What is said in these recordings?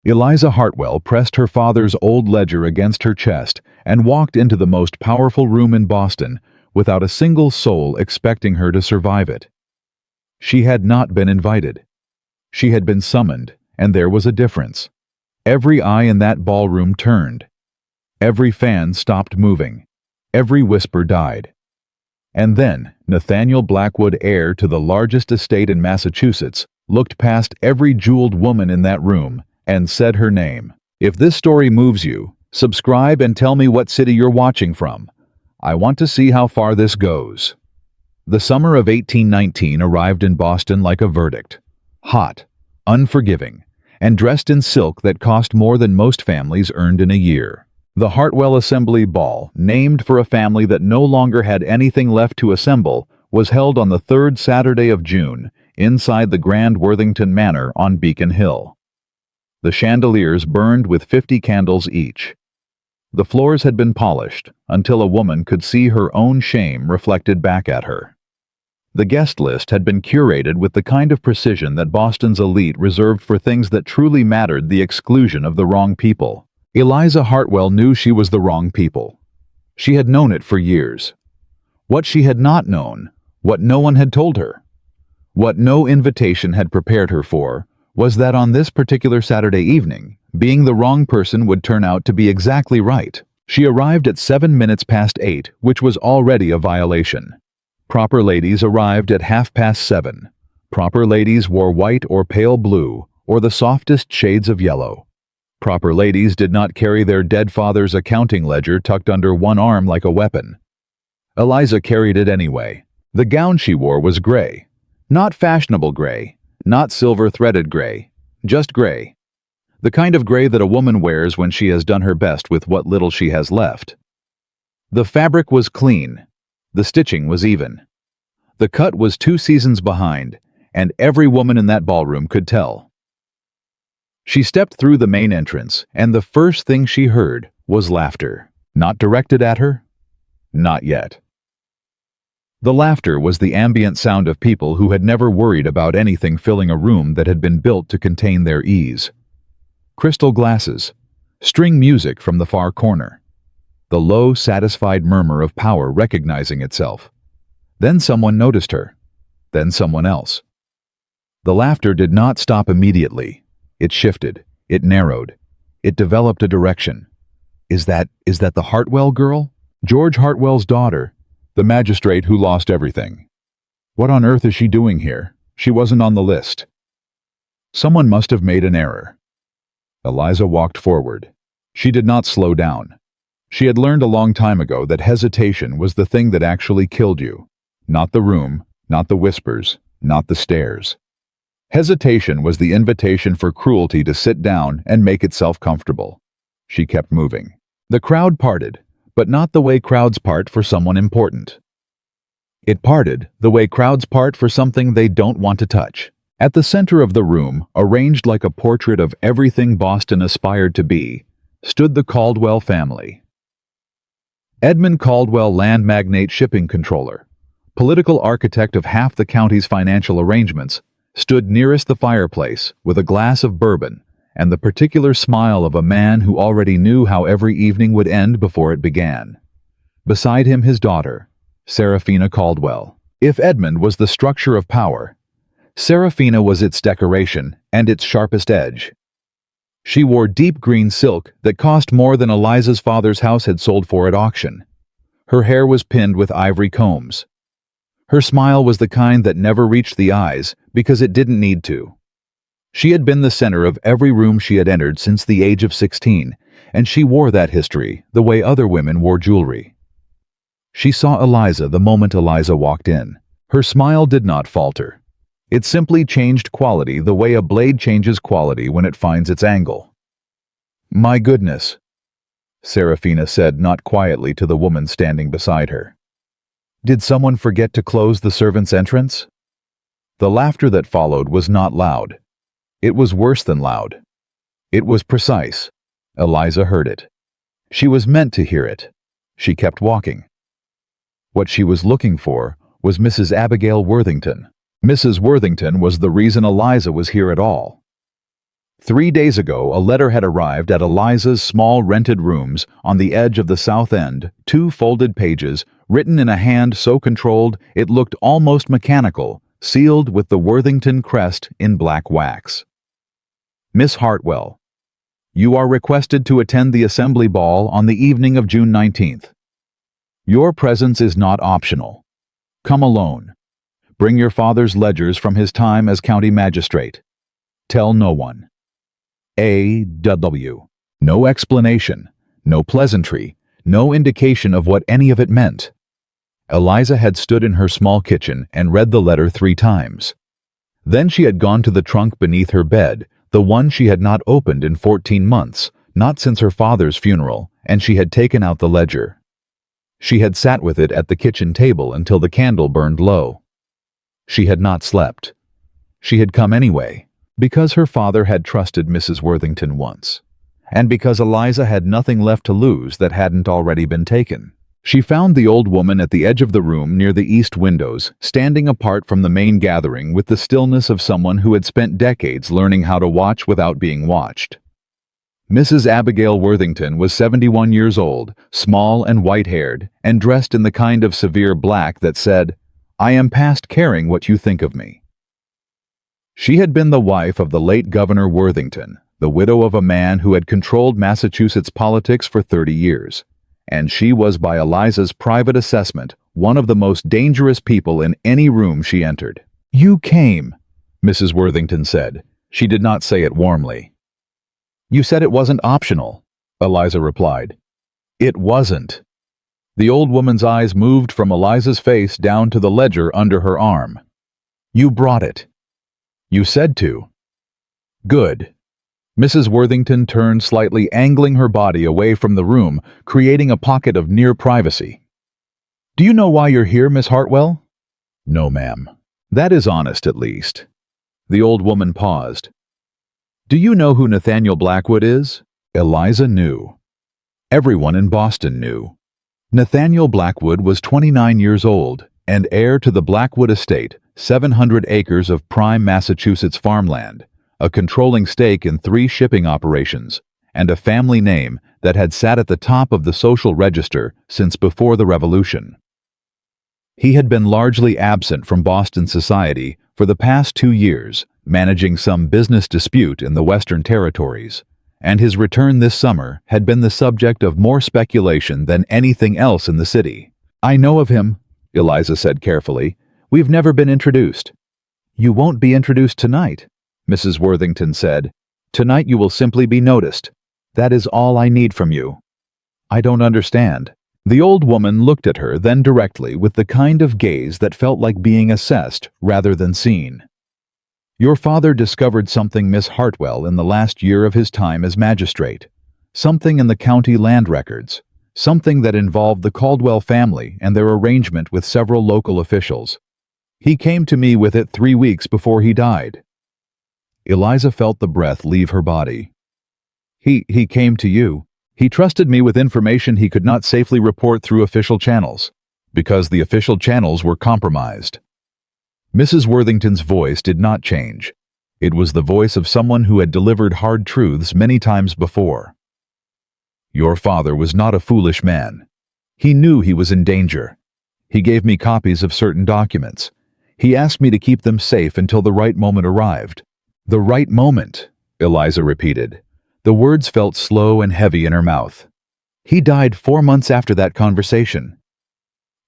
Eliza Hartwell pressed her father's old ledger against her chest and walked into the most powerful room in Boston without a single soul expecting her to survive it. She had not been invited. She had been summoned, and there was a difference. Every eye in that ballroom turned. Every fan stopped moving. Every whisper died. And then Nathaniel Blackwood, heir to the largest estate in Massachusetts, looked past every jeweled woman in that room and said her name. If this story moves you, subscribe and tell me what city you're watching from. I want to see how far this goes. The summer of 1819 arrived in Boston like a verdict. Hot, unforgiving, and dressed in silk that cost more than most families earned in a year. The Hartwell Assembly Ball, named for a family that no longer had anything left to assemble, was held on the third Saturday of June, inside the Grand Worthington Manor on Beacon Hill. The chandeliers burned with 50 candles each. The floors had been polished until a woman could see her own shame reflected back at her. The guest list had been curated with the kind of precision that Boston's elite reserved for things that truly mattered, the exclusion of the wrong people. Eliza Hartwell knew she was the wrong people. She had known it for years. What she had not known, what no one had told her, what no invitation had prepared her for, was that on this particular Saturday evening, being the wrong person would turn out to be exactly right. She arrived at 7 minutes past 8, which was already a violation. Proper ladies arrived at 7:30. Proper ladies wore white or pale blue, or the softest shades of yellow. Proper ladies did not carry their dead father's accounting ledger tucked under one arm like a weapon. Eliza carried it anyway. The gown she wore was gray. Not fashionable gray, not silver-threaded gray, just gray. The kind of gray that a woman wears when she has done her best with what little she has left. The fabric was clean. The stitching was even. The cut was 2 seasons behind, and every woman in that ballroom could tell. She stepped through the main entrance, and the first thing she heard was laughter. Not directed at her? Not yet. The laughter was the ambient sound of people who had never worried about anything filling a room that had been built to contain their ease. Crystal glasses, string music from the far corner, the low, satisfied murmur of power recognizing itself. Then someone noticed her, then someone else. The laughter did not stop immediately. It shifted, it narrowed, it developed a direction. Is that the Hartwell girl? George Hartwell's daughter, the magistrate who lost everything. What on earth is she doing here? She wasn't on the list. Someone must have made an error. Eliza walked forward. She did not slow down. She had learned a long time ago that hesitation was the thing that actually killed you. Not the room, not the whispers, not the stares. Hesitation was the invitation for cruelty to sit down and make itself comfortable. She kept moving. The crowd parted, but not the way crowds part for someone important. It parted the way crowds part for something they don't want to touch. At the center of the room, arranged like a portrait of everything Boston aspired to be, stood the Caldwell family. Edmund Caldwell, land magnate, shipping controller, political architect of half the county's financial arrangements, stood nearest the fireplace with a glass of bourbon and the particular smile of a man who already knew how every evening would end before it began. Beside him his daughter, Seraphina Caldwell. If Edmund was the structure of power, Seraphina was its decoration and its sharpest edge. She wore deep green silk that cost more than Eliza's father's house had sold for at auction. Her hair was pinned with ivory combs. Her smile was the kind that never reached the eyes because it didn't need to. She had been the center of every room she had entered since the age of 16, and she wore that history the way other women wore jewelry. She saw Eliza the moment Eliza walked in. Her smile did not falter. It simply changed quality the way a blade changes quality when it finds its angle. "My goodness," Seraphina said not quietly to the woman standing beside her. "Did someone forget to close the servants' entrance?" The laughter that followed was not loud. It was worse than loud. It was precise. Eliza heard it. She was meant to hear it. She kept walking. What she was looking for was Mrs. Abigail Worthington. Mrs. Worthington was the reason Eliza was here at all. 3 days ago, a letter had arrived at Eliza's small rented rooms on the edge of the South End, 2 folded pages, written in a hand so controlled it looked almost mechanical, sealed with the Worthington crest in black wax. Miss Hartwell, you are requested to attend the Assembly Ball on the evening of June 19th. Your presence is not optional. Come alone. Bring your father's ledgers from his time as county magistrate. Tell no one. A.W. No explanation, no pleasantry, no indication of what any of it meant. Eliza had stood in her small kitchen and read the letter 3 times. Then she had gone to the trunk beneath her bed, the one she had not opened in 14 months, not since her father's funeral, and she had taken out the ledger. She had sat with it at the kitchen table until the candle burned low. She had not slept. She had come anyway, because her father had trusted Mrs. Worthington once, and because Eliza had nothing left to lose that hadn't already been taken. She found the old woman at the edge of the room near the east windows, standing apart from the main gathering with the stillness of someone who had spent decades learning how to watch without being watched. Mrs. Abigail Worthington was 71 years old, small and white-haired, and dressed in the kind of severe black that said, "I am past caring what you think of me." She had been the wife of the late Governor Worthington, the widow of a man who had controlled Massachusetts politics for 30 years, and she was, by Eliza's private assessment, one of the most dangerous people in any room she entered. "You came," Mrs. Worthington said. She did not say it warmly. "You said it wasn't optional," Eliza replied. "It wasn't." The old woman's eyes moved from Eliza's face down to the ledger under her arm. "You brought it. You said to." "Good." Mrs. Worthington turned slightly, angling her body away from the room, creating a pocket of near privacy. "Do you know why you're here, Miss Hartwell?" "No, ma'am." "That is honest, at least." The old woman paused. "Do you know who Nathaniel Blackwood is?" Eliza knew. Everyone in Boston knew. Nathaniel Blackwood was 29 years old and heir to the Blackwood estate, 700 acres of prime Massachusetts farmland, a controlling stake in 3 shipping operations, and a family name that had sat at the top of the social register since before the Revolution. He had been largely absent from Boston society for the past 2 years, managing some business dispute in the Western Territories, and his return this summer had been the subject of more speculation than anything else in the city. "I know of him," Eliza said carefully. "We've never been introduced." "You won't be introduced tonight," Mrs. Worthington said. "Tonight you will simply be noticed. That is all I need from you." "I don't understand." The old woman looked at her then directly with the kind of gaze that felt like being assessed rather than seen. "Your father discovered something, Miss Hartwell, in the last year of his time as magistrate. Something in the county land records. Something that involved the Caldwell family and their arrangement with several local officials. He came to me with it 3 weeks before he died." Eliza felt the breath leave her body. He came to you. He trusted me with information he could not safely report through official channels, because the official channels were compromised." Mrs. Worthington's voice did not change. It was the voice of someone who had delivered hard truths many times before. "Your father was not a foolish man. He knew he was in danger. He gave me copies of certain documents. He asked me to keep them safe until the right moment arrived." "The right moment," Eliza repeated. The words felt slow and heavy in her mouth. "He died 4 months after that conversation."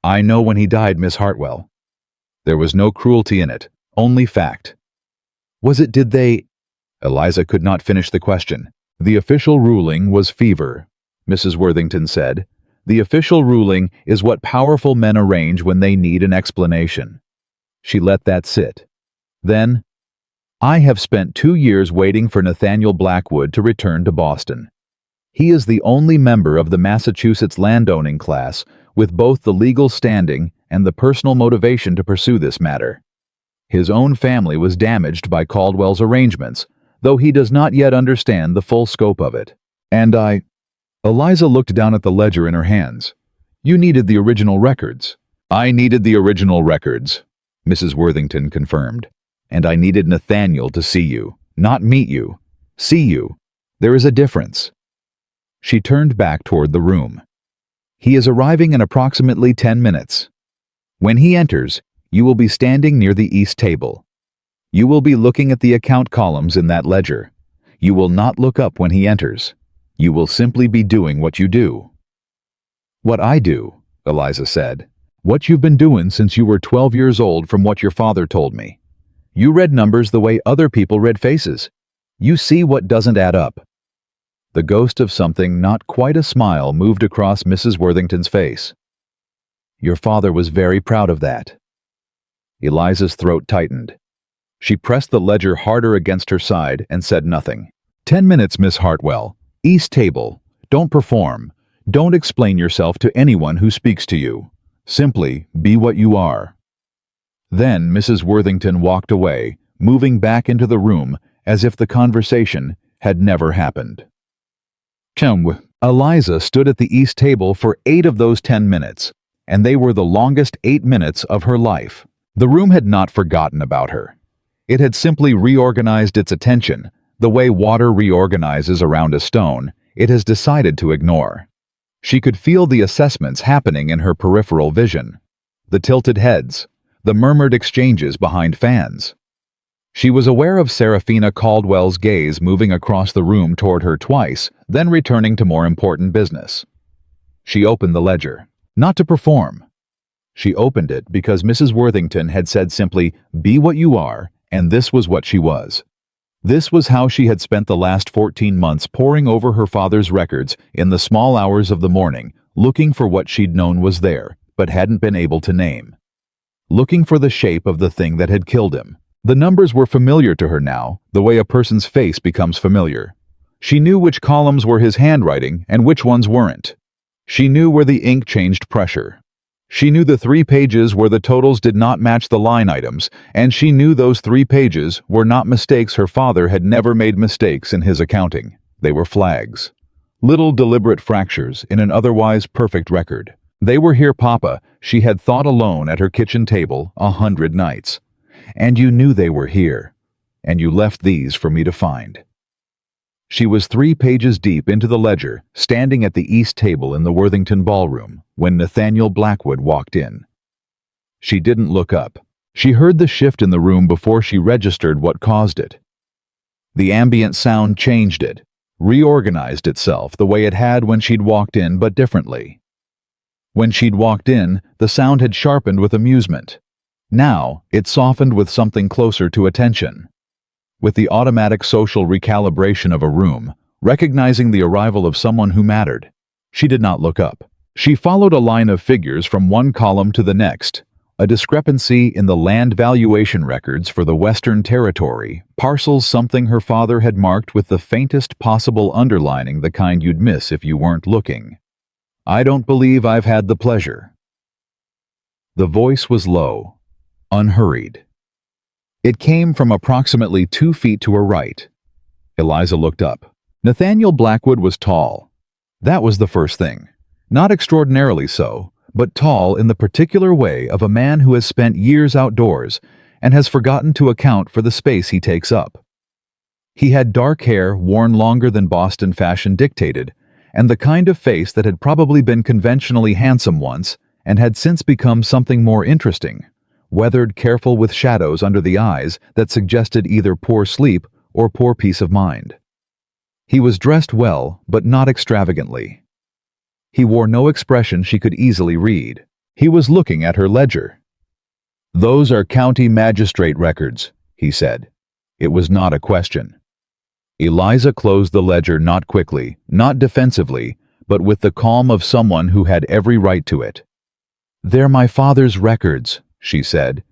"I know when he died, Miss Hartwell. There was no cruelty in it, only fact." Did they?" Eliza could not finish the question. "The official ruling was fever," Mrs. Worthington said. "The official ruling is what powerful men arrange when they need an explanation." She let that sit. Then, "I have spent 2 years waiting for Nathaniel Blackwood to return to Boston. He is the only member of the Massachusetts landowning class with both the legal standing and the personal motivation to pursue this matter. His own family was damaged by Caldwell's arrangements, though he does not yet understand the full scope of it. And Eliza looked down at the ledger in her hands. "You needed the original records." "I needed the original records," Mrs. Worthington confirmed. "And I needed Nathaniel to see you, not meet you. See you. There is a difference." She turned back toward the room. "He is arriving in approximately 10 minutes. When he enters, you will be standing near the east table. You will be looking at the account columns in that ledger. You will not look up when he enters. You will simply be doing what you do." "What I do," Eliza said. "What you've been doing since you were 12 years old, from what your father told me. You read numbers the way other people read faces. You see what doesn't add up." The ghost of something not quite a smile moved across Mrs. Worthington's face. "Your father was very proud of that." Eliza's throat tightened. She pressed the ledger harder against her side and said nothing. "10 minutes, Miss Hartwell. East table. Don't perform. Don't explain yourself to anyone who speaks to you. Simply be what you are." Then Mrs. Worthington walked away, moving back into the room as if the conversation had never happened. Eliza stood at the east table for 8 of those 10 minutes, and they were the longest 8 minutes of her life. The room had not forgotten about her. It had simply reorganized its attention, the way water reorganizes around a stone. It has decided to ignore. She could feel the assessments happening in her peripheral vision. The tilted heads, the murmured exchanges behind fans. She was aware of Seraphina Caldwell's gaze moving across the room toward her twice, then returning to more important business. She opened the ledger. Not to perform. She opened it because Mrs. Worthington had said simply, "Be what you are," and this was what she was. This was how she had spent the last 14 months, poring over her father's records in the small hours of the morning, looking for what she'd known was there, but hadn't been able to name. Looking for the shape of the thing that had killed him. The numbers were familiar to her now, the way a person's face becomes familiar. She knew which columns were his handwriting and which ones weren't. She knew where the ink changed pressure. She knew the 3 pages where the totals did not match the line items, and she knew those 3 pages were not mistakes. Her father had never made mistakes in his accounting. They were flags. Little deliberate fractures in an otherwise perfect record. They were here, Papa, she had thought alone at her kitchen table 100 nights. And you knew they were here, and you left these for me to find. She was 3 pages deep into the ledger, standing at the east table in the Worthington ballroom, when Nathaniel Blackwood walked in. She didn't look up. She heard the shift in the room before she registered what caused it. The ambient sound changed it, reorganized itself the way it had when she'd walked in, but differently. When she'd walked in, the sound had sharpened with amusement. Now, it softened with something closer to attention. With the automatic social recalibration of a room, recognizing the arrival of someone who mattered. She did not look up. She followed a line of figures from one column to the next. A discrepancy in the land valuation records for the Western Territory, parcels, something her father had marked with the faintest possible underlining, the kind you'd miss if you weren't looking. "I don't believe I've had the pleasure." The voice was low, unhurried. It came from approximately 2 feet to her right. Eliza looked up. Nathaniel Blackwood was tall. That was the first thing. Not extraordinarily so, but tall in the particular way of a man who has spent years outdoors and has forgotten to account for the space he takes up. He had dark hair worn longer than Boston fashion dictated, and the kind of face that had probably been conventionally handsome once and had since become something more interesting. Weathered, careful with shadows under the eyes that suggested either poor sleep or poor peace of mind. He was dressed well, but not extravagantly. He wore no expression she could easily read. He was looking at her ledger. "Those are county magistrate records," he said. It was not a question. Eliza closed the ledger, not quickly, not defensively, but with the calm of someone who had every right to it. "They're my father's records," she said.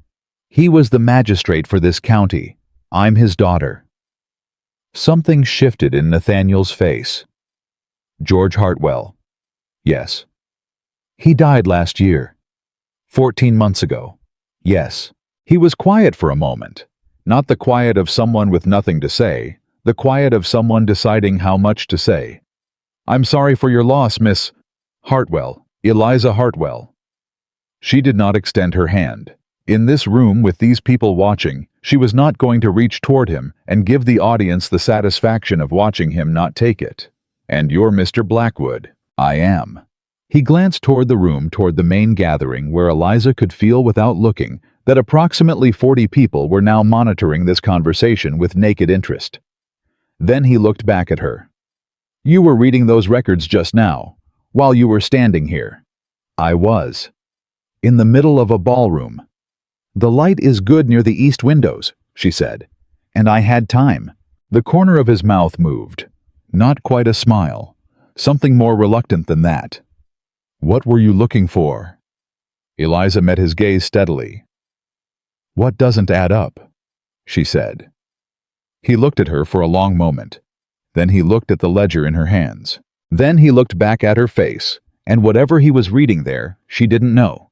"He was the magistrate for this county. I'm his daughter." Something shifted in Nathaniel's face. "George Hartwell." "Yes." "He died last year." 14 months ago." "Yes." He was quiet for a moment. Not the quiet of someone with nothing to say, the quiet of someone deciding how much to say. "I'm sorry for your loss, Miss Hartwell, Eliza Hartwell." She did not extend her hand. In this room with these people watching, she was not going to reach toward him and give the audience the satisfaction of watching him not take it. And you're Mr. Blackwood. I am. He glanced toward the room toward the main gathering where Eliza could feel without looking that approximately 40 people were now monitoring this conversation with naked interest. Then he looked back at her. You were reading those records just now, while you were standing here. I was. In the middle of a ballroom. The light is good near the east windows, she said, and I had time. The corner of his mouth moved. Not quite a smile. Something more reluctant than that. What were you looking for? Eliza met his gaze steadily. What doesn't add up? She said. He looked at her for a long moment. Then he looked at the ledger in her hands. Then he looked back at her face, and whatever he was reading there, she didn't know.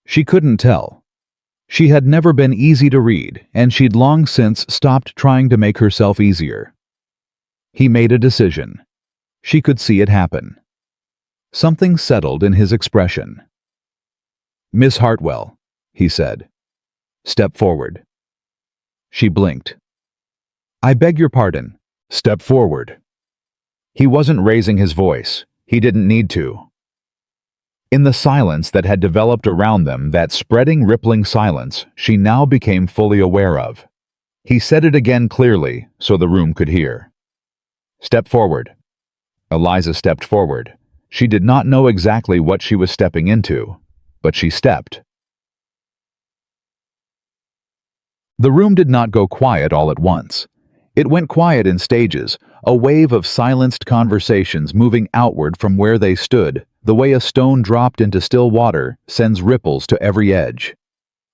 She couldn't tell. She had never been easy to read, and she'd long since stopped trying to make herself easier. He made a decision. She could see it happen. Something settled in his expression. Miss Hartwell, he said. Step forward. She blinked. I beg your pardon. Step forward. He wasn't raising his voice. He didn't need to. In the silence that had developed around them, that spreading, rippling silence, she now became fully aware of. He said it again clearly, so the room could hear. Step forward. Eliza stepped forward. She did not know exactly what she was stepping into, but she stepped. The room did not go quiet all at once. It went quiet in stages, a wave of silenced conversations moving outward from where they stood, the way a stone dropped into still water sends ripples to every edge.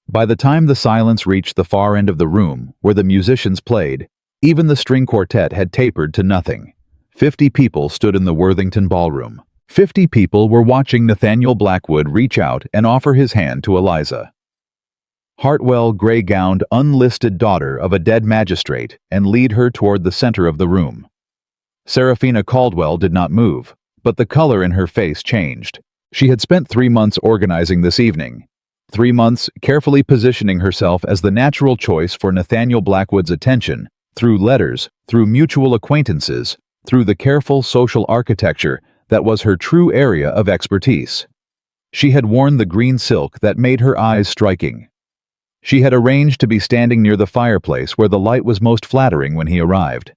By the time the silence reached the far end of the room, where the musicians played, even the string quartet had tapered to nothing. 50 people stood in the Worthington ballroom. 50 people were watching Nathaniel Blackwood reach out and offer his hand to Eliza. Hartwell, gray-gowned, unlisted daughter of a dead magistrate, and lead her toward the center of the room. Seraphina Caldwell did not move, but the color in her face changed. She had spent 3 months organizing this evening. 3 months carefully positioning herself as the natural choice for Nathaniel Blackwood's attention, through letters, through mutual acquaintances, through the careful social architecture that was her true area of expertise. She had worn the green silk that made her eyes striking. She had arranged to be standing near the fireplace where the light was most flattering when he arrived.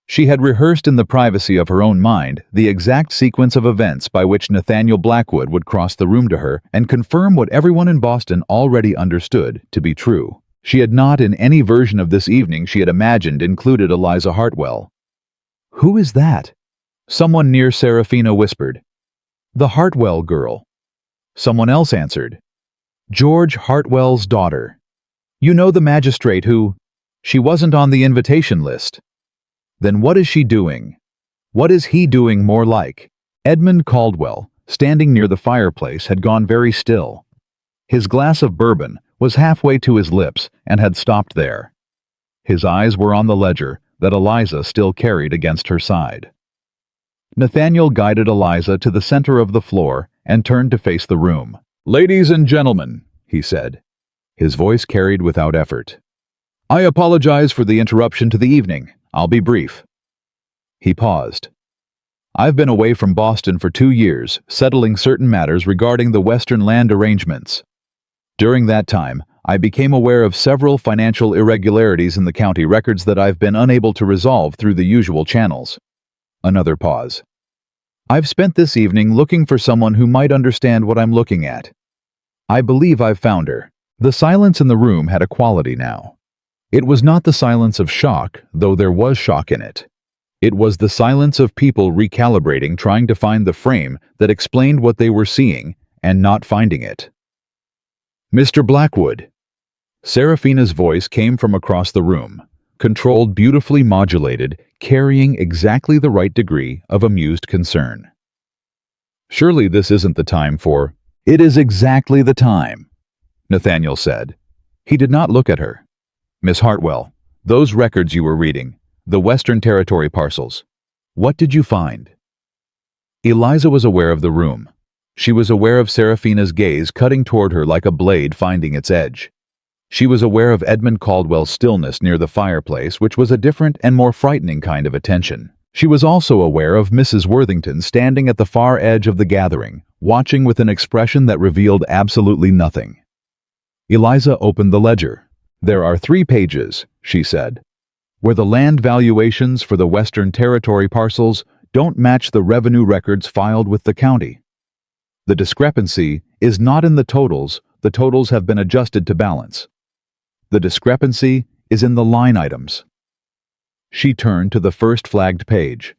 She had rehearsed in the privacy of her own mind the exact sequence of events by which Nathaniel Blackwood would cross the room to her and confirm what everyone in Boston already understood to be true. She had not in any version of this evening she had imagined included Eliza Hartwell. Who is that? Someone near Seraphina whispered. The Hartwell girl. Someone else answered. George Hartwell's daughter. You know the magistrate who... She wasn't on the invitation list. Then what is she doing? What is he doing more like? Edmund Caldwell, standing near the fireplace, had gone very still. His glass of bourbon was halfway to his lips and had stopped there. His eyes were on the ledger that Eliza still carried against her side. Nathaniel guided Eliza to the center of the floor and turned to face the room. Ladies and gentlemen, he said. His voice carried without effort. I apologize for the interruption to the evening. I'll be brief. He paused. I've been away from Boston for 2 years, settling certain matters regarding the Western land arrangements. During that time, I became aware of several financial irregularities in the county records that I've been unable to resolve through the usual channels. Another pause. I've spent this evening looking for someone who might understand what I'm looking at. I believe I've found her. The silence in the room had a quality now. It was not the silence of shock, though there was shock in it. It was the silence of people recalibrating, trying to find the frame that explained what they were seeing and not finding it. Mr. Blackwood. Seraphina's voice came from across the room, controlled, beautifully modulated, carrying exactly the right degree of amused concern. Surely this isn't the time for... It is exactly the time, Nathaniel said. He did not look at her. Miss Hartwell, those records you were reading, the Western Territory parcels, what did you find? Eliza was aware of the room. She was aware of Seraphina's gaze cutting toward her like a blade finding its edge. She was aware of Edmund Caldwell's stillness near the fireplace, which was a different and more frightening kind of attention. She was also aware of Mrs. Worthington standing at the far edge of the gathering, watching with an expression that revealed absolutely nothing. Eliza opened the ledger. "There are 3 pages," she said, "where the land valuations for the Western Territory parcels don't match the revenue records filed with the county. The discrepancy is not in the totals have been adjusted to balance. The discrepancy is in the line items." She turned to the first flagged page.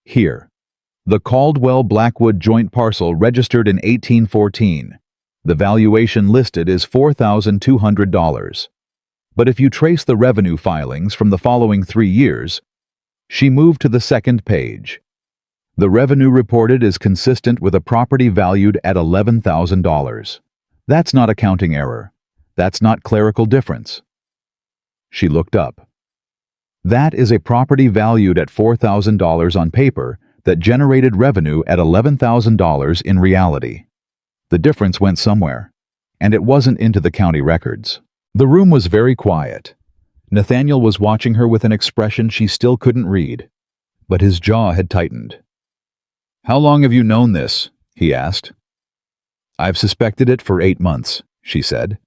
"Here. The Caldwell-Blackwood joint parcel registered in 1814. The valuation listed is $4,200. But if you trace the revenue filings from the following 3 years..." She moved to the second page. "The revenue reported is consistent with a property valued at $11,000. That's not accounting error. That's not clerical difference." She looked up. "That is a property valued at $4,000 on paper that generated revenue at $11,000 in reality. The difference went somewhere, and it wasn't into the county records." The room was very quiet. Nathaniel was watching her with an expression she still couldn't read, but his jaw had tightened. "How long have you known this?" he asked. "I've suspected it for 8 months, she said.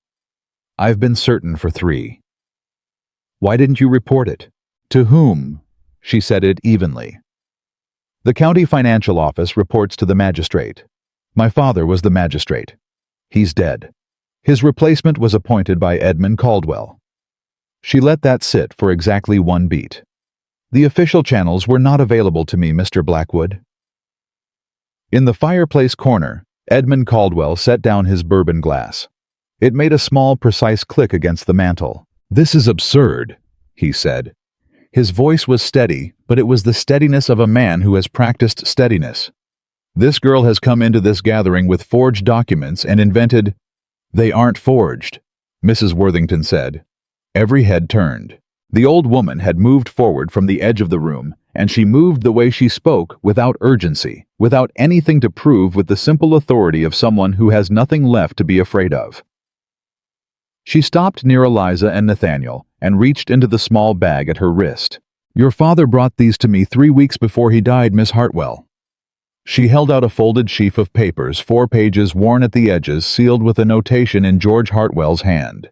"I've been certain for 3. "Why didn't you report it?" "To whom?" She said it evenly. "The county financial office reports to the magistrate. My father was the magistrate. He's dead. His replacement was appointed by Edmund Caldwell." She let that sit for exactly 1 beat. "The official channels were not available to me, Mr. Blackwood." In the fireplace corner, Edmund Caldwell set down his bourbon glass. It made a small, precise click against the mantel. "This is absurd," he said. His voice was steady, but it was the steadiness of a man who has practiced steadiness. "This girl has come into this gathering with forged documents and invented..." "They aren't forged," Mrs. Worthington said. Every head turned. The old woman had moved forward from the edge of the room, and she moved the way she spoke without urgency, without anything to prove, with the simple authority of someone who has nothing left to be afraid of. She stopped near Eliza and Nathaniel and reached into the small bag at her wrist. "Your father brought these to me 3 weeks before he died, Miss Hartwell." She held out a folded sheaf of papers, 4 pages worn at the edges, sealed with a notation in George Hartwell's hand.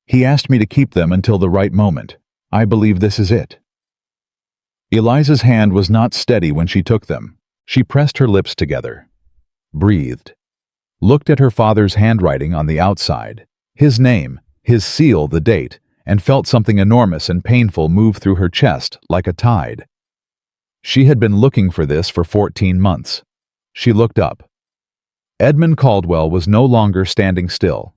"He asked me to keep them until the right moment. I believe this is it." Eliza's hand was not steady when she took them. She pressed her lips together, breathed, looked at her father's handwriting on the outside, his name, his seal, the date, and felt something enormous and painful move through her chest like a tide. She had been looking for this for 14 months. She looked up. Edmund Caldwell was no longer standing still.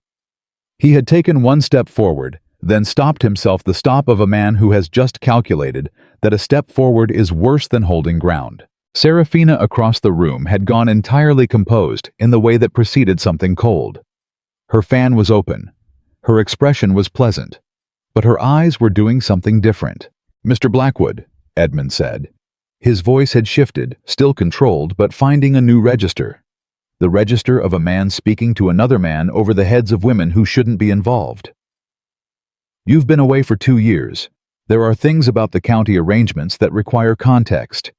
He had taken 1 step forward, then stopped himself, the stop of a man who has just calculated that a step forward is worse than holding ground. Seraphina across the room had gone entirely composed in the way that preceded something cold. Her fan was open. Her expression was pleasant. But her eyes were doing something different. "Mr. Blackwood," Edmund said. His voice had shifted, still controlled, but finding a new register. The register of a man speaking to another man over the heads of women who shouldn't be involved. "You've been away for 2 years. There are things about the county arrangements that require context.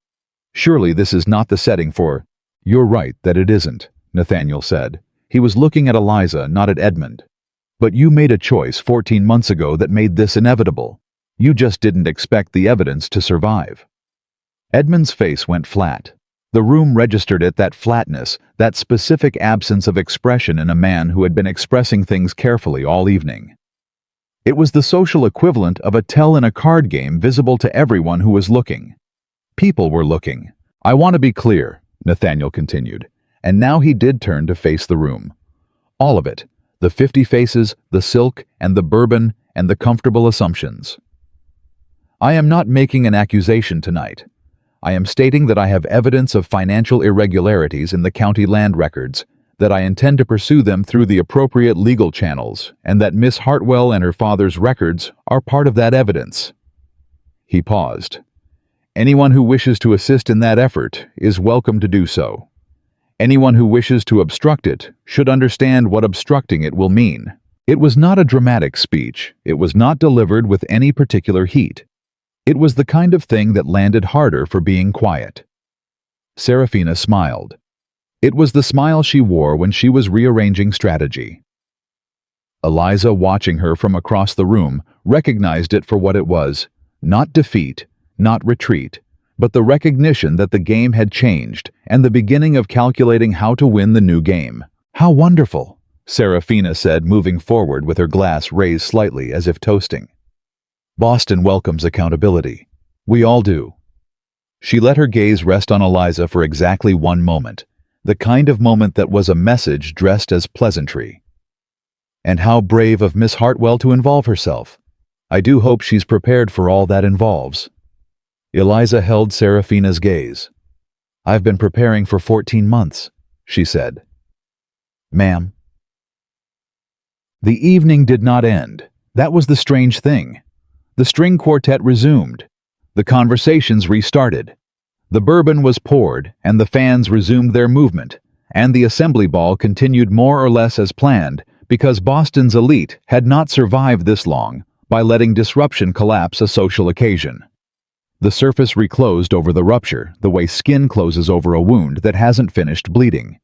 Surely this is not the setting for..." "You're right that it isn't," Nathaniel said. He was looking at Eliza, not at Edmund. "But you made a choice 14 months ago that made this inevitable. You just didn't expect the evidence to survive." Edmund's face went flat. The room registered it, that flatness, that specific absence of expression in a man who had been expressing things carefully all evening. It was the social equivalent of a tell in a card game, visible to everyone who was looking. People were looking. "I want to be clear," Nathaniel continued, and now he did turn to face the room. "All of it. The 50 faces, the silk, and the bourbon, and the comfortable assumptions. I am not making an accusation tonight. I am stating that I have evidence of financial irregularities in the county land records, that I intend to pursue them through the appropriate legal channels, and that Miss Hartwell and her father's records are part of that evidence." He paused. "Anyone who wishes to assist in that effort is welcome to do so." Anyone who wishes to obstruct it should understand what obstructing it will mean. It was not a dramatic speech. It was not delivered with any particular heat. It was the kind of thing that landed harder for being quiet. Serafina smiled. It was the smile she wore when she was rearranging strategy. Eliza, watching her from across the room, recognized it for what it was: not defeat, not retreat, but the recognition that the game had changed and the beginning of calculating how to win the new game. "How wonderful," Serafina said, moving forward with her glass raised slightly as if toasting. "Boston welcomes accountability. We all do." She let her gaze rest on Eliza for exactly one moment, the kind of moment that was a message dressed as pleasantry. "And how brave of Miss Hartwell to involve herself. I do hope she's prepared for all that involves." Eliza held Serafina's gaze. "I've been preparing for 14 months, she said. "Ma'am." The evening did not end. That was the strange thing. The string quartet resumed. The conversations restarted. The bourbon was poured, and the fans resumed their movement, and the assembly ball continued more or less as planned, because Boston's elite had not survived this long by letting disruption collapse a social occasion. The surface reclosed over the rupture, the way skin closes over a wound that hasn't finished bleeding.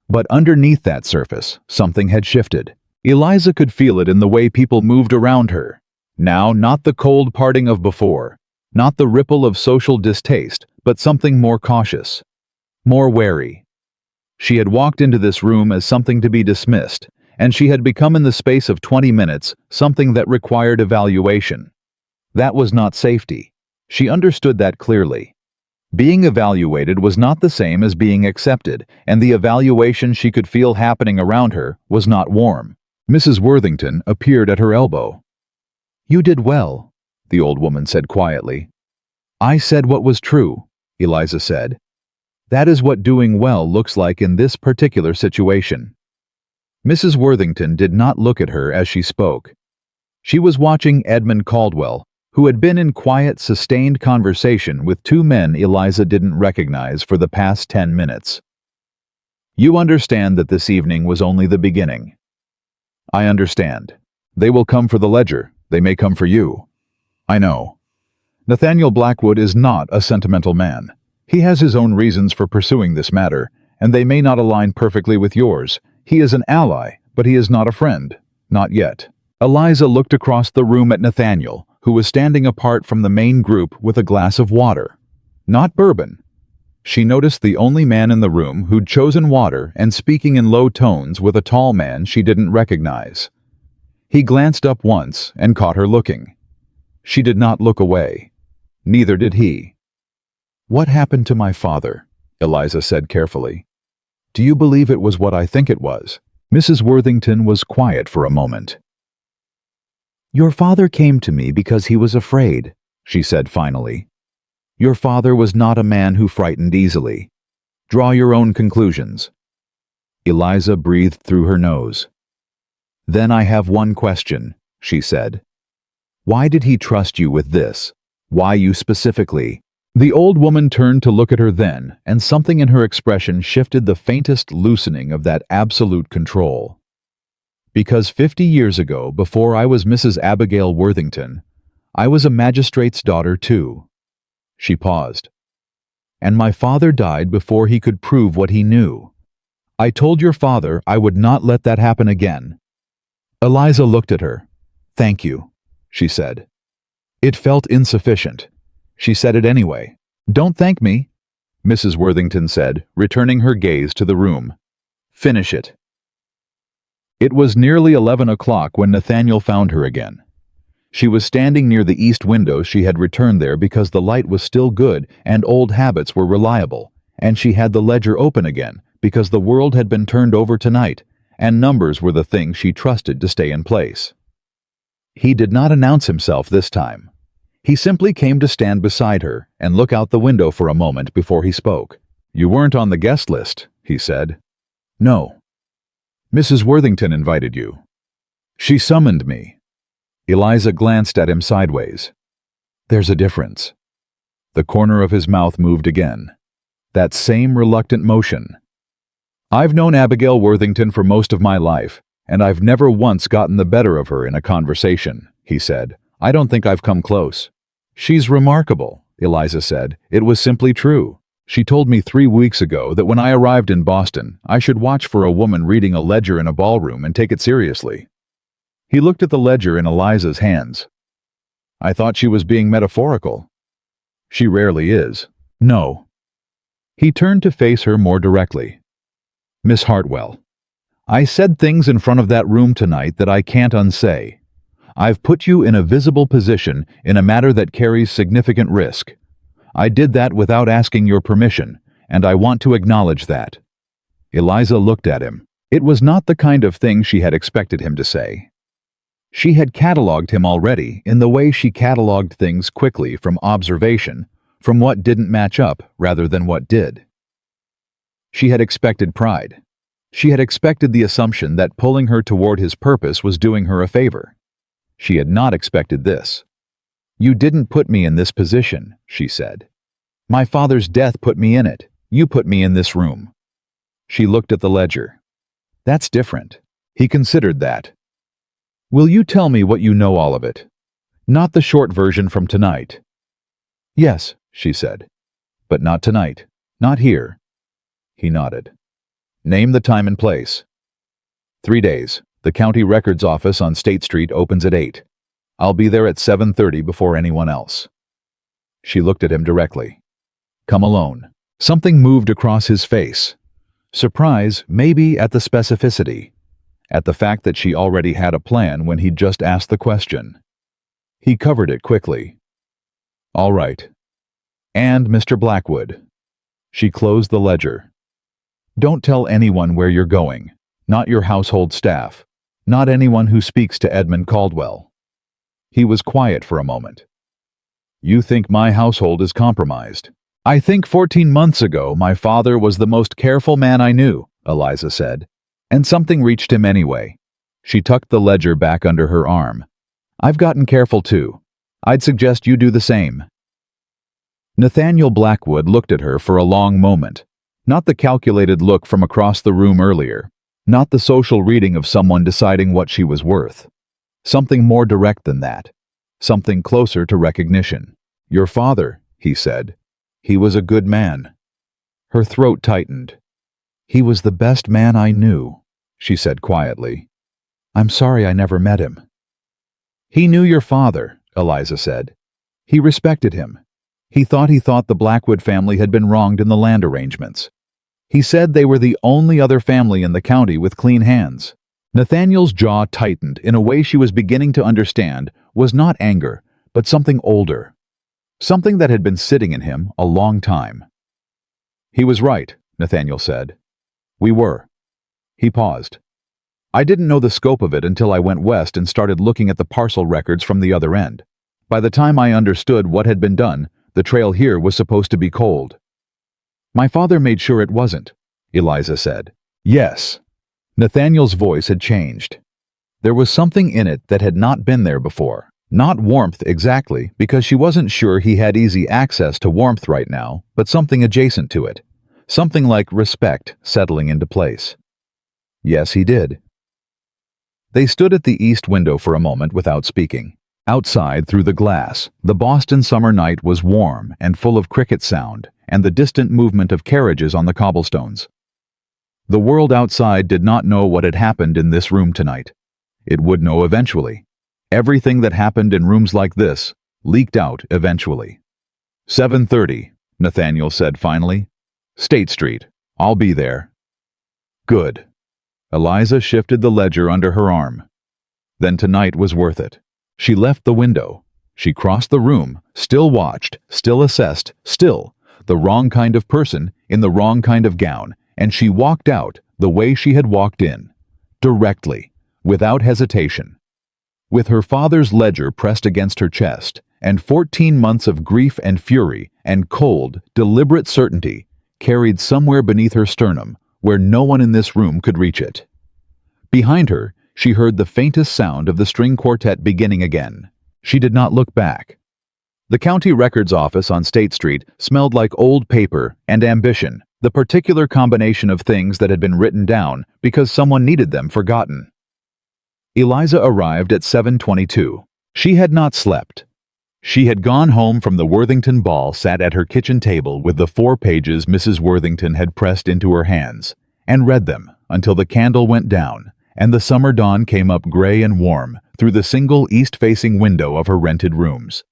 But underneath that surface, something had shifted. Eliza could feel it in the way people moved around her. Now, not the cold parting of before, not the ripple of social distaste, but something more cautious, more wary. She had walked into this room as something to be dismissed, and she had become in the space of 20 minutes something that required evaluation. That was not safety. She understood that clearly. Being evaluated was not the same as being accepted, and the evaluation she could feel happening around her was not warm. Mrs. Worthington appeared at her elbow. "You did well," the old woman said quietly. "I said what was true," Eliza said. "That is what doing well looks like in this particular situation." Mrs. Worthington did not look at her as she spoke. She was watching Edmund Caldwell, who had been in quiet, sustained conversation with two men Eliza didn't recognize for the past 10 minutes. "You understand that this evening was only the beginning." "I understand. They will come for the ledger. They may come for you." "I know. Nathaniel Blackwood is not a sentimental man. He has his own reasons for pursuing this matter, and they may not align perfectly with yours. He is an ally, but he is not a friend. Not yet." Eliza looked across the room at Nathaniel, who was standing apart from the main group with a glass of water. Not bourbon. She noticed the only man in the room who'd chosen water and speaking in low tones with a tall man she didn't recognize. He glanced up once and caught her looking. She did not look away. Neither did he. "What happened to my father?" Eliza said carefully. "Do you believe it was what I think it was?" Mrs. Worthington was quiet for a moment. "Your father came to me because he was afraid," she said finally. "Your father was not a man who frightened easily. Draw your own conclusions." Eliza breathed through her nose. "Then I have one question," she said. "Why did he trust you with this? Why you specifically?" The old woman turned to look at her then, and something in her expression shifted the faintest loosening of that absolute control. "Because 50 years ago, before I was Mrs. Abigail Worthington, I was a magistrate's daughter too." She paused. "And my father died before he could prove what he knew. I told your father I would not let that happen again." Eliza looked at her. "Thank you," she said. It felt insufficient. She said it anyway. "Don't thank me," Mrs. Worthington said, returning her gaze to the room. "Finish it." It was nearly 11 o'clock when Nathaniel found her again. She was standing near the east window. She had returned there because the light was still good and old habits were reliable, and she had the ledger open again because the world had been turned over tonight, and numbers were the thing she trusted to stay in place. He did not announce himself this time. He simply came to stand beside her and look out the window for a moment before he spoke. "You weren't on the guest list," he said. "No." "Mrs. Worthington invited you." "She summoned me." Eliza glanced at him sideways. "There's a difference." The corner of his mouth moved again. That same reluctant motion. I've known Abigail Worthington for most of my life, and I've never once gotten the better of her in a conversation, he said. I don't think I've come close. She's remarkable, Eliza said. It was simply true. She told me 3 weeks ago that when I arrived in Boston, I should watch for a woman reading a ledger in a ballroom and take it seriously. He looked at the ledger in Eliza's hands. I thought she was being metaphorical. She rarely is. No. He turned to face her more directly. Miss Hartwell, I said things in front of that room tonight that I can't unsay. I've put you in a visible position in a matter that carries significant risk. I did that without asking your permission, and I want to acknowledge that. Eliza looked at him. It was not the kind of thing she had expected him to say. She had catalogued him already in the way she catalogued things quickly from observation, from what didn't match up rather than what did. She had expected pride. She had expected the assumption that pulling her toward his purpose was doing her a favor. She had not expected this. You didn't put me in this position, she said. My father's death put me in it. You put me in this room. She looked at the ledger. That's different. He considered that. Will you tell me what you know all of it? Not the short version from tonight. Yes, she said. But not tonight. Not here. He nodded. Name the time and place. 3 days. The county records office on State Street opens at 8. I'll be there at 7:30 before anyone else. She looked at him directly. Come alone. Something moved across his face. Surprise, maybe at the specificity, at the fact that she already had a plan when he'd just asked the question. He covered it quickly. All right. And Mr. Blackwood. She closed the ledger. Don't tell anyone where you're going, not your household staff, not anyone who speaks to Edmund Caldwell. He was quiet for a moment. You think my household is compromised? I think 14 months ago my father was the most careful man I knew, Eliza said, and something reached him anyway. She tucked the ledger back under her arm. I've gotten careful too. I'd suggest you do the same. Nathaniel Blackwood looked at her for a long moment, not the calculated look from across the room earlier, not the social reading of someone deciding what she was worth. Something more direct than that. Something closer to recognition. Your father, he said. He was a good man. Her throat tightened. He was the best man I knew, she said quietly. I'm sorry I never met him. He knew your father, Eliza said. He respected him. He thought the Blackwood family had been wronged in the land arrangements. He said they were the only other family in the county with clean hands. Nathaniel's jaw tightened in a way she was beginning to understand was not anger, but something older. Something that had been sitting in him a long time. He was right, Nathaniel said. We were. He paused. I didn't know the scope of it until I went west and started looking at the parcel records from the other end. By the time I understood what had been done, the trail here was supposed to be cold. My father made sure it wasn't, Eliza said. Yes. Nathaniel's voice had changed. There was something in it that had not been there before. Not warmth exactly, because she wasn't sure he had easy access to warmth right now, but something adjacent to it. Something like respect settling into place. Yes, he did. They stood at the east window for a moment without speaking. Outside, through the glass, the Boston summer night was warm and full of cricket sound and the distant movement of carriages on the cobblestones. The world outside did not know what had happened in this room tonight. It would know eventually. Everything that happened in rooms like this leaked out eventually. 7:30, Nathaniel said finally. State Street. I'll be there. Good. Eliza shifted the ledger under her arm. Then tonight was worth it. She left the window. She crossed the room, still watched, still assessed, still the wrong kind of person in the wrong kind of gown, and she walked out the way she had walked in, directly, without hesitation. With her father's ledger pressed against her chest, and 14 months of grief and fury and cold, deliberate certainty carried somewhere beneath her sternum, where no one in this room could reach it. Behind her, she heard the faintest sound of the string quartet beginning again. She did not look back. The county records office on State Street smelled like old paper and ambition. the particular combination of things that had been written down because someone needed them forgotten. Eliza arrived at 7:22. She had not slept. She had gone home from the Worthington ball, sat at her kitchen table with the 4 pages Mrs. Worthington had pressed into her hands, and read them until the candle went down and the summer dawn came up gray and warm through the single east-facing window of her rented rooms.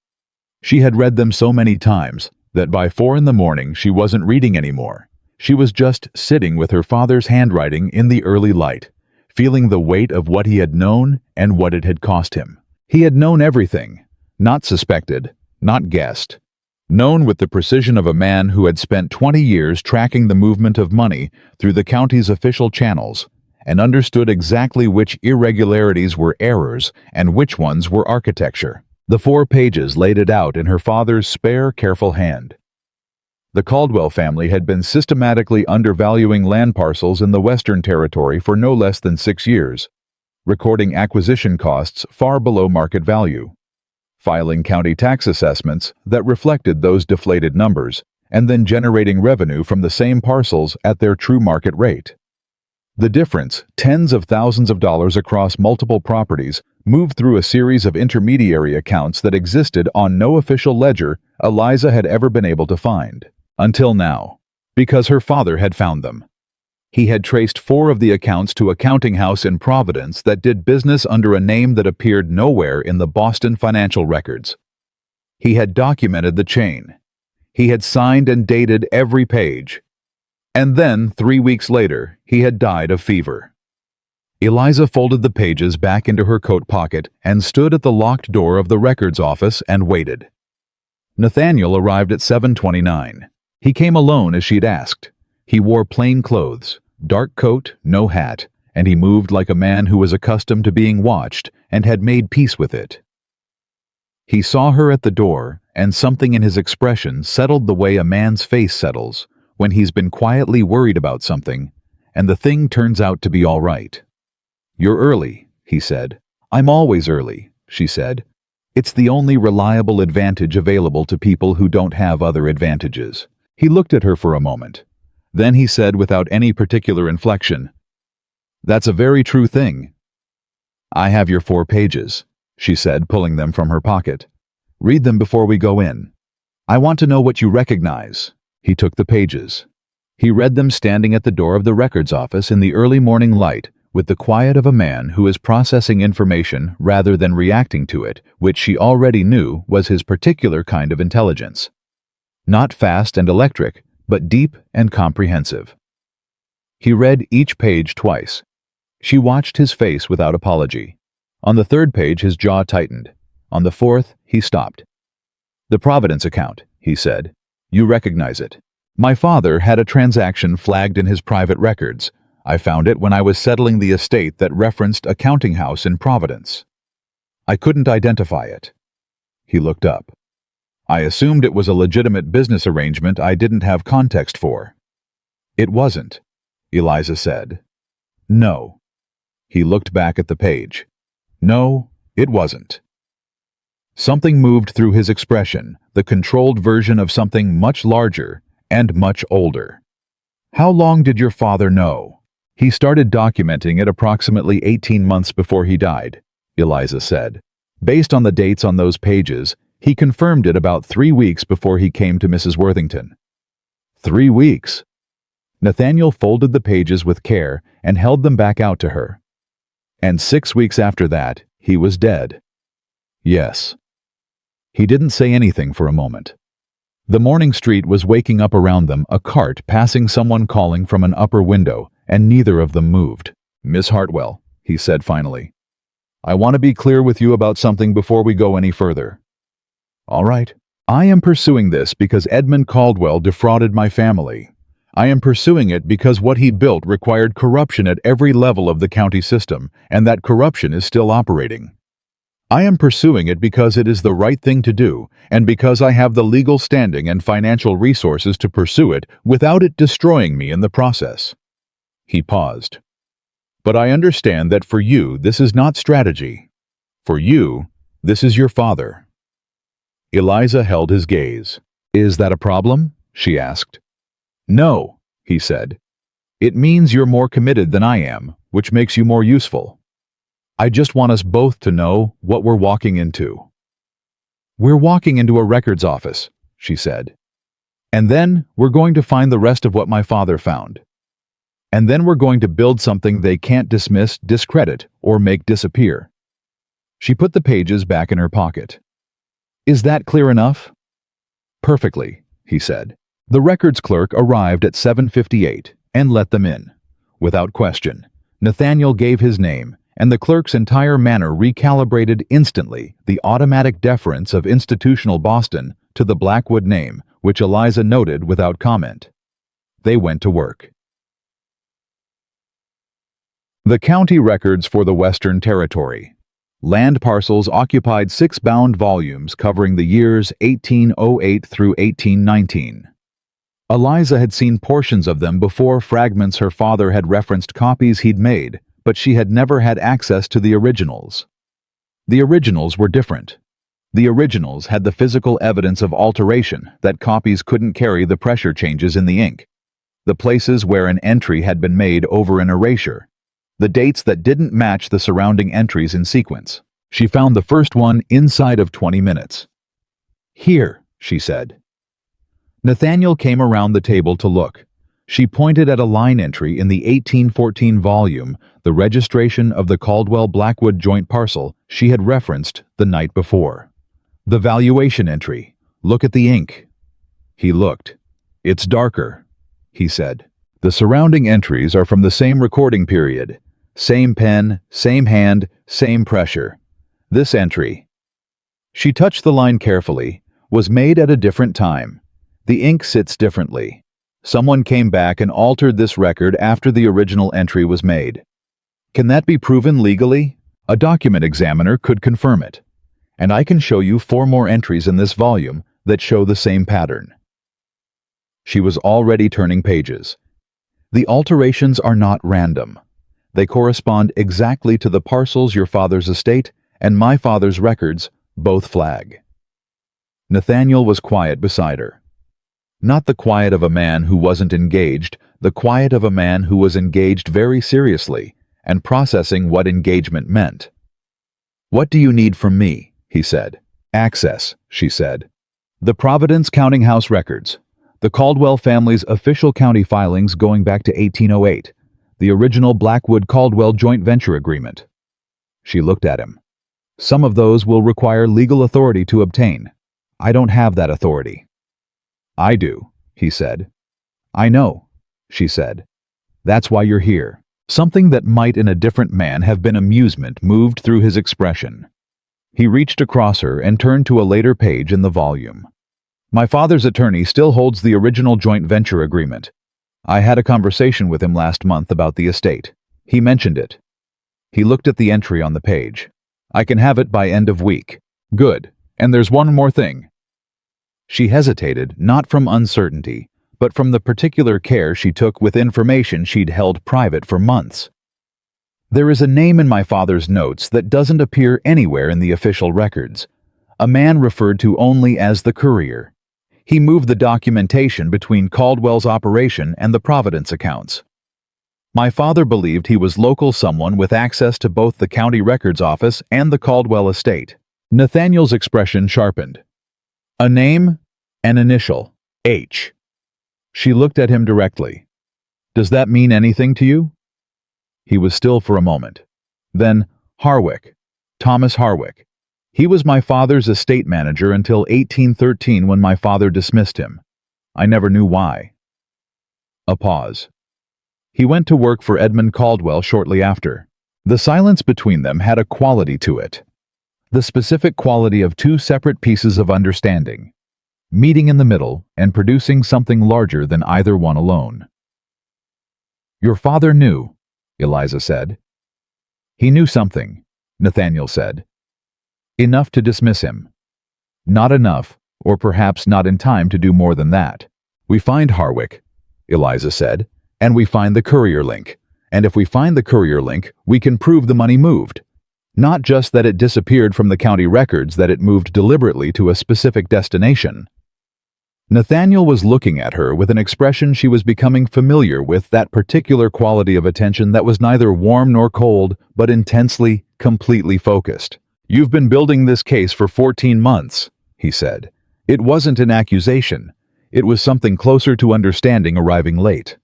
She had read them so many times that by 4 in the morning she wasn't reading anymore. She was just sitting with her father's handwriting in the early light, feeling the weight of what he had known and what it had cost him. He had known everything, not suspected, not guessed. Known with the precision of a man who had spent 20 years tracking the movement of money through the county's official channels, and understood exactly which irregularities were errors and which ones were architecture. The 4 pages laid it out in her father's spare, careful hand. The Caldwell family had been systematically undervaluing land parcels in the Western Territory for no less than 6 years, recording acquisition costs far below market value, filing county tax assessments that reflected those deflated numbers, and then generating revenue from the same parcels at their true market rate. The difference, tens of thousands of dollars across multiple properties, moved through a series of intermediary accounts that existed on no official ledger Eliza had ever been able to find. Until now, because her father had found them. He had traced 4 of the accounts to a counting house in Providence that did business under a name that appeared nowhere in the Boston financial records. He had documented the chain. He had signed and dated every page. And then, 3 weeks later, he had died of fever. Eliza folded the pages back into her coat pocket and stood at the locked door of the records office and waited. Nathaniel arrived at 7:29. He came alone as she'd asked. He wore plain clothes, dark coat, no hat, and he moved like a man who was accustomed to being watched and had made peace with it. He saw her at the door, and something in his expression settled the way a man's face settles when he's been quietly worried about something, and the thing turns out to be all right. "You're early," he said. "I'm always early," she said. "It's the only reliable advantage available to people who don't have other advantages." He looked at her for a moment. Then he said without any particular inflection, "That's a very true thing." "I have your 4 pages," she said, pulling them from her pocket. "Read them before we go in. I want to know what you recognize." He took the pages. He read them standing at the door of the records office in the early morning light, with the quiet of a man who is processing information rather than reacting to it, which she already knew was his particular kind of intelligence. Not fast and electric, but deep and comprehensive. He read each page twice. She watched his face without apology. On the 3rd page his jaw tightened. On the 4th, he stopped. "The Providence account," he said. "You recognize it." "My father had a transaction flagged in his private records. I found it when I was settling the estate that referenced a counting house in Providence. I couldn't identify it." He looked up. "I assumed it was a legitimate business arrangement I didn't have context for." "It wasn't," Eliza said. "No." He looked back at the page. "No, it wasn't." Something moved through his expression, the controlled version of something much larger and much older. "How long did your father know?" "He started documenting it approximately 18 months before he died," Eliza said. "Based on the dates on those pages, he confirmed it about 3 weeks before he came to Mrs. Worthington." 3 weeks. Nathaniel folded the pages with care and held them back out to her. "And 6 weeks after that, he was dead." "Yes." He didn't say anything for a moment. The morning street was waking up around them, a cart passing someone calling from an upper window, and neither of them moved. "Miss Hartwell," he said finally, "I want to be clear with you about something before we go any further." "All right." "I am pursuing this because Edmund Caldwell defrauded my family. I am pursuing it because what he built required corruption at every level of the county system, and that corruption is still operating. I am pursuing it because it is the right thing to do, and because I have the legal standing and financial resources to pursue it without it destroying me in the process." He paused. "But I understand that for you, this is not strategy. For you, this is your father." Eliza held his gaze. "Is that a problem?" she asked. "No," he said. "It means you're more committed than I am, which makes you more useful. I just want us both to know what we're walking into." "We're walking into a records office," she said. "And then we're going to find the rest of what my father found. And then we're going to build something they can't dismiss, discredit, or make disappear." She put the pages back in her pocket. "Is that clear enough?" "Perfectly," he said. The records clerk arrived at 7:58 and let them in. Without question, Nathaniel gave his name, and the clerk's entire manner recalibrated instantly the automatic deference of institutional Boston to the Blackwood name, which Eliza noted without comment. They went to work. The county records for the Western Territory. Land parcels occupied 6 bound volumes covering the years 1808 through 1819. Eliza had seen portions of them before fragments her father had referenced copies he'd made, but she had never had access to the originals. The originals were different. The originals had the physical evidence of alteration that copies couldn't carry, the pressure changes in the ink, the places where an entry had been made over an erasure, the dates that didn't match the surrounding entries in sequence. She found the first one inside of 20 minutes. "Here," she said. Nathaniel came around the table to look. She pointed at a line entry in the 1814 volume, the registration of the Caldwell-Blackwood joint parcel she had referenced the night before. "The valuation entry. Look at the ink." He looked. "It's darker," he said. "The surrounding entries are from the same recording period. Same pen, same hand, same pressure. This entry," she touched the line carefully, "was made at a different time. The ink sits differently. Someone came back and altered this record after the original entry was made. Can that be proven legally? A document examiner could confirm it. And I can show you 4 more entries in this volume that show the same pattern." She was already turning pages. "The alterations are not random. They correspond exactly to the parcels your father's estate and my father's records both flag." Nathaniel was quiet beside her. Not the quiet of a man who wasn't engaged, the quiet of a man who was engaged very seriously and processing what engagement meant. "What do you need from me?" he said. "Access," she said. "The Providence Counting House records, the Caldwell family's official county filings going back to 1808, the original Blackwood-Caldwell joint venture agreement." She looked at him. "Some of those will require legal authority to obtain. I don't have that authority." "I do," he said. "I know," she said. "That's why you're here." Something that might in a different man have been amusement moved through his expression. He reached across her and turned to a later page in the volume. "My father's attorney still holds the original joint venture agreement. I had a conversation with him last month about the estate. He mentioned it." He looked at the entry on the page. "I can have it by end of week." "Good. And there's one more thing." She hesitated, not from uncertainty, but from the particular care she took with information she'd held private for months. "There is a name in my father's notes that doesn't appear anywhere in the official records. A man referred to only as the courier. He moved the documentation between Caldwell's operation and the Providence accounts. My father believed he was local someone with access to both the county records office and the Caldwell estate." Nathaniel's expression sharpened. "A name, an initial, H." She looked at him directly. "Does that mean anything to you?" He was still for a moment. Then, "Harwick, Thomas Harwick. He was my father's estate manager until 1813 when my father dismissed him. I never knew why." A pause. "He went to work for Edmund Caldwell shortly after." The silence between them had a quality to it. The specific quality of 2 separate pieces of understanding, meeting in the middle and producing something larger than either one alone. "Your father knew," Eliza said. "He knew something," Nathaniel said. "Enough to dismiss him. Not enough, or perhaps not in time to do more than that. We find Harwick," Eliza said, "and we find the courier link. And if we find the courier link, we can prove the money moved. Not just that it disappeared from the county records, that it moved deliberately to a specific destination." Nathaniel was looking at her with an expression she was becoming familiar with, that particular quality of attention that was neither warm nor cold, but intensely, completely focused. "You've been building this case for 14 months, he said. It wasn't an accusation. It was something closer to understanding arriving late.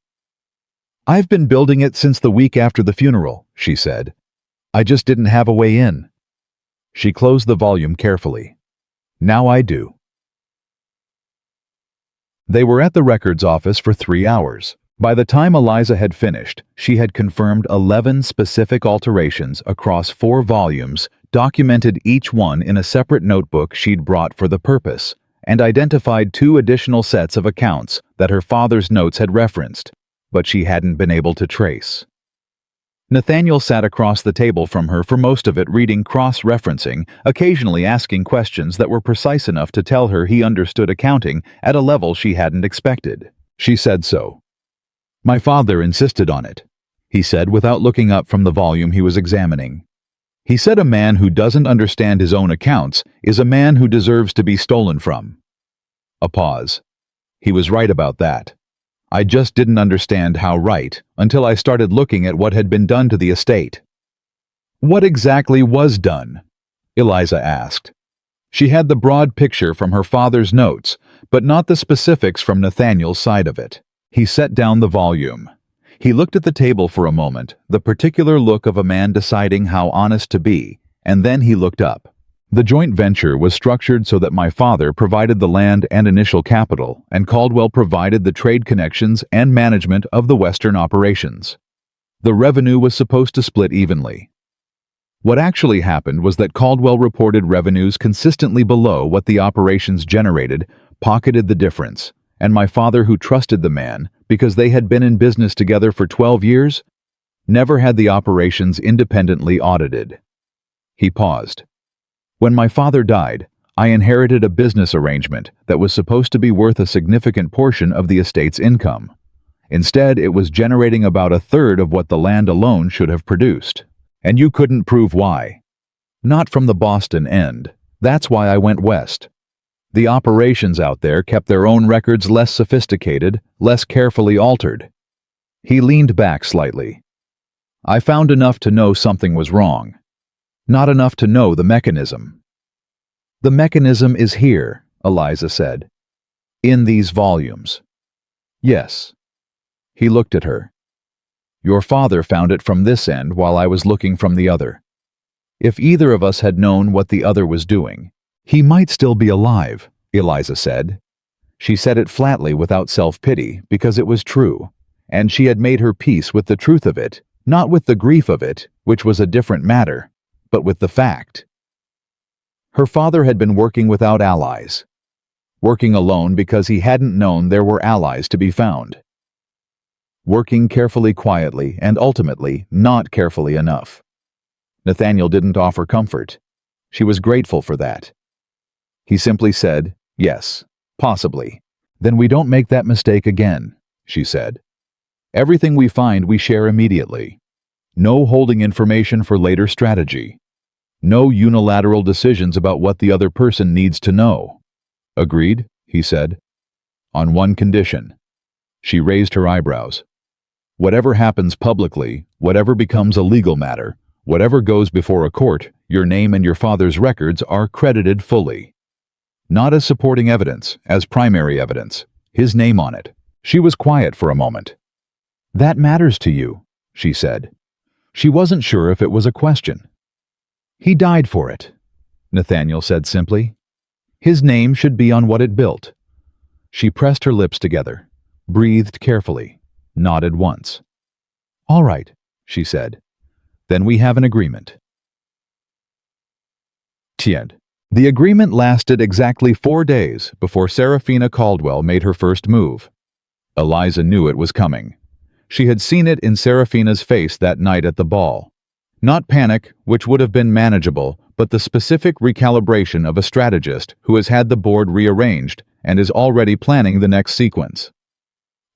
"I've been building it since the week after the funeral," she said. "I just didn't have a way in." She closed the volume carefully. "Now I do." They were at the records office for 3 hours. By the time Eliza had finished, she had confirmed 11 specific alterations across 4 volumes, documented each one in a separate notebook she'd brought for the purpose, and identified 2 additional sets of accounts that her father's notes had referenced, but she hadn't been able to trace. Nathaniel sat across the table from her for most of it, reading cross-referencing, occasionally asking questions that were precise enough to tell her he understood accounting at a level she hadn't expected. She said so. "My father insisted on it," he said without looking up from the volume he was examining. "He said a man who doesn't understand his own accounts is a man who deserves to be stolen from." A pause. He was right about that. I just didn't understand how right until I started looking at what had been done to the estate. "What exactly was done?" Eliza asked. She had the broad picture from her father's notes, but not the specifics from Nathaniel's side of it. He set down the volume. He looked at the table for a moment, the particular look of a man deciding how honest to be, and then he looked up. "The joint venture was structured so that my father provided the land and initial capital, and Caldwell provided the trade connections and management of the Western operations. The revenue was supposed to split evenly. What actually happened was that Caldwell reported revenues consistently below what the operations generated, pocketed the difference, and my father, who trusted the man because they had been in business together for 12 years, never had the operations independently audited." He paused. "When my father died, I inherited a business arrangement that was supposed to be worth a significant portion of the estate's income. Instead, it was generating about 1/3 of what the land alone should have produced. And you couldn't prove why. Not from the Boston end. That's why I went west. The operations out there kept their own records less sophisticated, less carefully altered." He leaned back slightly. "I found enough to know something was wrong. Not enough to know the mechanism." "The mechanism is here," Eliza said. "In these volumes." "Yes." He looked at her. "Your father found it from this end while I was looking from the other. If either of us had known what the other was doing, he might still be alive," Eliza said. She said it flatly without self-pity because it was true, and she had made her peace with the truth of it, not with the grief of it, which was a different matter, but with the fact. Her father had been working without allies, working alone because he hadn't known there were allies to be found. Working carefully, quietly, and ultimately not carefully enough. Nathaniel didn't offer comfort. She was grateful for that. He simply said, "Yes, possibly. Then we don't make that mistake again," she said. "Everything we find we share immediately. No holding information for later strategy. No unilateral decisions about what the other person needs to know." "Agreed," he said. "On one condition." She raised her eyebrows. "Whatever happens publicly, whatever becomes a legal matter, whatever goes before a court, your name and your father's records are credited fully. Not as supporting evidence, as primary evidence. His name on it." She was quiet for a moment. "That matters to you," she said. She wasn't sure if it was a question. "He died for it," Nathaniel said simply. "His name should be on what it built." She pressed her lips together, breathed carefully, nodded once. "All right," she said. "Then we have an agreement." Tied. The agreement lasted exactly 4 days before Serafina Caldwell made her first move. Eliza knew it was coming. She had seen it in Serafina's face that night at the ball. Not panic, which would have been manageable, but the specific recalibration of a strategist who has had the board rearranged and is already planning the next sequence.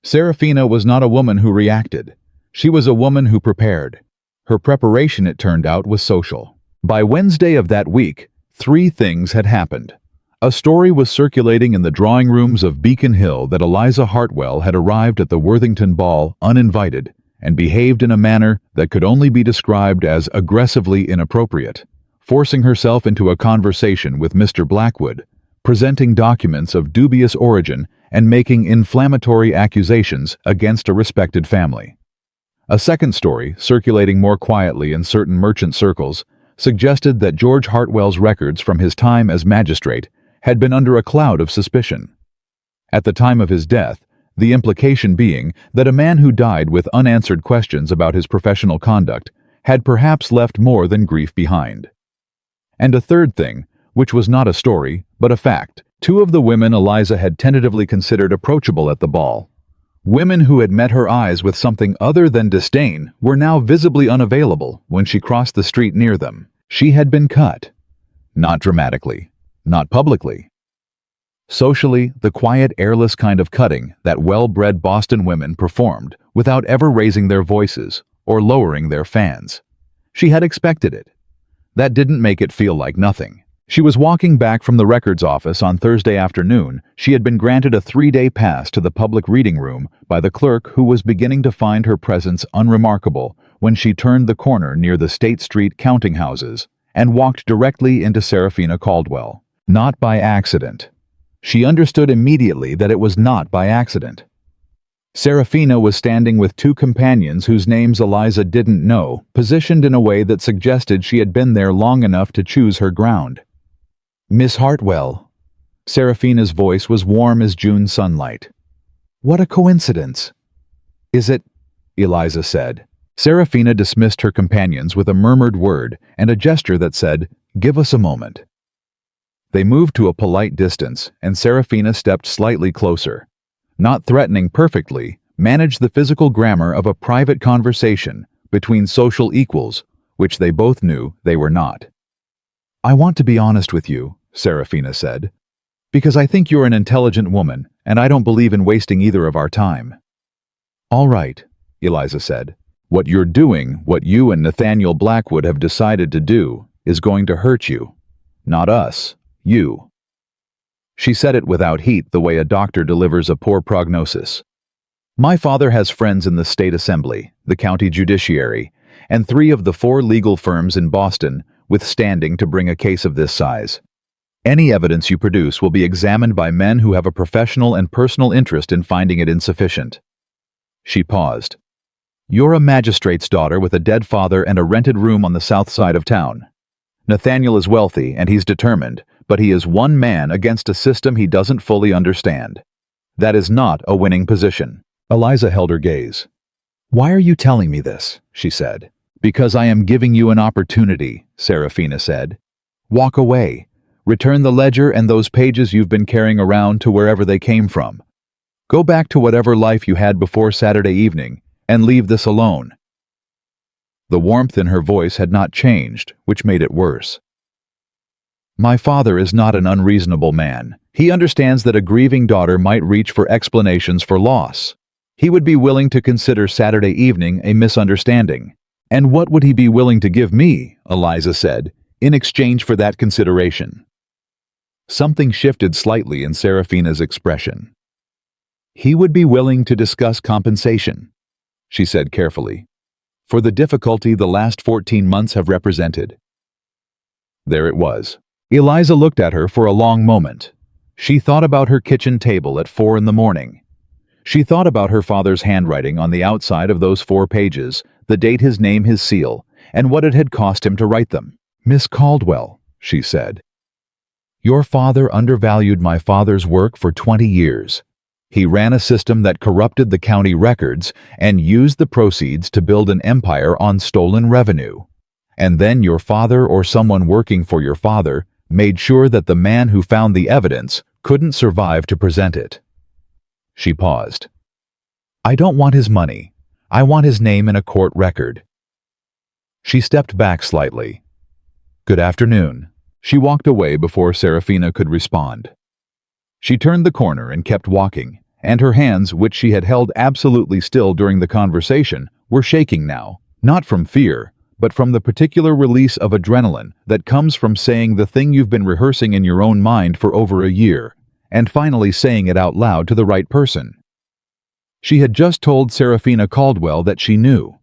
Serafina was not a woman who reacted. She was a woman who prepared. Her preparation, it turned out, was social. By Wednesday of that week, 3 things had happened. A story was circulating in the drawing rooms of Beacon Hill that Eliza Hartwell had arrived at the Worthington ball uninvited and behaved in a manner that could only be described as aggressively inappropriate, forcing herself into a conversation with Mr. Blackwood, presenting documents of dubious origin and making inflammatory accusations against a respected family. A second story, circulating more quietly in certain merchant circles, suggested that George Hartwell's records from his time as magistrate had been under a cloud of suspicion. At the time of his death, the implication being that a man who died with unanswered questions about his professional conduct had perhaps left more than grief behind. And a third thing, which was not a story, but a fact. Two of the women Eliza had tentatively considered approachable at the ball. Women who had met her eyes with something other than disdain were now visibly unavailable when she crossed the street near them. She had been cut. Not dramatically. Not publicly. Socially, the quiet, airless kind of cutting that well-bred Boston women performed without ever raising their voices or lowering their fans. She had expected it. That didn't make it feel like nothing. She was walking back from the records office on Thursday afternoon. She had been granted a 3-day pass to the public reading room by the clerk, who was beginning to find her presence unremarkable when she turned the corner near the State Street counting houses and walked directly into Seraphina Caldwell. Not by accident. She understood immediately that it was not by accident. Seraphina was standing with two companions whose names Eliza didn't know, positioned in a way that suggested she had been there long enough to choose her ground. "Miss Hartwell." Seraphina's voice was warm as June sunlight. "What a coincidence." "Is it?" Eliza said. Seraphina dismissed her companions with a murmured word and a gesture that said, "Give us a moment." They moved to a polite distance, and Seraphina stepped slightly closer. Not threatening perfectly, managed the physical grammar of a private conversation between social equals, which they both knew they were not. "I want to be honest with you," Seraphina said, "because I think you're an intelligent woman, and I don't believe in wasting either of our time." "All right," Eliza said. "What you're doing, what you and Nathaniel Blackwood have decided to do, is going to hurt you. Not us. You." She said it without heat, the way a doctor delivers a poor prognosis. "My father has friends in the state assembly, the county judiciary, and 3 of the 4 legal firms in Boston with standing to bring a case of this size. Any evidence you produce will be examined by men who have a professional and personal interest in finding it insufficient." She paused. "You're a magistrate's daughter with a dead father and a rented room on the south side of town. Nathaniel is wealthy and he's determined, but he is one man against a system he doesn't fully understand. That is not a winning position." Eliza held her gaze. "Why are you telling me this?" she said. "Because I am giving you an opportunity," Seraphina said. "Walk away. Return the ledger and those pages you've been carrying around to wherever they came from. Go back to whatever life you had before Saturday evening, and leave this alone." The warmth in her voice had not changed, which made it worse. "My father is not an unreasonable man. He understands that a grieving daughter might reach for explanations for loss. He would be willing to consider Saturday evening a misunderstanding. And what would he be willing to give me," Eliza said, "in exchange for that consideration?" Something shifted slightly in Seraphina's expression. "He would be willing to discuss compensation," she said carefully, "for the difficulty the last 14 months have represented." There it was. Eliza looked at her for a long moment. She thought about her kitchen table at 4 in the morning. She thought about her father's handwriting on the outside of those 4 pages, the date, his name, his seal, and what it had cost him to write them. "Miss Caldwell," she said, "your father undervalued my father's work for 20 years. He ran a system that corrupted the county records and used the proceeds to build an empire on stolen revenue. And then your father or someone working for your father made sure that the man who found the evidence couldn't survive to present it." She paused. "I don't want his money. I want his name in a court record." She stepped back slightly. "Good afternoon." She walked away before Seraphina could respond. She turned the corner and kept walking, and her hands, which she had held absolutely still during the conversation, were shaking now, not from fear, but from the particular release of adrenaline that comes from saying the thing you've been rehearsing in your own mind for over a year, and finally saying it out loud to the right person. She had just told Serafina Caldwell that she knew.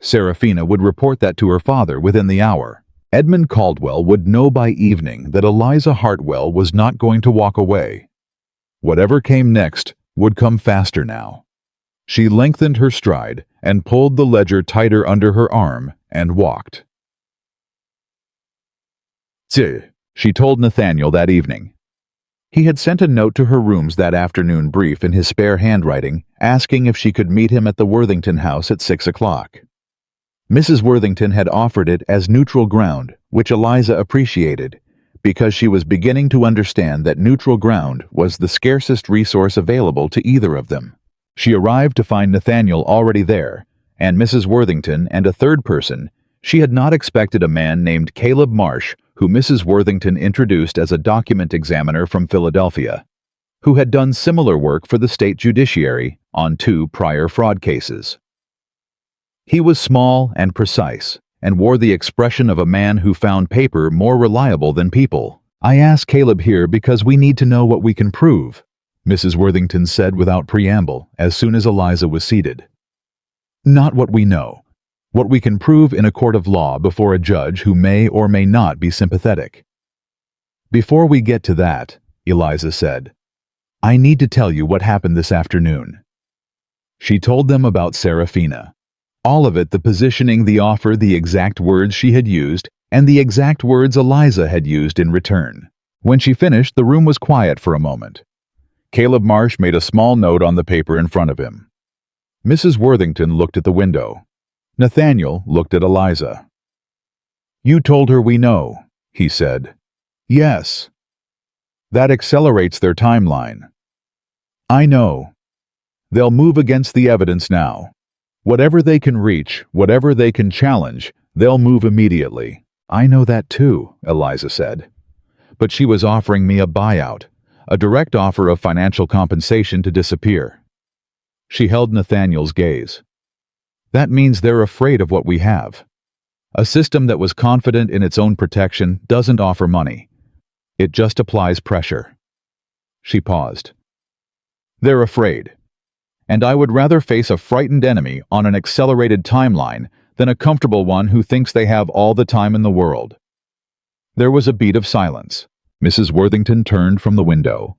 Serafina would report that to her father within the hour. Edmund Caldwell would know by evening that Eliza Hartwell was not going to walk away. Whatever came next would come faster now. She lengthened her stride and pulled the ledger tighter under her arm and walked. She told Nathaniel that evening. He had sent a note to her rooms that afternoon, brief in his spare handwriting, asking if she could meet him at the Worthington house at 6 o'clock. Mrs. Worthington had offered it as neutral ground, which Eliza appreciated, because she was beginning to understand that neutral ground was the scarcest resource available to either of them. She arrived to find Nathaniel already there, and Mrs. Worthington and a third person. She had not expected a man named Caleb Marsh, who Mrs. Worthington introduced as a document examiner from Philadelphia, who had done similar work for the state judiciary on 2 prior fraud cases. He was small and precise, and wore the expression of a man who found paper more reliable than people. "I ask Caleb here because we need to know what we can prove," Mrs. Worthington said without preamble as soon as Eliza was seated. "Not what we know. What we can prove in a court of law before a judge who may or may not be sympathetic." "Before we get to that," Eliza said, "I need to tell you what happened this afternoon." She told them about Serafina. All of it, the positioning, the offer, the exact words she had used, and the exact words Eliza had used in return. When she finished, the room was quiet for a moment. Caleb Marsh made a small note on the paper in front of him. Mrs. Worthington looked at the window. Nathaniel looked at Eliza. "You told her we know," he said. "Yes." "That accelerates their timeline." "I know. They'll move against the evidence now. Whatever they can reach, whatever they can challenge, they'll move immediately." "I know that too," Eliza said. "But she was offering me a buyout, a direct offer of financial compensation to disappear." She held Nathaniel's gaze. "That means they're afraid of what we have. A system that was confident in its own protection doesn't offer money. It just applies pressure." She paused. "They're afraid. And I would rather face a frightened enemy on an accelerated timeline than a comfortable one who thinks they have all the time in the world." There was a beat of silence. Mrs. Worthington turned from the window.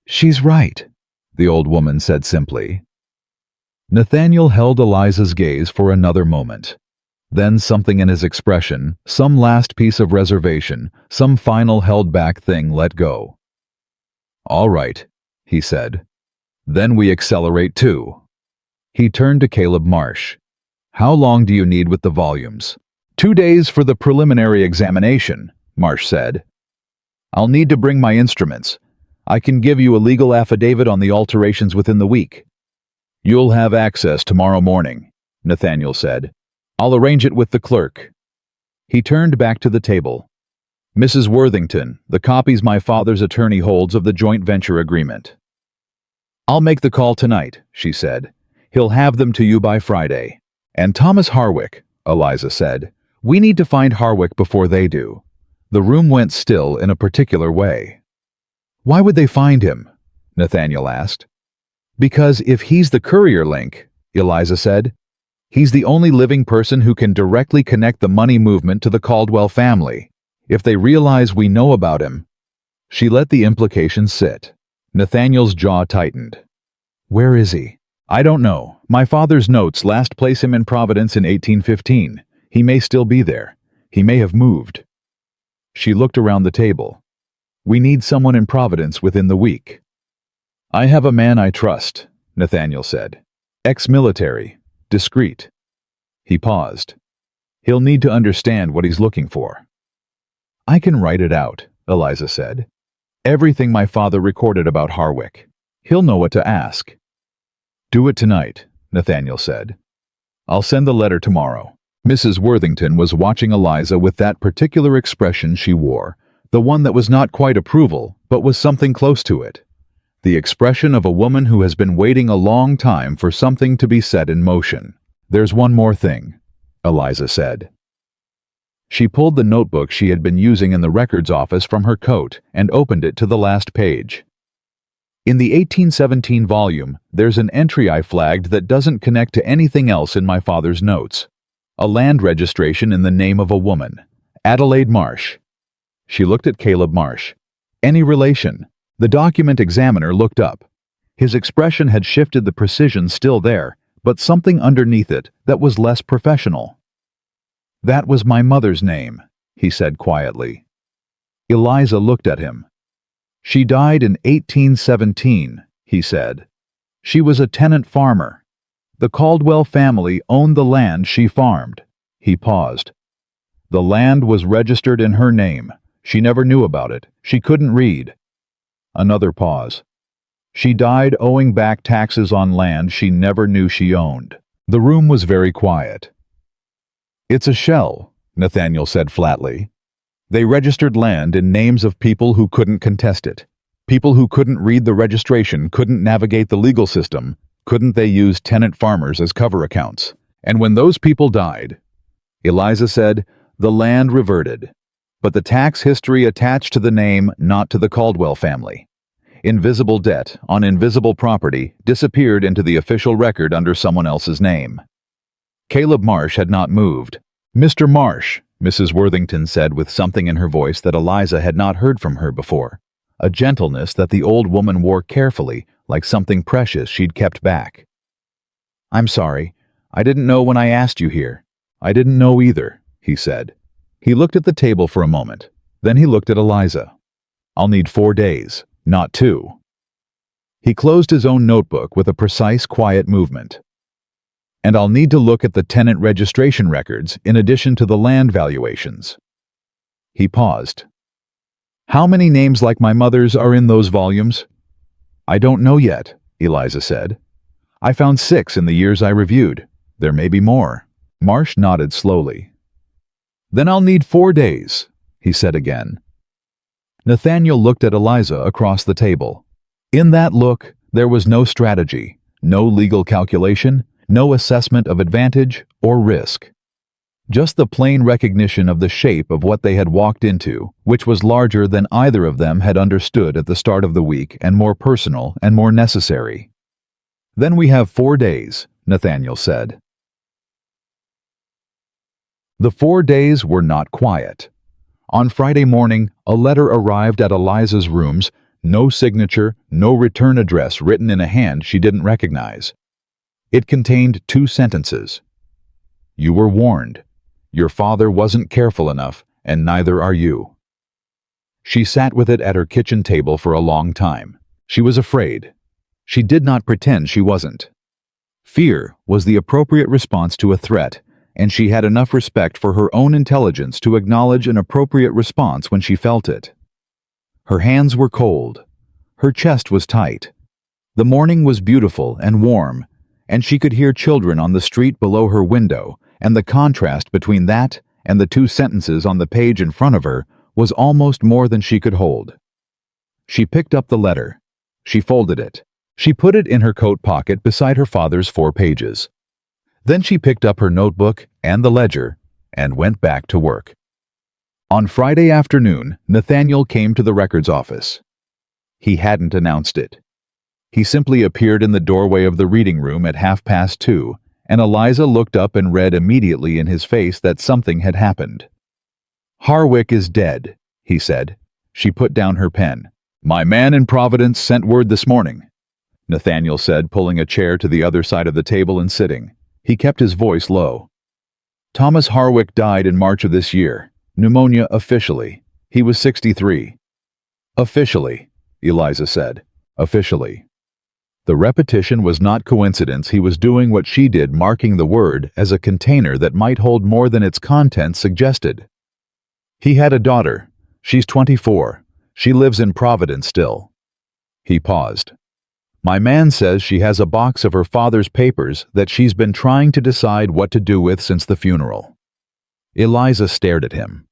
"She's right," the old woman said simply. Nathaniel held Eliza's gaze for another moment. Then something in his expression, some last piece of reservation, some final held-back thing let go. "All right," he said. "Then we accelerate too." He turned to Caleb Marsh. "How long do you need with the volumes?" 2 days for the preliminary examination," Marsh said. "I'll need to bring my instruments. I can give you a legal affidavit on the alterations within the week." "You'll have access tomorrow morning," Nathaniel said. "I'll arrange it with the clerk." He turned back to the table. "Mrs. Worthington, the copies my father's attorney holds of the joint venture agreement." "I'll make the call tonight," she said. "He'll have them to you by Friday." "And Thomas Harwick," Eliza said. "We need to find Harwick before they do." The room went still in a particular way. "Why would they find him?" Nathaniel asked. "Because if he's the courier link," Eliza said, "he's the only living person who can directly connect the money movement to the Caldwell family. If they realize we know about him..." She let the implication sit. Nathaniel's jaw tightened. "Where is he?" "I don't know. My father's notes last place him in Providence in 1815. He may still be there. He may have moved." She looked around the table. "We need someone in Providence within the week." "I have a man I trust," Nathaniel said. "Ex-military, discreet." He paused. "He'll need to understand what he's looking for." "I can write it out," Eliza said. "Everything my father recorded about Harwick. He'll know what to ask." "Do it tonight," Nathaniel said. "I'll send the letter tomorrow." Mrs. Worthington was watching Eliza with that particular expression she wore, the one that was not quite approval, but was something close to it. The expression of a woman who has been waiting a long time for something to be set in motion. "There's one more thing," Eliza said. She pulled the notebook she had been using in the records office from her coat and opened it to the last page. In the 1817 volume, there's an entry I flagged that doesn't connect to anything else in my father's notes. A land registration in the name of a woman, Adelaide Marsh. She looked at Caleb Marsh. Any relation? The document examiner looked up. His expression had shifted, the precision still there, but something underneath it that was less professional. That was my mother's name, he said quietly. Eliza looked at him. She died in 1817, he said. She was a tenant farmer. The Caldwell family owned the land she farmed. He paused. The land was registered in her name. She never knew about it. She couldn't read. Another pause. She died owing back taxes on land she never knew she owned. The room was very quiet. It's a shell, Nathaniel said flatly. They registered land in names of people who couldn't contest it. People who couldn't read the registration, couldn't navigate the legal system. Couldn't they use tenant farmers as cover accounts? And when those people died, Eliza said, the land reverted. But the tax history attached to the name, not to the Caldwell family. Invisible debt on invisible property disappeared into the official record under someone else's name. Caleb Marsh had not moved. Mr. Marsh, Mrs. Worthington said with something in her voice that Eliza had not heard from her before, a gentleness that the old woman wore carefully, like something precious she'd kept back. I'm sorry. I didn't know when I asked you here. I didn't know either, he said. He looked at the table for a moment. Then he looked at Eliza. I'll need 4 days, not 2. He closed his own notebook with a precise, quiet movement. And I'll need to look at the tenant registration records in addition to the land valuations. He paused. How many names like my mother's are in those volumes? I don't know yet, Eliza said. I found 6 in the years I reviewed. There may be more. Marsh nodded slowly. Then I'll need 4 days, he said again. Nathaniel looked at Eliza across the table. In that look, there was no strategy, no legal calculation, no assessment of advantage or risk. Just the plain recognition of the shape of what they had walked into, which was larger than either of them had understood at the start of the week and more personal and more necessary. Then we have 4 days, Nathaniel said. The 4 days were not quiet. On Friday morning, a letter arrived at Eliza's rooms, no signature, no return address written in a hand she didn't recognize. It contained 2 sentences. You were warned. Your father wasn't careful enough, and neither are you. She sat with it at her kitchen table for a long time. She was afraid. She did not pretend she wasn't. Fear was the appropriate response to a threat, and she had enough respect for her own intelligence to acknowledge an appropriate response when she felt it. Her hands were cold. Her chest was tight. The morning was beautiful and warm, and she could hear children on the street below her window, and the contrast between that and the 2 sentences on the page in front of her was almost more than she could hold. She picked up the letter. She folded it. She put it in her coat pocket beside her father's 4 pages. Then she picked up her notebook and the ledger and went back to work. On Friday afternoon, Nathaniel came to the records office. He hadn't announced it. He simply appeared in the doorway of the reading room at 2:30, and Eliza looked up and read immediately in his face that something had happened. Harwick is dead, he said. She put down her pen. My man in Providence sent word this morning, Nathaniel said, pulling a chair to the other side of the table and sitting. He kept his voice low. Thomas Harwick died in March of this year. Pneumonia officially. He was 63. Officially, Eliza said. Officially. The repetition was not coincidence. He was doing what she did, marking the word as a container that might hold more than its contents suggested. He had a daughter. She's 24. She lives in Providence still. He paused. My man says she has a box of her father's papers that she's been trying to decide what to do with since the funeral. Eliza stared at him.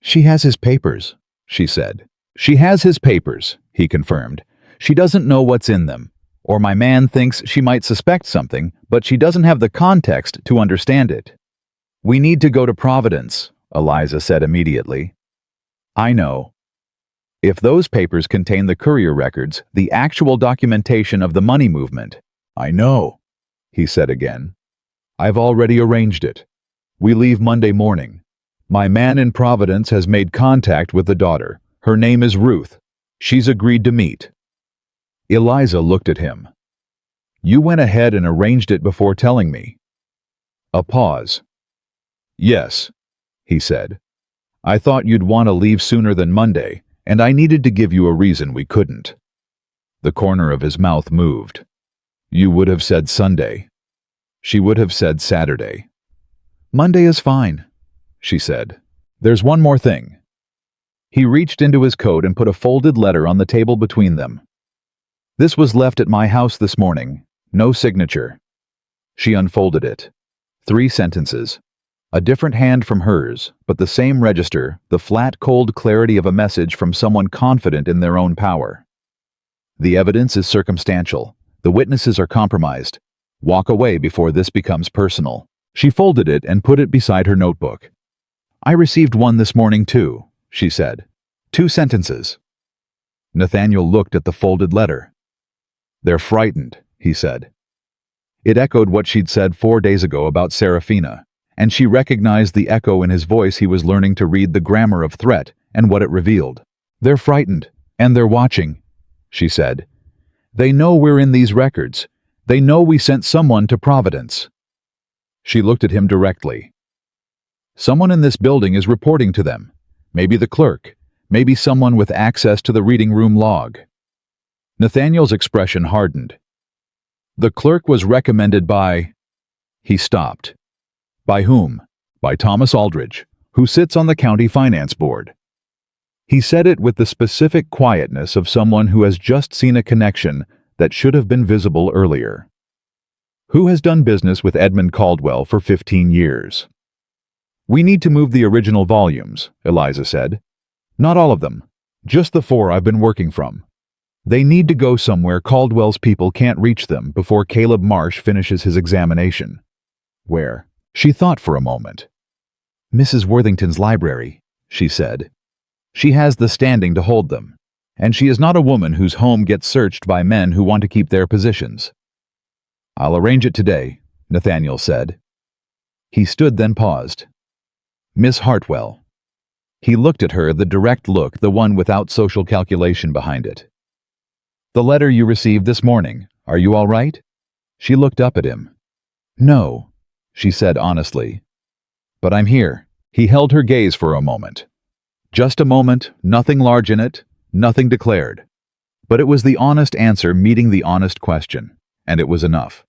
She has his papers, she said. She has his papers, he confirmed. She doesn't know what's in them, or my man thinks she might suspect something, but she doesn't have the context to understand it. "We need to go to Providence," Eliza said immediately. "I know. If those papers contain the courier records, the actual documentation of the money movement." "I know," he said again. "I've already arranged it. We leave Monday morning. My man in Providence has made contact with the daughter. Her name is Ruth. She's agreed to meet." Eliza looked at him. "You went ahead and arranged it before telling me." A pause. "Yes," he said. "I thought you'd want to leave sooner than Monday, and I needed to give you a reason we couldn't." The corner of his mouth moved. "You would have said Sunday." She would have said Saturday. "Monday is fine," she said. "There's one more thing." He reached into his coat and put a folded letter on the table between them. "This was left at my house this morning. No signature." She unfolded it. 3 sentences. A different hand from hers, but the same register, the flat, cold clarity of a message from someone confident in their own power. "The evidence is circumstantial. The witnesses are compromised. Walk away before this becomes personal." She folded it and put it beside her notebook. "I received one this morning too," she said. 2 sentences. Nathaniel looked at the folded letter. "They're frightened," he said. It echoed what she'd said 4 days ago about Serafina, and she recognized the echo in his voice. He was learning to read the grammar of threat and what it revealed. "They're frightened, and they're watching," she said. "They know we're in these records. They know we sent someone to Providence." She looked at him directly. "Someone in this building is reporting to them. Maybe the clerk, maybe someone with access to the reading room log." Nathaniel's expression hardened. "The clerk was recommended by—" He stopped. "By whom?" "By Thomas Aldridge, who sits on the county finance board." He said it with the specific quietness of someone who has just seen a connection that should have been visible earlier. "Who has done business with Edmund Caldwell for 15 years. "We need to move the original volumes," Eliza said. "Not all of them. Just the 4 I've been working from. They need to go somewhere Caldwell's people can't reach them before Caleb Marsh finishes his examination." "Where?" She thought for a moment. "Mrs. Worthington's library," she said. "She has the standing to hold them, and she is not a woman whose home gets searched by men who want to keep their positions." "I'll arrange it today," Nathaniel said. He stood, then paused. "Miss Hartwell." He looked at her, the direct look, the one without social calculation behind it. "The letter you received this morning, are you all right?" She looked up at him. "No," she said honestly. "But I'm here." He held her gaze for a moment. Just a moment, nothing large in it, nothing declared. But it was the honest answer meeting the honest question, and it was enough.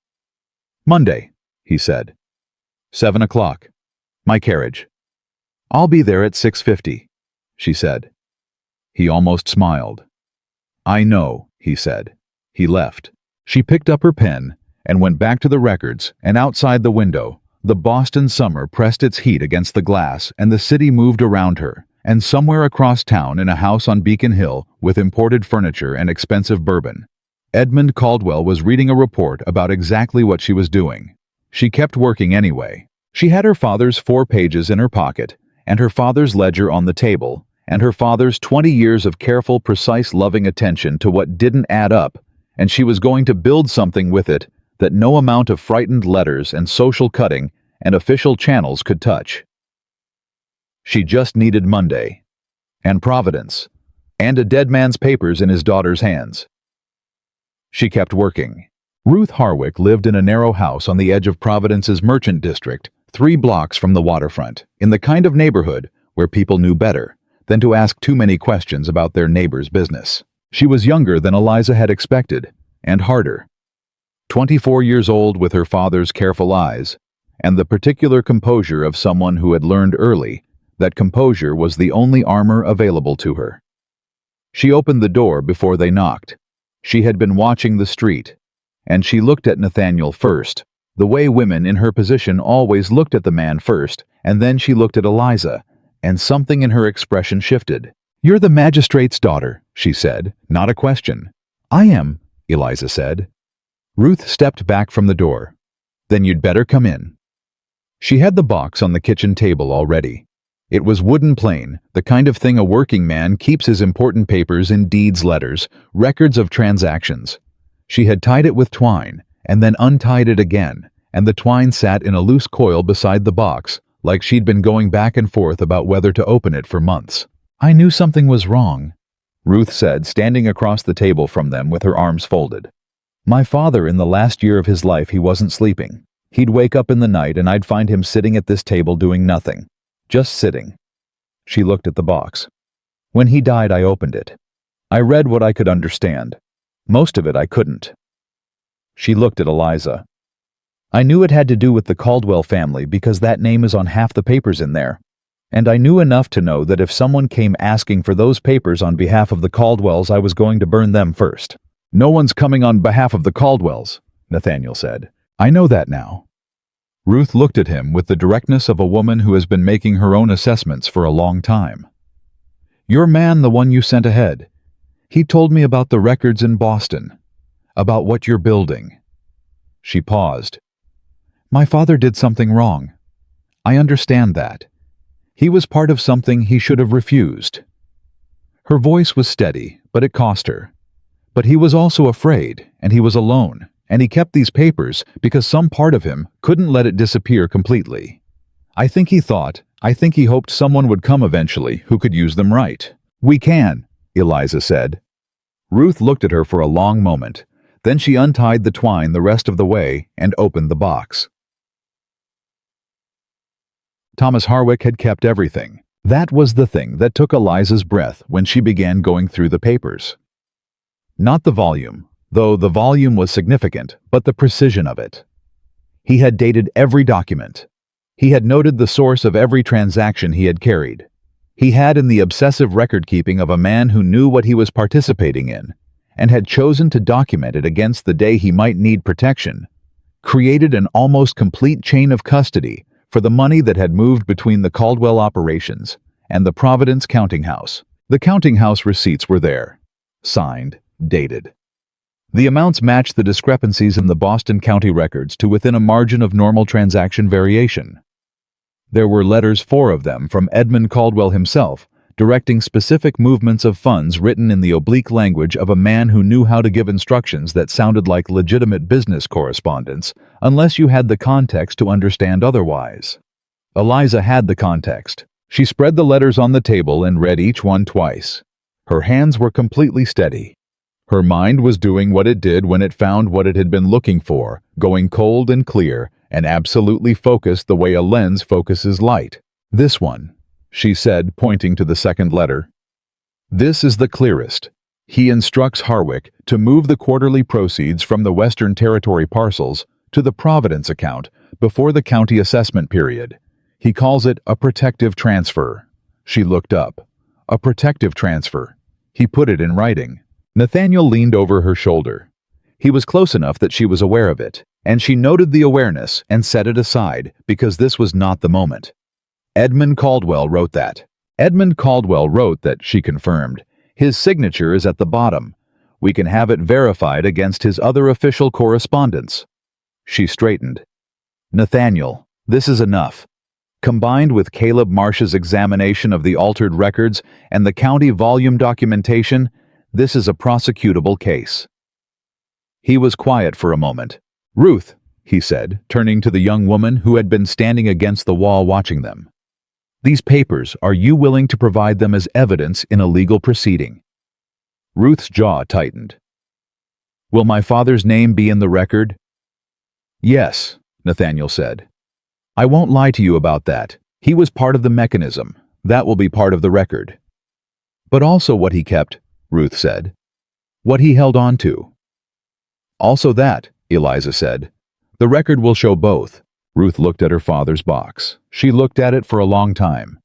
"Monday," he said. 7 o'clock. My carriage. "I'll be there at 6:50, she said. He almost smiled. "I know," he said. He left. She picked up her pen and went back to the records, and outside the window, the Boston summer pressed its heat against the glass, and the city moved around her, and somewhere across town in a house on Beacon Hill with imported furniture and expensive bourbon, Edmund Caldwell was reading a report about exactly what she was doing. She kept working anyway. She had her father's 4 pages in her pocket, and her father's ledger on the table, and her father's 20 years of careful, precise, loving attention to what didn't add up, and she was going to build something with it that no amount of frightened letters and social cutting and official channels could touch. She just needed Monday, and Providence, and a dead man's papers in his daughter's hands. She kept working. Ruth Harwick lived in a narrow house on the edge of Providence's merchant district, 3 blocks from the waterfront, in the kind of neighborhood where people knew better than to ask too many questions about their neighbor's business. She was younger than Eliza had expected, and harder. 24 years old, with her father's careful eyes, and the particular composure of someone who had learned early that composure was the only armor available to her. She opened the door before they knocked. She had been watching the street, and she looked at Nathaniel first, the way women in her position always looked at the man first, and then she looked at Eliza, and something in her expression shifted. "You're the magistrate's daughter," she said, not a question. "I am," Eliza said. Ruth stepped back from the door. "Then you'd better come in." She had the box on the kitchen table already. It was wooden plain, the kind of thing a working man keeps his important papers in deeds letters, records of transactions. She had tied it with twine, and then untied it again, and the twine sat in a loose coil beside the box, like she'd been going back and forth about whether to open it for months. "I knew something was wrong," Ruth said, standing across the table from them with her arms folded. "My father, in the last year of his life, he wasn't sleeping. He'd wake up in the night and I'd find him sitting at this table doing nothing. Just sitting." She looked at the box. "When he died, I opened it. I read what I could understand. Most of it I couldn't." She looked at Eliza. "I knew it had to do with the Caldwell family because that name is on half the papers in there. And I knew enough to know that if someone came asking for those papers on behalf of the Caldwells, I was going to burn them first." "No one's coming on behalf of the Caldwells," Nathaniel said. "I know that now." Ruth looked at him with the directness of a woman who has been making her own assessments for a long time. "Your man, the one you sent ahead, he told me about the records in Boston, about what you're building." She paused. "My father did something wrong. I understand that. He was part of something he should have refused." Her voice was steady, but it cost her. But he was also afraid, and he was alone, and he kept these papers because some part of him couldn't let it disappear completely. I think he hoped someone would come eventually who could use them right. "We can," Eliza said. Ruth looked at her for a long moment. Then she untied the twine the rest of the way and opened the box. Thomas Harwick had kept everything. That was the thing that took Eliza's breath when she began going through the papers. Not the volume, though the volume was significant, but the precision of it. He had dated every document. He had noted the source of every transaction he had carried. He had, in the obsessive record-keeping of a man who knew what he was participating in, and had chosen to document it against the day he might need protection, created an almost complete chain of custody for the money that had moved between the Caldwell operations and the Providence counting house. The counting house receipts were there, signed, dated. The amounts matched the discrepancies in the Boston County records to within a margin of normal transaction variation. There were letters, 4 of them, from Edmund Caldwell himself, directing specific movements of funds written in the oblique language of a man who knew how to give instructions that sounded like legitimate business correspondence, unless you had the context to understand otherwise. Eliza had the context. She spread the letters on the table and read each one twice. Her hands were completely steady. Her mind was doing what it did when it found what it had been looking for, going cold and clear, and absolutely focused the way a lens focuses light. "This one," she said, pointing to the second letter. "This is the clearest. He instructs Harwick to move the quarterly proceeds from the Western Territory parcels to the Providence account before the county assessment period. He calls it a protective transfer." She looked up. "A protective transfer." He put it in writing. Nathaniel leaned over her shoulder. He was close enough that she was aware of it, and she noted the awareness and set it aside because this was not the moment. "Edmund Caldwell wrote that." "Edmund Caldwell wrote that," she confirmed. "His signature is at the bottom. We can have it verified against his other official correspondence." She straightened. "Nathaniel, this is enough. Combined with Caleb Marsh's examination of the altered records and the county volume documentation, this is a prosecutable case." He was quiet for a moment. "Ruth," he said, turning to the young woman who had been standing against the wall watching them. "These papers, are you willing to provide them as evidence in a legal proceeding?" Ruth's jaw tightened. "Will my father's name be in the record?" "Yes," Nathaniel said. "I won't lie to you about that. He was part of the mechanism. That will be part of the record." "But also what he kept," Ruth said. "What he held on to." "Also that," Eliza said. "The record will show both." Ruth looked at her father's box. She looked at it for a long time.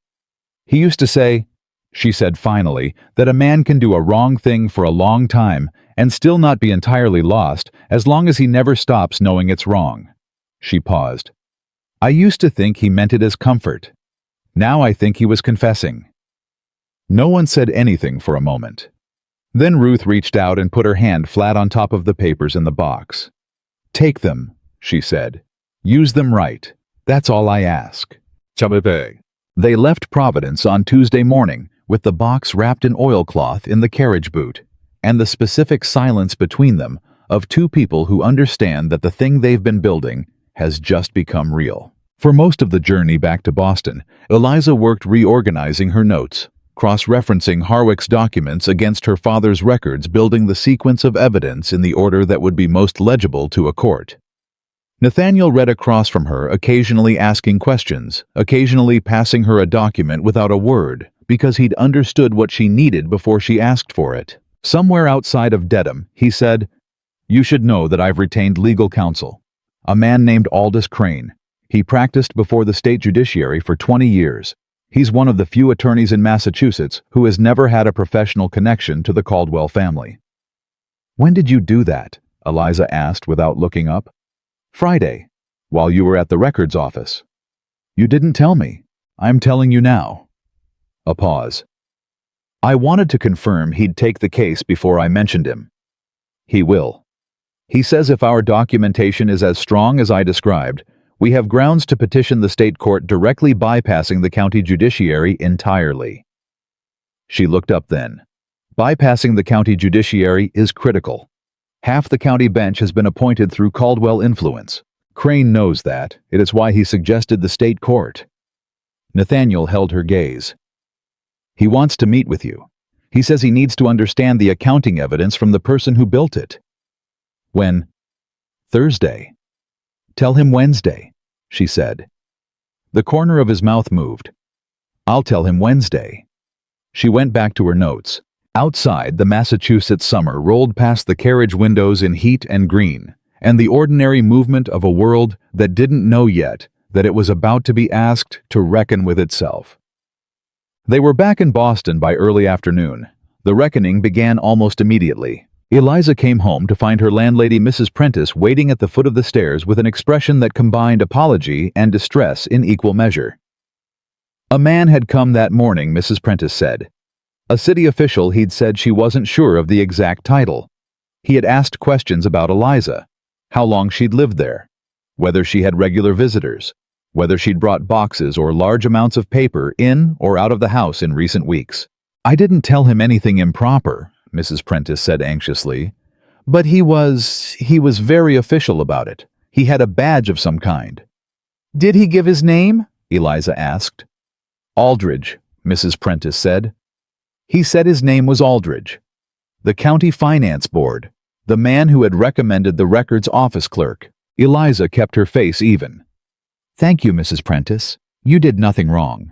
"He used to say," she said finally, "that a man can do a wrong thing for a long time and still not be entirely lost as long as he never stops knowing it's wrong." She paused. "I used to think he meant it as comfort. Now I think he was confessing." No one said anything for a moment. Then Ruth reached out and put her hand flat on top of the papers in the box. "Take them," she said. "Use them right. That's all I ask. Chamebeg. They left Providence on Tuesday morning with the box wrapped in oilcloth in the carriage boot, and the specific silence between them of two people who understand that the thing they've been building has just become real. For most of the journey back to Boston, Eliza worked reorganizing her notes, cross-referencing Harwick's documents against her father's records, building the sequence of evidence in the order that would be most legible to a court. Nathaniel read across from her, occasionally asking questions, occasionally passing her a document without a word, because he'd understood what she needed before she asked for it. Somewhere outside of Dedham, he said, "You should know that I've retained legal counsel. A man named Aldous Crane. He practiced before the state judiciary for 20 years. He's one of the few attorneys in Massachusetts who has never had a professional connection to the Caldwell family." "When did you do that?" Eliza asked without looking up. "Friday, while you were at the records office." "You didn't tell me." "I'm telling you now." A pause. "I wanted to confirm he'd take the case before I mentioned him." "He will. He says if our documentation is as strong as I described, we have grounds to petition the state court directly bypassing the county judiciary entirely." She looked up then. Bypassing the county judiciary is critical. Half the county bench has been appointed through Caldwell influence. Crane knows that. It is why he suggested the state court. Nathaniel held her gaze. "He wants to meet with you. He says he needs to understand the accounting evidence from the person who built it." "When?" "Thursday." "Tell him Wednesday," she said. The corner of his mouth moved. "I'll tell him Wednesday." She went back to her notes. Outside, the Massachusetts summer rolled past the carriage windows in heat and green, and the ordinary movement of a world that didn't know yet that it was about to be asked to reckon with itself. They were back in Boston by early afternoon. The reckoning began almost immediately. Eliza came home to find her landlady, Mrs. Prentice, waiting at the foot of the stairs with an expression that combined apology and distress in equal measure. A man had come that morning, Mrs. Prentice said. A city official. He'd said she wasn't sure of the exact title. He had asked questions about Eliza, how long she'd lived there, whether she had regular visitors, whether she'd brought boxes or large amounts of paper in or out of the house in recent weeks. "I didn't tell him anything improper," Mrs. Prentice said anxiously, "but he was very official about it. He had a badge of some kind." "Did he give his name?" Eliza asked. "Aldridge," Mrs. Prentice said. "He said his name was Aldridge. The county finance board, the man who had recommended the records office clerk." Eliza kept her face even. "Thank you, Mrs. Prentice. You did nothing wrong."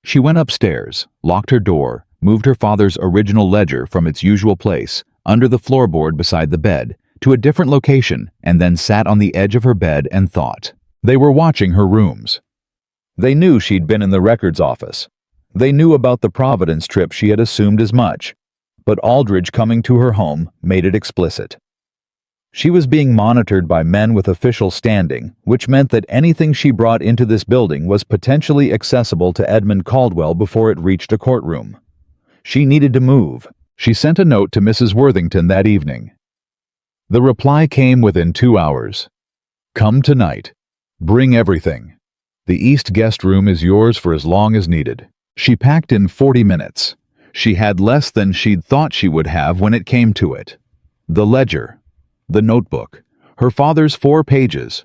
She went upstairs, locked her door, moved her father's original ledger from its usual place, under the floorboard beside the bed, to a different location, and then sat on the edge of her bed and thought. They were watching her rooms. They knew she'd been in the records office. They knew about the Providence trip. She had assumed as much, but Aldridge coming to her home made it explicit. She was being monitored by men with official standing, which meant that anything she brought into this building was potentially accessible to Edmund Caldwell before it reached a courtroom. She needed to move. She sent a note to Mrs. Worthington that evening. The reply came within 2 hours. "Come tonight. Bring everything. The east guest room is yours for as long as needed." She packed in 40 minutes. She had less than she'd thought she would have when it came to it. The ledger, the notebook, her father's 4 pages,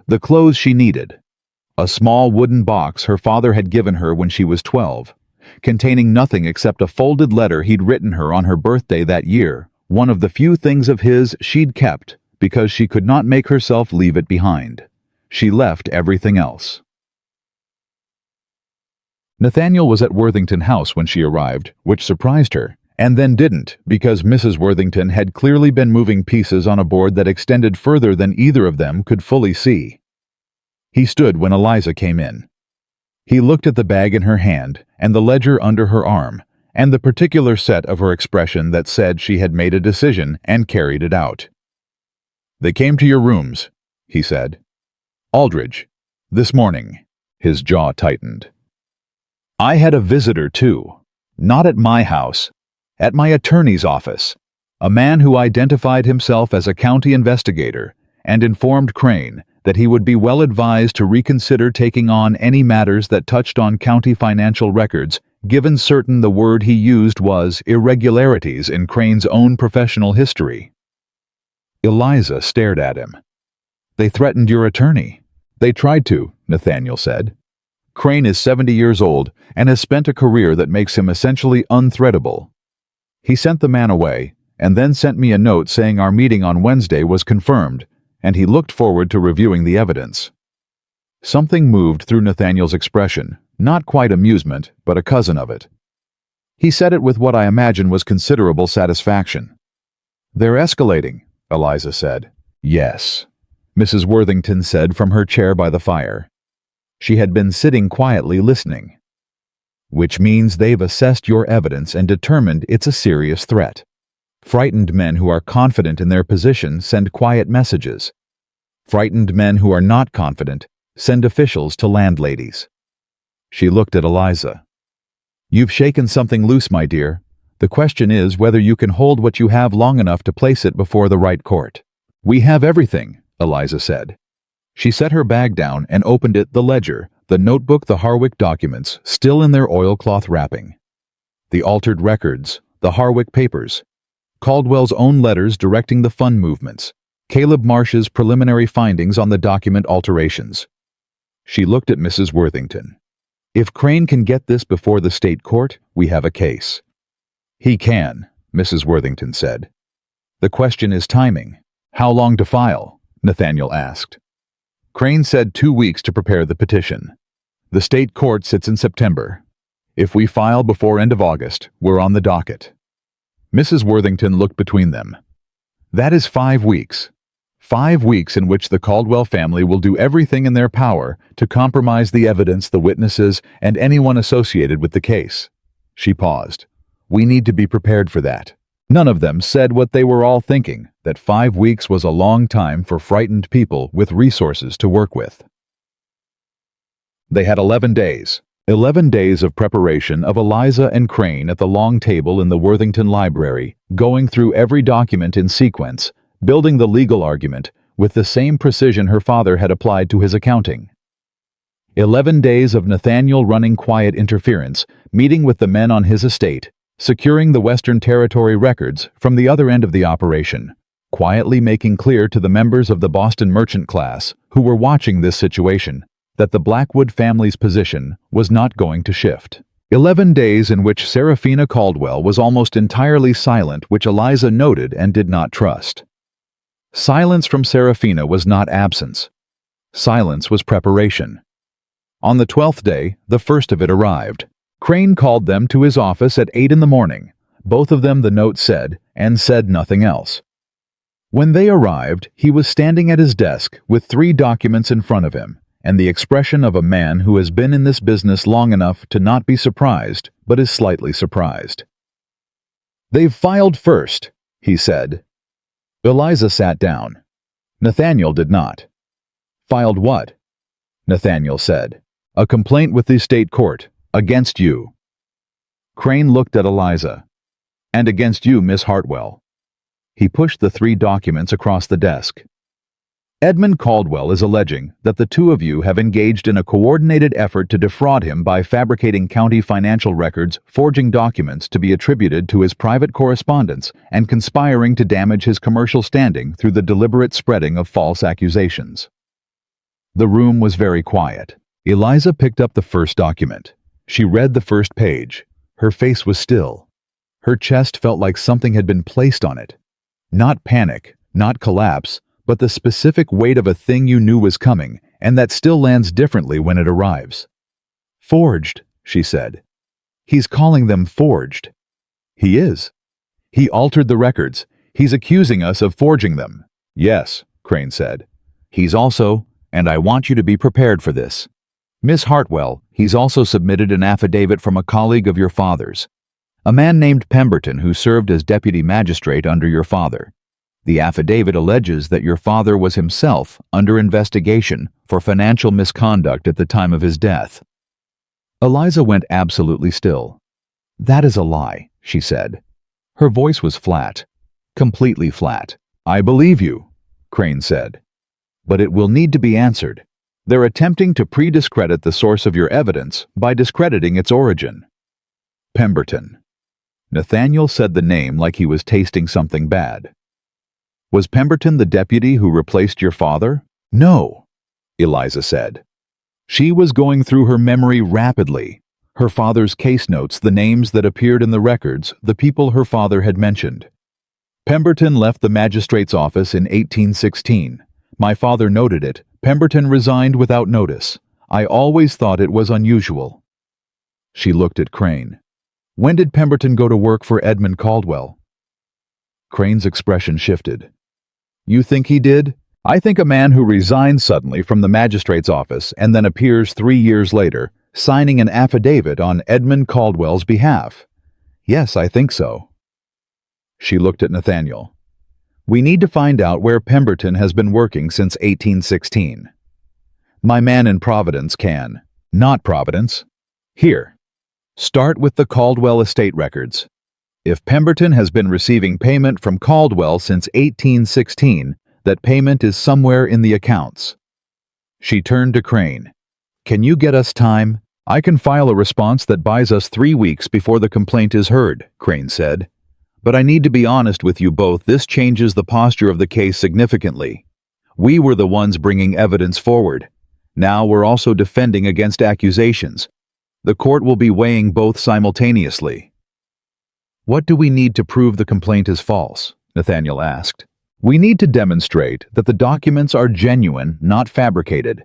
the clothes she needed, a small wooden box her father had given her when she was 12, containing nothing except a folded letter he'd written her on her birthday that year, one of the few things of his she'd kept because she could not make herself leave it behind. She left everything else. Nathaniel was at Worthington House when she arrived, which surprised her, and then didn't, because Mrs. Worthington had clearly been moving pieces on a board that extended further than either of them could fully see. He stood when Eliza came in. He looked at the bag in her hand, and the ledger under her arm, and the particular set of her expression that said she had made a decision and carried it out. "They came to your rooms," he said. "Aldridge. This morning." His jaw tightened. "I had a visitor, too. Not at my house. At my attorney's office. A man who identified himself as a county investigator and informed Crane that he would be well advised to reconsider taking on any matters that touched on county financial records, given certain the word he used was irregularities in Crane's own professional history. Eliza stared at him. "They threatened your attorney." "They tried to," Nathaniel said. "Crane is 70 years old and has spent a career that makes him essentially unthreadable. He sent the man away and then sent me a note saying our meeting on Wednesday was confirmed, and he looked forward to reviewing the evidence." Something moved through Nathaniel's expression, not quite amusement, but a cousin of it. He said it with what I imagine was considerable satisfaction. "They're escalating," Eliza said. "Yes," Mrs. Worthington said from her chair by the fire. She had been sitting quietly listening. "Which means they've assessed your evidence and determined it's a serious threat. Frightened men who are confident in their position send quiet messages. Frightened men who are not confident send officials to landladies." She looked at Eliza. "You've shaken something loose, my dear. The question is whether you can hold what you have long enough to place it before the right court." "We have everything," Eliza said. She set her bag down and opened the ledger, the notebook, the Harwick documents, still in their oilcloth wrapping. The altered records, the Harwick papers, Caldwell's own letters directing the fund movements, Caleb Marsh's preliminary findings on the document alterations. She looked at Mrs. Worthington. "If Crane can get this before the state court, we have a case." "He can," Mrs. Worthington said. "The question is timing. How long to file?" Nathaniel asked. Crane said 2 weeks to prepare the petition. "The state court sits in September. If we file before end of August, we're on the docket." Mrs. Worthington looked between them. "That is 5 weeks. 5 weeks in which the Caldwell family will do everything in their power to compromise the evidence, the witnesses, and anyone associated with the case." She paused. "We need to be prepared for that." None of them said what they were all thinking, that 5 weeks was a long time for frightened people with resources to work with. They had 11 days. 11 days of preparation of Eliza and Crane at the long table in the Worthington Library, going through every document in sequence, building the legal argument with the same precision her father had applied to his accounting. 11 days of Nathaniel running quiet interference, meeting with the men on his estate, securing the Western Territory records from the other end of the operation, quietly making clear to the members of the Boston merchant class who were watching this situation that the Blackwood family's position was not going to shift. 11 days in which Seraphina Caldwell was almost entirely silent, which Eliza noted and did not trust. Silence from Seraphina was not absence. Silence was preparation. On the 12th day, the first of it arrived. Crane called them to his office at 8 in the morning, both of them, the note said, and said nothing else. When they arrived, he was standing at his desk with 3 documents in front of him, and the expression of a man who has been in this business long enough to not be surprised, but is slightly surprised. "They've filed first," he said. Eliza sat down. Nathaniel did not. "Filed what?" Nathaniel said. "A complaint with the state court, against you." Crane looked at Eliza. "And against you, Miss Hartwell." He pushed the 3 documents across the desk. "Edmund Caldwell is alleging that the 2 of you have engaged in a coordinated effort to defraud him by fabricating county financial records, forging documents to be attributed to his private correspondence, and conspiring to damage his commercial standing through the deliberate spreading of false accusations." The room was very quiet. Eliza picked up the first document. She read the first page. Her face was still. Her chest felt like something had been placed on it. Not panic, not collapse, but the specific weight of a thing you knew was coming, and that still lands differently when it arrives. "Forged," she said. "He's calling them forged." "He is. He altered the records. He's accusing us of forging them." "Yes," Crane said. "He's also, and I want you to be prepared for this, Miss Hartwell, he's also submitted an affidavit from a colleague of your father's, a man named Pemberton who served as deputy magistrate under your father. The affidavit alleges that your father was himself under investigation for financial misconduct at the time of his death." Eliza went absolutely still. "That is a lie," she said. Her voice was flat, completely flat. "I believe you," Crane said. but it will need to be answered. They're attempting to pre-discredit the source of your evidence by discrediting its origin. Pemberton. Nathaniel said the name like he was tasting something bad. Was Pemberton the deputy who replaced your father? No, Eliza said. She was going through her memory rapidly. Her father's case notes, the names that appeared in the records, the people her father had mentioned. Pemberton left the magistrate's office in 1816. My father noted it. Pemberton resigned without notice. I always thought it was unusual. She looked at Crane. When did Pemberton go to work for Edmund Caldwell? Crane's expression shifted. You think he did? I think a man who resigns suddenly from the magistrate's office and then appears 3 years later, signing an affidavit on Edmund Caldwell's behalf. Yes, I think so. She looked at Nathaniel. We need to find out where Pemberton has been working since 1816. My man in Providence can. Not Providence. Here. Start with the Caldwell estate records. If Pemberton has been receiving payment from Caldwell since 1816, that payment is somewhere in the accounts. She turned to Crane. Can you get us time? I can file a response that buys us 3 weeks before the complaint is heard, Crane said. But I need to be honest with you both, this changes the posture of the case significantly. We were the ones bringing evidence forward. Now we're also defending against accusations. The court will be weighing both simultaneously. What do we need to prove the complaint is false? Nathaniel asked. We need to demonstrate that the documents are genuine, not fabricated.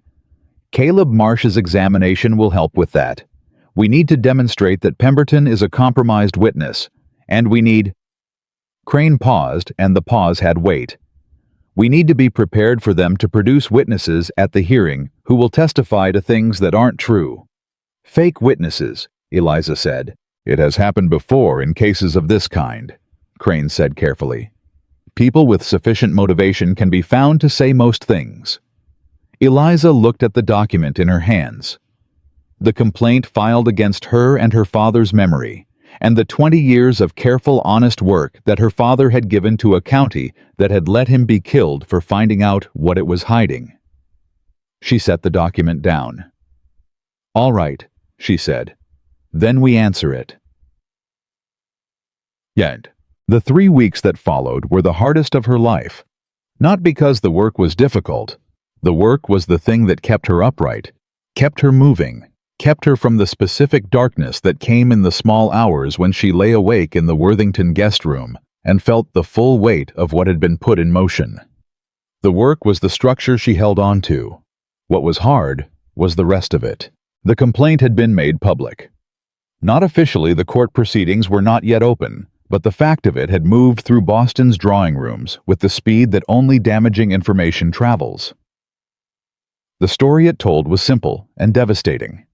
Caleb Marsh's examination will help with that. We need to demonstrate that Pemberton is a compromised witness, and we need... Crane paused, and the pause had weight. We need to be prepared for them to produce witnesses at the hearing who will testify to things that aren't true. Fake witnesses, Eliza said. It has happened before in cases of this kind, Crane said carefully. People with sufficient motivation can be found to say most things. Eliza looked at the document in her hands. The complaint filed against her and her father's memory, and the 20 years of careful, honest work that her father had given to a county that had let him be killed for finding out what it was hiding. She set the document down. All right, she said. Then we answer it. Yet, the 3 weeks that followed were the hardest of her life. Not because the work was difficult. The work was the thing that kept her upright, kept her moving, kept her from the specific darkness that came in the small hours when she lay awake in the Worthington guest room and felt the full weight of what had been put in motion. The work was the structure she held on to. What was hard was the rest of it. The complaint had been made public. Not officially, the court proceedings were not yet open, but the fact of it had moved through Boston's drawing rooms with the speed that only damaging information travels. The story it told was simple and devastating.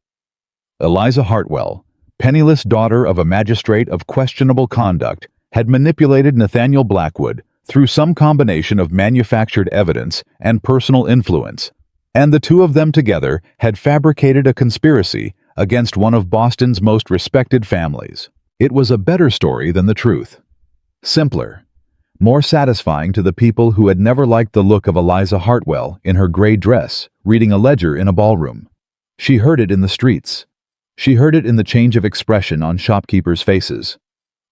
Eliza Hartwell, penniless daughter of a magistrate of questionable conduct, had manipulated Nathaniel Blackwood through some combination of manufactured evidence and personal influence, and the two of them together had fabricated a conspiracy against one of Boston's most respected families. It was a better story than the truth. Simpler, more satisfying to the people who had never liked the look of Eliza Hartwell in her gray dress, reading a ledger in a ballroom. She heard it in the streets. She heard it in the change of expression on shopkeepers' faces.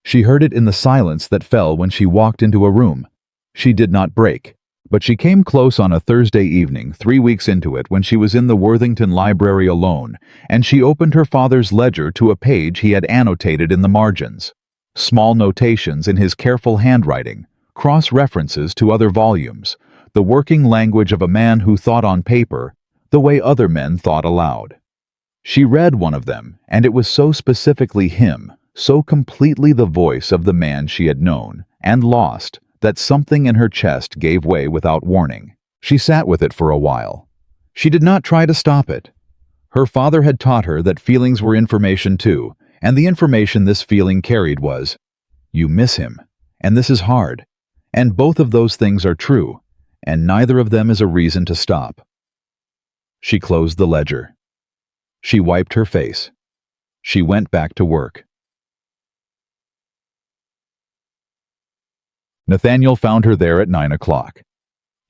She heard it in the silence that fell when she walked into a room. She did not break, but she came close on a Thursday evening, 3 weeks into it, when she was in the Worthington Library alone, and she opened her father's ledger to a page he had annotated in the margins. Small notations in his careful handwriting, cross-references to other volumes, the working language of a man who thought on paper the way other men thought aloud. She read one of them, and it was so specifically him, so completely the voice of the man she had known and lost, that something in her chest gave way without warning. She sat with it for a while. She did not try to stop it. Her father had taught her that feelings were information too, and the information this feeling carried was, you miss him, and this is hard, and both of those things are true, and neither of them is a reason to stop. She closed the ledger. She wiped her face. She went back to work. Nathaniel found her there at 9 o'clock.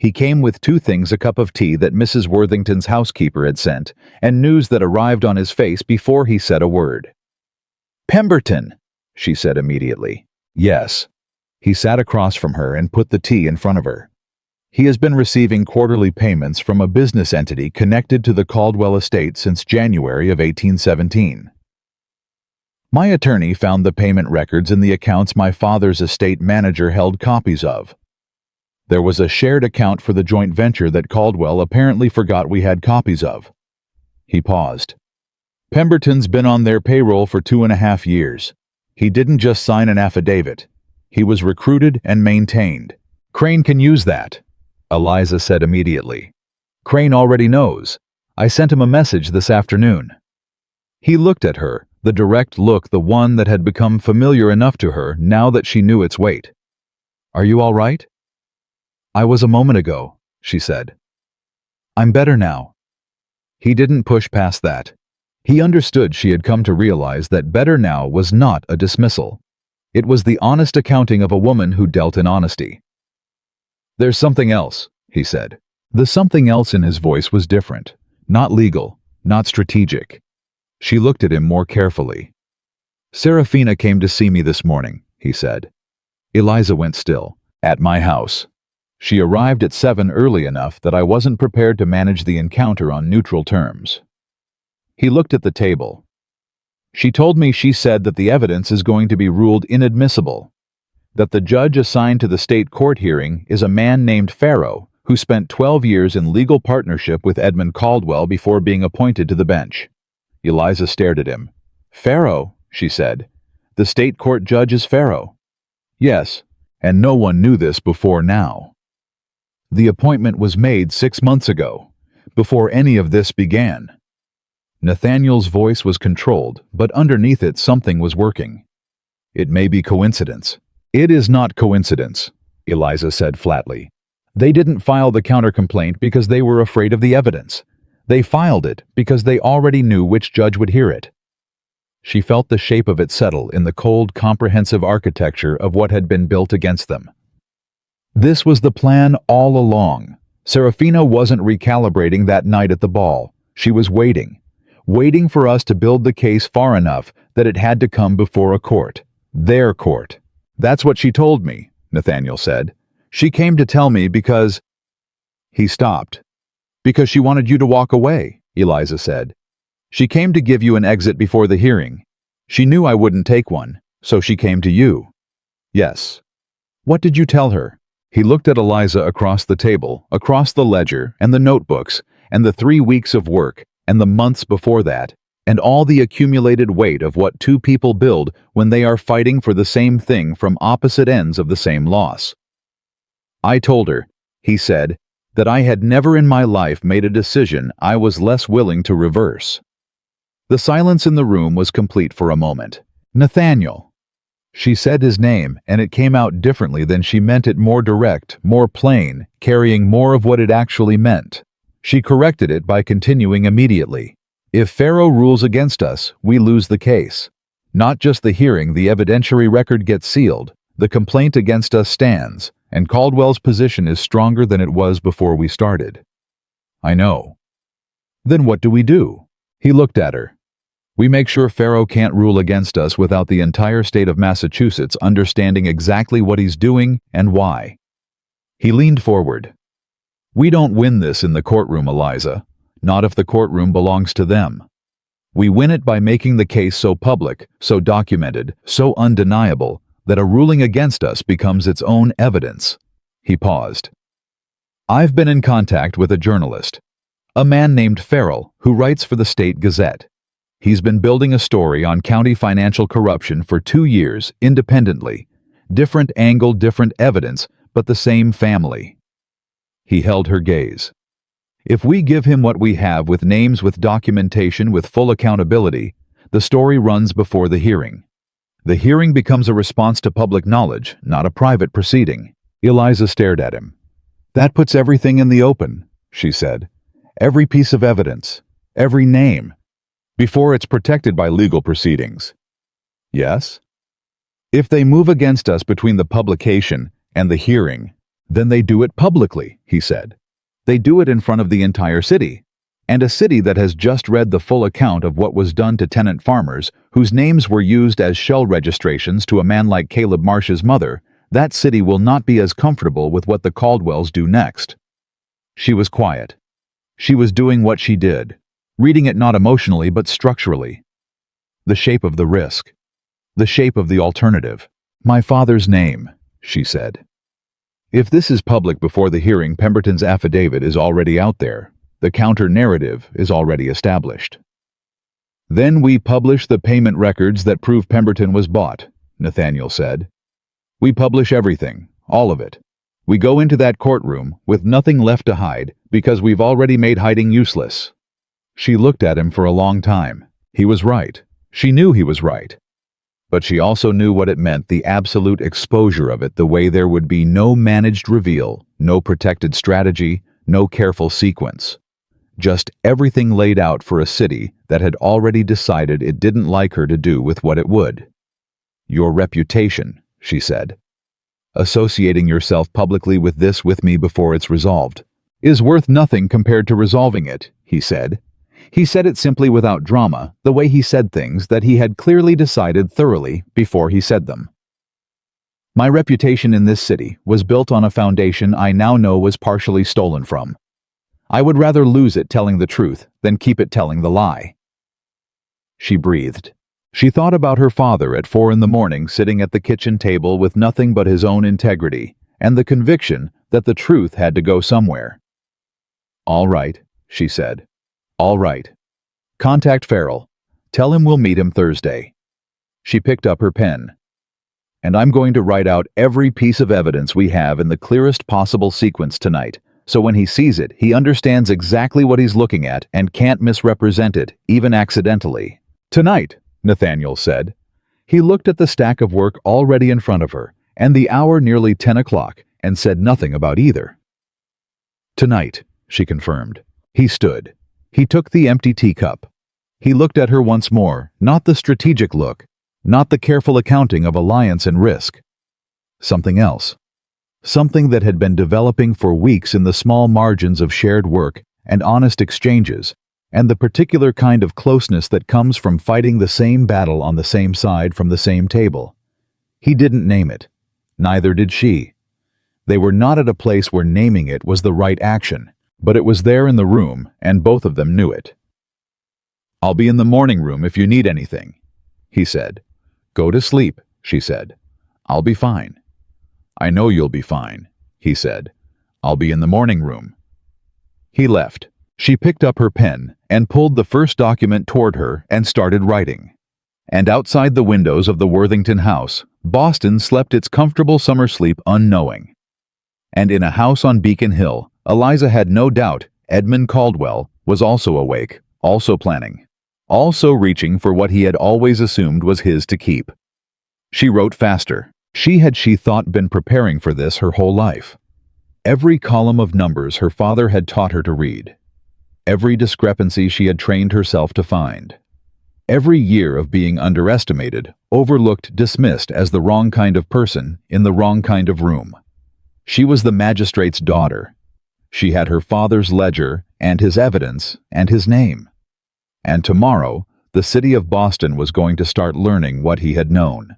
He came with two things: a cup of tea that Mrs. Worthington's housekeeper had sent, and news that arrived on his face before he said a word. "Pemberton," she said immediately. "Yes." He sat across from her and put the tea in front of her. "He has been receiving quarterly payments from a business entity connected to the Caldwell estate since January of 1817. My attorney found the payment records in the accounts my father's estate manager held copies of. There was a shared account for the joint venture that Caldwell apparently forgot we had copies of." He paused. "Pemberton's been on their payroll for 2.5 years. He didn't just sign an affidavit. He was recruited and maintained. Crane can use that," Eliza said immediately. "Crane already knows. I sent him a message this afternoon." He looked at her, the direct look, the one that had become familiar enough to her now that she knew its weight. "Are you all right?" "I was a moment ago," she said. "I'm better now." He didn't push past that. He understood she had come to realize that better now was not a dismissal. It was the honest accounting of a woman who dealt in honesty. "There's something else," he said. The something else in his voice was different, not legal, not strategic. She looked at him more carefully. "Serafina came to see me this morning," he said. Eliza went still. "At my house. She arrived at 7 early enough that I wasn't prepared to manage the encounter on neutral terms." He looked at the table. "She told me she said that the evidence is going to be ruled inadmissible, that the judge assigned to the state court hearing is a man named Farrow, who spent 12 years in legal partnership with Edmund Caldwell before being appointed to the bench." Eliza stared at him. "Farrow," she said. "The state court judge is Farrow." "Yes, and no one knew this before now. The appointment was made 6 months ago, before any of this began." Nathaniel's voice was controlled, but underneath it something was working. "It may be coincidence." "It is not coincidence," Eliza said flatly. "They didn't file the counter-complaint because they were afraid of the evidence. They filed it because they already knew which judge would hear it." She felt the shape of it settle in the cold, comprehensive architecture of what had been built against them. This was the plan all along. Serafina wasn't recalibrating that night at the ball. She was waiting for us to build the case far enough that it had to come before a court. Their court. "That's what she told me," Nathaniel said. "She came to tell me because—" He stopped. "Because she wanted you to walk away," Eliza said. "She came to give you an exit before the hearing. She knew I wouldn't take one, so she came to you." "Yes." "What did you tell her?" He looked at Eliza across the table, across the ledger and the notebooks, and the 3 weeks of work, and the months before that, and all the accumulated weight of what two people build when they are fighting for the same thing from opposite ends of the same loss. "I told her," he said, "that I had never in my life made a decision I was less willing to reverse." The silence in the room was complete for a moment. "Nathaniel." She said his name, and it came out differently than she meant it, more direct, more plain, carrying more of what it actually meant. She corrected it by continuing immediately. "If Farrow rules against us, we lose the case. Not just the hearing, the evidentiary record gets sealed. The complaint against us stands, and Caldwell's position is stronger than it was before we started." "I know." "Then what do we do?" He looked at her. "We make sure Farrow can't rule against us without the entire state of Massachusetts understanding exactly what he's doing and why." He leaned forward. "We don't win this in the courtroom, Eliza. Not if the courtroom belongs to them. We win it by making the case so public, so documented, so undeniable, that a ruling against us becomes its own evidence." He paused. "I've been in contact with a journalist, a man named Farrell, who writes for the State Gazette. He's been building a story on county financial corruption for 2 years, independently. Different angle, different evidence, but the same family." He held her gaze. "If we give him what we have, with names, with documentation, with full accountability, the story runs before the hearing. The hearing becomes a response to public knowledge, not a private proceeding." Eliza stared at him. "That puts everything in the open," she said. "Every piece of evidence, every name, before it's protected by legal proceedings." "Yes?" "If they move against us between the publication and the hearing, Then they do it publicly, he said. They do it in front of the entire city. And a city that has just read the full account of what was done to tenant farmers, whose names were used as shell registrations to a man like Caleb Marsh's mother, that city will not be as comfortable with what the Caldwells do next. She was quiet. She was doing what she did, reading it not emotionally but structurally. The shape of the risk. The shape of the alternative. My father's name, she said. If this is public before the hearing, Pemberton's affidavit is already out there. The counter-narrative is already established. Then we publish the payment records that prove Pemberton was bought, Nathaniel said. We publish everything, all of it. We go into that courtroom with nothing left to hide because we've already made hiding useless. She looked at him for a long time. He was right. She knew he was right. But she also knew what it meant, the absolute exposure of it, the way there would be no managed reveal, no protected strategy, no careful sequence. Just everything laid out for a city that had already decided it didn't like her to do with what it would. Your reputation, she said. Associating yourself publicly with this with me before it's resolved is worth nothing compared to resolving it, he said. He said it simply without drama, the way he said things that he had clearly decided thoroughly before he said them. My reputation in this city was built on a foundation I now know was partially stolen from. I would rather lose it telling the truth than keep it telling the lie. She breathed. She thought about her father at 4 a.m, sitting at the kitchen table with nothing but his own integrity and the conviction that the truth had to go somewhere. All right, she said. All right. Contact Farrell. Tell him we'll meet him Thursday. She picked up her pen. And I'm going to write out every piece of evidence we have in the clearest possible sequence tonight, so when he sees it, he understands exactly what he's looking at and can't misrepresent it, even accidentally. Tonight, Nathaniel said. He looked at the stack of work already in front of her, and the hour nearly 10 o'clock, and said nothing about either. Tonight, she confirmed. He stood. He took the empty teacup. He looked at her once more, not the strategic look, not the careful accounting of alliance and risk. Something else. Something that had been developing for weeks in the small margins of shared work and honest exchanges, and the particular kind of closeness that comes from fighting the same battle on the same side from the same table. He didn't name it. Neither did she. They were not at a place where naming it was the right action, but it was there in the room, and both of them knew it. I'll be in the morning room if you need anything, he said. Go to sleep, she said. I'll be fine. I know you'll be fine, he said. I'll be in the morning room. He left. She picked up her pen and pulled the first document toward her and started writing. And outside the windows of the Worthington house, Boston slept its comfortable summer sleep unknowing. And in a house on Beacon Hill, Eliza had no doubt Edmund Caldwell was also awake, also planning, also reaching for what he had always assumed was his to keep. She wrote faster. She thought been preparing for this her whole life. Every column of numbers her father had taught her to read. Every discrepancy she had trained herself to find. Every year of being underestimated, overlooked, dismissed as the wrong kind of person in the wrong kind of room. She was the magistrate's daughter. She had her father's ledger and his evidence and his name. And tomorrow, the city of Boston was going to start learning what he had known.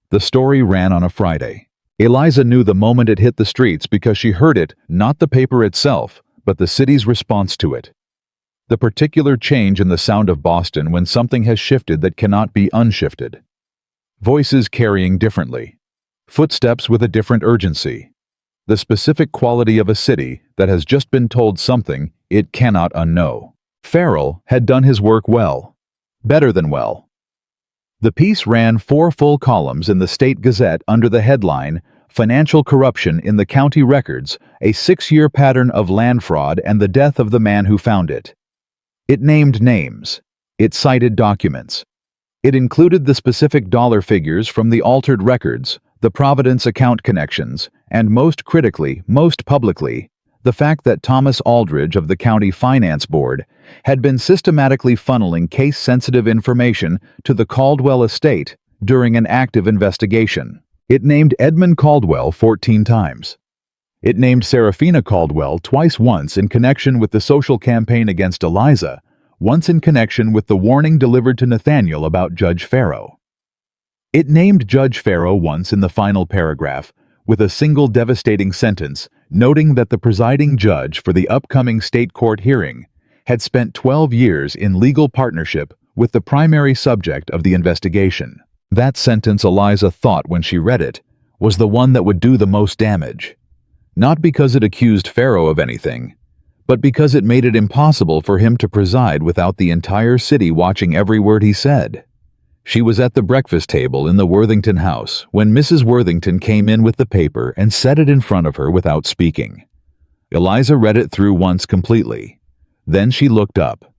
The story ran on a Friday. Eliza knew the moment it hit the streets because she heard it, not the paper itself, but the city's response to it. The particular change in the sound of Boston when something has shifted that cannot be unshifted. Voices carrying differently. Footsteps with a different urgency. The specific quality of a city that has just been told something it cannot unknow. Farrell had done his work well. Better than well. The piece ran 4 full columns in the State Gazette under the headline, Financial Corruption in the County Records, a 6-year pattern of land fraud and the death of the man who found it. It named names. It cited documents. It included the specific dollar figures from the altered records, the Providence account connections, and most critically, most publicly, the fact that Thomas Aldridge of the County Finance Board had been systematically funneling case-sensitive information to the Caldwell estate during an active investigation. It named Edmund Caldwell 14 times. It named Serafina Caldwell twice, once in connection with the social campaign against Eliza, once in connection with the warning delivered to Nathaniel about Judge Farrow. It named Judge Farrow once in the final paragraph, with a single devastating sentence noting that the presiding judge for the upcoming state court hearing had spent 12 years in legal partnership with the primary subject of the investigation. That sentence, Eliza thought when she read it, was the one that would do the most damage. Not because it accused Farrow of anything, but because it made it impossible for him to preside without the entire city watching every word he said. She was at the breakfast table in the Worthington house when Mrs. Worthington came in with the paper and set it in front of her without speaking. Eliza read it through once completely. Then she looked up.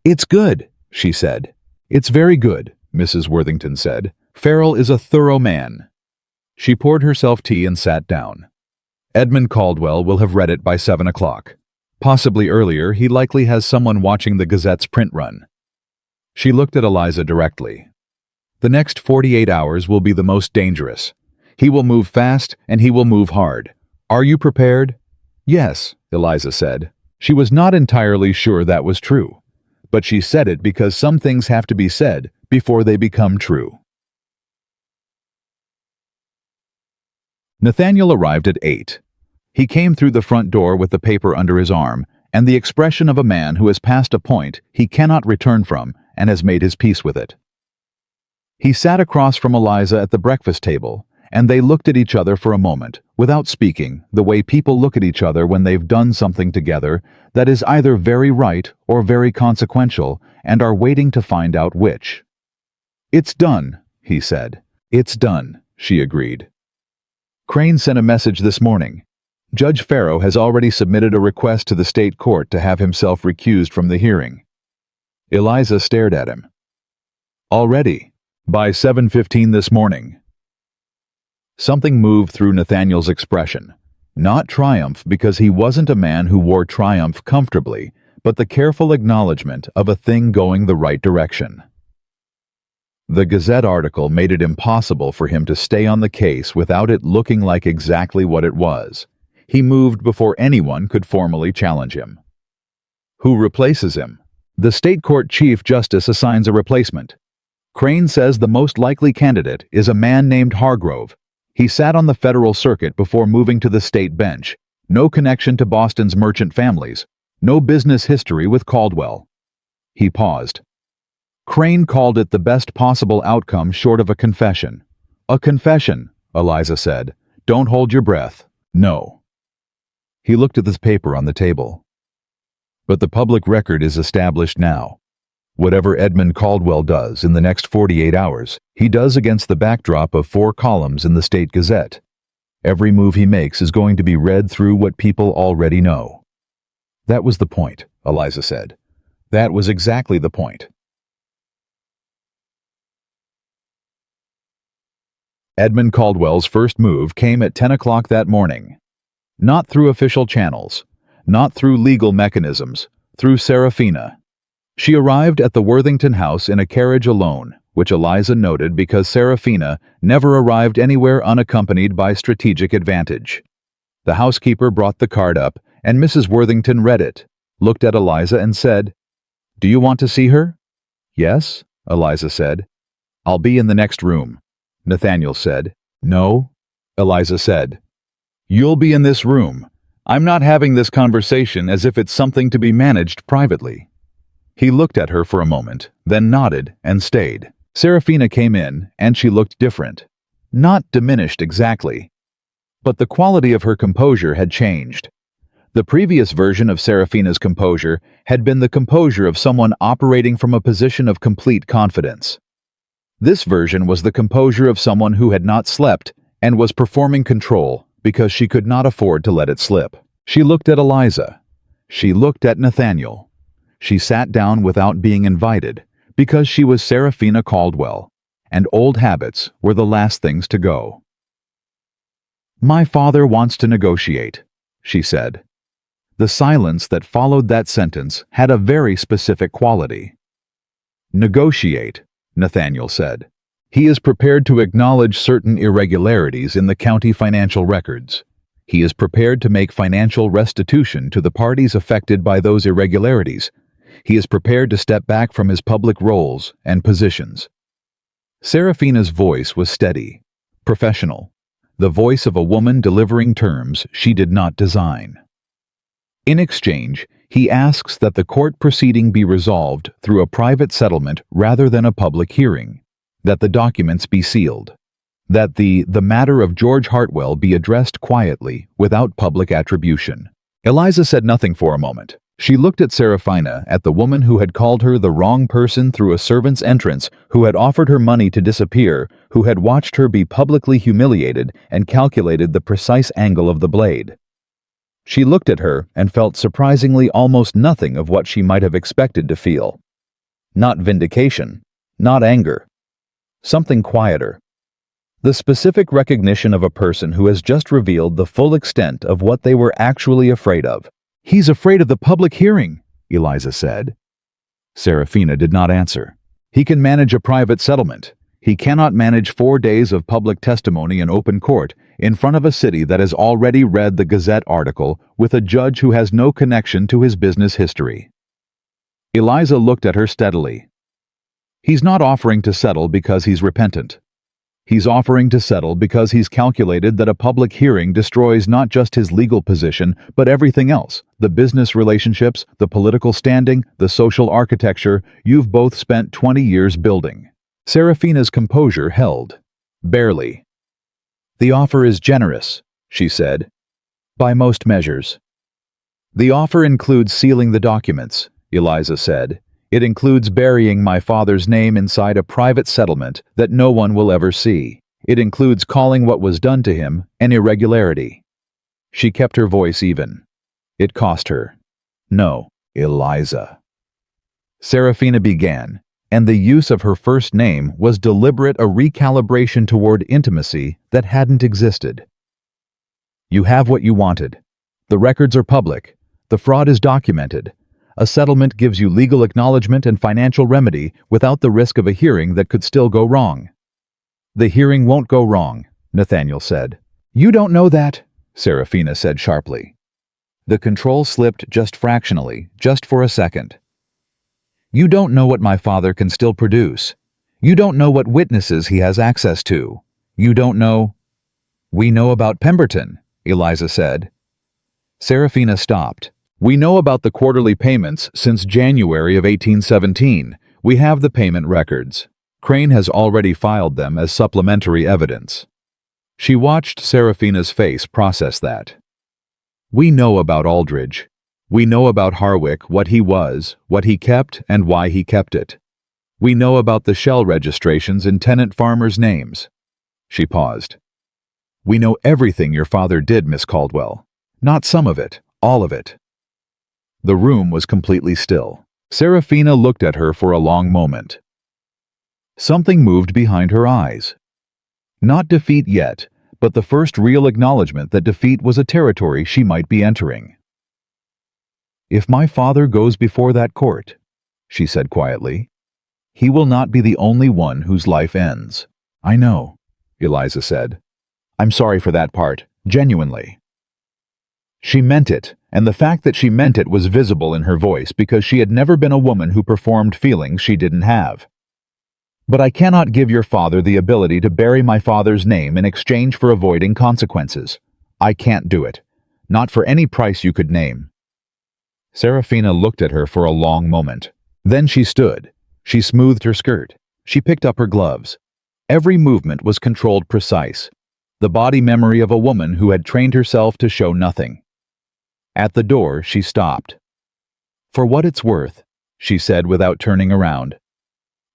"It's good," she said. "It's very good," Mrs. Worthington said. "Farrell is a thorough man." She poured herself tea and sat down. "Edmund Caldwell will have read it by 7 o'clock. Possibly earlier. He likely has someone watching the Gazette's print run." She looked at Eliza directly. "The next 48 hours will be the most dangerous. He will move fast and he will move hard. Are you prepared?" "Yes," Eliza said. She was not entirely sure that was true, but she said it because some things have to be said before they become true. Nathaniel arrived at 8. He came through the front door with the paper under his arm and the expression of a man who has passed a point he cannot return from and has made his peace with it. He sat across from Eliza at the breakfast table, and they looked at each other for a moment, without speaking, the way people look at each other when they've done something together that is either very right or very consequential, and are waiting to find out which. "It's done," he said. "It's done," she agreed. "Crane sent a message this morning. Judge Farrow has already submitted a request to the state court to have himself recused from the hearing." Eliza stared at him. "Already? By 7:15 this morning." Something moved through Nathaniel's expression. Not triumph, because he wasn't a man who wore triumph comfortably, but the careful acknowledgement of a thing going the right direction. The Gazette article made it impossible for him to stay on the case without it looking like exactly what it was. He moved before anyone could formally challenge him. "Who replaces him?" "The state court chief justice assigns a replacement. Crane says the most likely candidate is a man named Hargrove. He sat on the federal circuit before moving to the state bench. No connection to Boston's merchant families. No business history with Caldwell." He paused. "Crane called it the best possible outcome short of a confession." "A confession," Eliza said. "Don't hold your breath. No." He looked at the paper on the table. "But the public record is established now. Whatever Edmund Caldwell does in the next 48 hours, he does against the backdrop of 4 columns in the State Gazette. Every move he makes is going to be read through what people already know." "That was the point," Eliza said. "That was exactly the point." Edmund Caldwell's first move came at 10 o'clock that morning. Not through official channels, not through legal mechanisms, through Serafina. She arrived at the Worthington house in a carriage alone, which Eliza noted because Serafina never arrived anywhere unaccompanied by strategic advantage. The housekeeper brought the card up, and Mrs. Worthington read it, looked at Eliza and said, "Do you want to see her?" "Yes," Eliza said. "I'll be in the next room," Nathaniel said. "No," Eliza said. "You'll be in this room. I'm not having this conversation as if it's something to be managed privately." He looked at her for a moment, then nodded and stayed. Serafina came in, and she looked different. Not diminished exactly. But the quality of her composure had changed. The previous version of Serafina's composure had been the composure of someone operating from a position of complete confidence. This version was the composure of someone who had not slept and was performing control because she could not afford to let it slip. She looked at Eliza. She looked at Nathaniel. She sat down without being invited because she was Serafina Caldwell, and old habits were the last things to go. "My father wants to negotiate," she said. The silence that followed that sentence had a very specific quality. "Negotiate," Nathaniel said. "He is prepared to acknowledge certain irregularities in the county financial records. He is prepared to make financial restitution to the parties affected by those irregularities. He is prepared to step back from his public roles and positions. Serafina's voice was steady, professional, the voice of a woman delivering terms she did not design. In exchange, he asks that the court proceeding be resolved through a private settlement rather than a public hearing, that the documents be sealed, that the matter of George Hartwell be addressed quietly without public attribution. Eliza said nothing for a moment. She looked at Serafina, at the woman who had called her the wrong person through a servant's entrance, who had offered her money to disappear, who had watched her be publicly humiliated and calculated the precise angle of the blade. She looked at her and felt surprisingly almost nothing of what she might have expected to feel. Not vindication, not anger. Something quieter. The specific recognition of a person who has just revealed the full extent of what they were actually afraid of. "He's afraid of the public hearing," Eliza said. Serafina did not answer. "He can manage a private settlement. He cannot manage 4 days of public testimony in open court in front of a city that has already read the Gazette article with a judge who has no connection to his business history." Eliza looked at her steadily. "He's not offering to settle because he's repentant. He's offering to settle because he's calculated that a public hearing destroys not just his legal position, but everything else, the business relationships, the political standing, the social architecture you've both spent 20 years building." Serafina's composure held. Barely. "The offer is generous," she said, "by most measures." "The offer includes sealing the documents," Eliza said. "It includes burying my father's name inside a private settlement that no one will ever see. It includes calling what was done to him an irregularity." She kept her voice even. It cost her. "No, Eliza." Serafina began, and the use of her first name was deliberate, a recalibration toward intimacy that hadn't existed. "You have what you wanted. The records are public. The fraud is documented. A settlement gives you legal acknowledgement and financial remedy without the risk of a hearing that could still go wrong." "The hearing won't go wrong," Nathaniel said. "You don't know that," Serafina said sharply. The control slipped just fractionally, just for a second. "You don't know what my father can still produce. You don't know what witnesses he has access to. You don't know—" "We know about Pemberton," Eliza said. Serafina stopped. "We know about the quarterly payments since January of 1817. We have the payment records. Crane has already filed them as supplementary evidence." She watched Serafina's face process that. "We know about Aldridge. We know about Harwick, what he was, what he kept, and why he kept it. We know about the shell registrations in tenant farmers' names." She paused. "We know everything your father did, Miss Caldwell. Not some of it, all of it." The room was completely still. Serafina looked at her for a long moment. Something moved behind her eyes. Not defeat yet, but the first real acknowledgement that defeat was a territory she might be entering. "If my father goes before that court," she said quietly, "he will not be the only one whose life ends." "I know," Eliza said. "I'm sorry for that part, genuinely." She meant it, and the fact that she meant it was visible in her voice because she had never been a woman who performed feelings she didn't have. "But I cannot give your father the ability to bury my father's name in exchange for avoiding consequences. I can't do it. Not for any price you could name." Serafina looked at her for a long moment. Then she stood. She smoothed her skirt. She picked up her gloves. Every movement was controlled precise, the body memory of a woman who had trained herself to show nothing. At the door, she stopped. "For what it's worth," she said without turning around,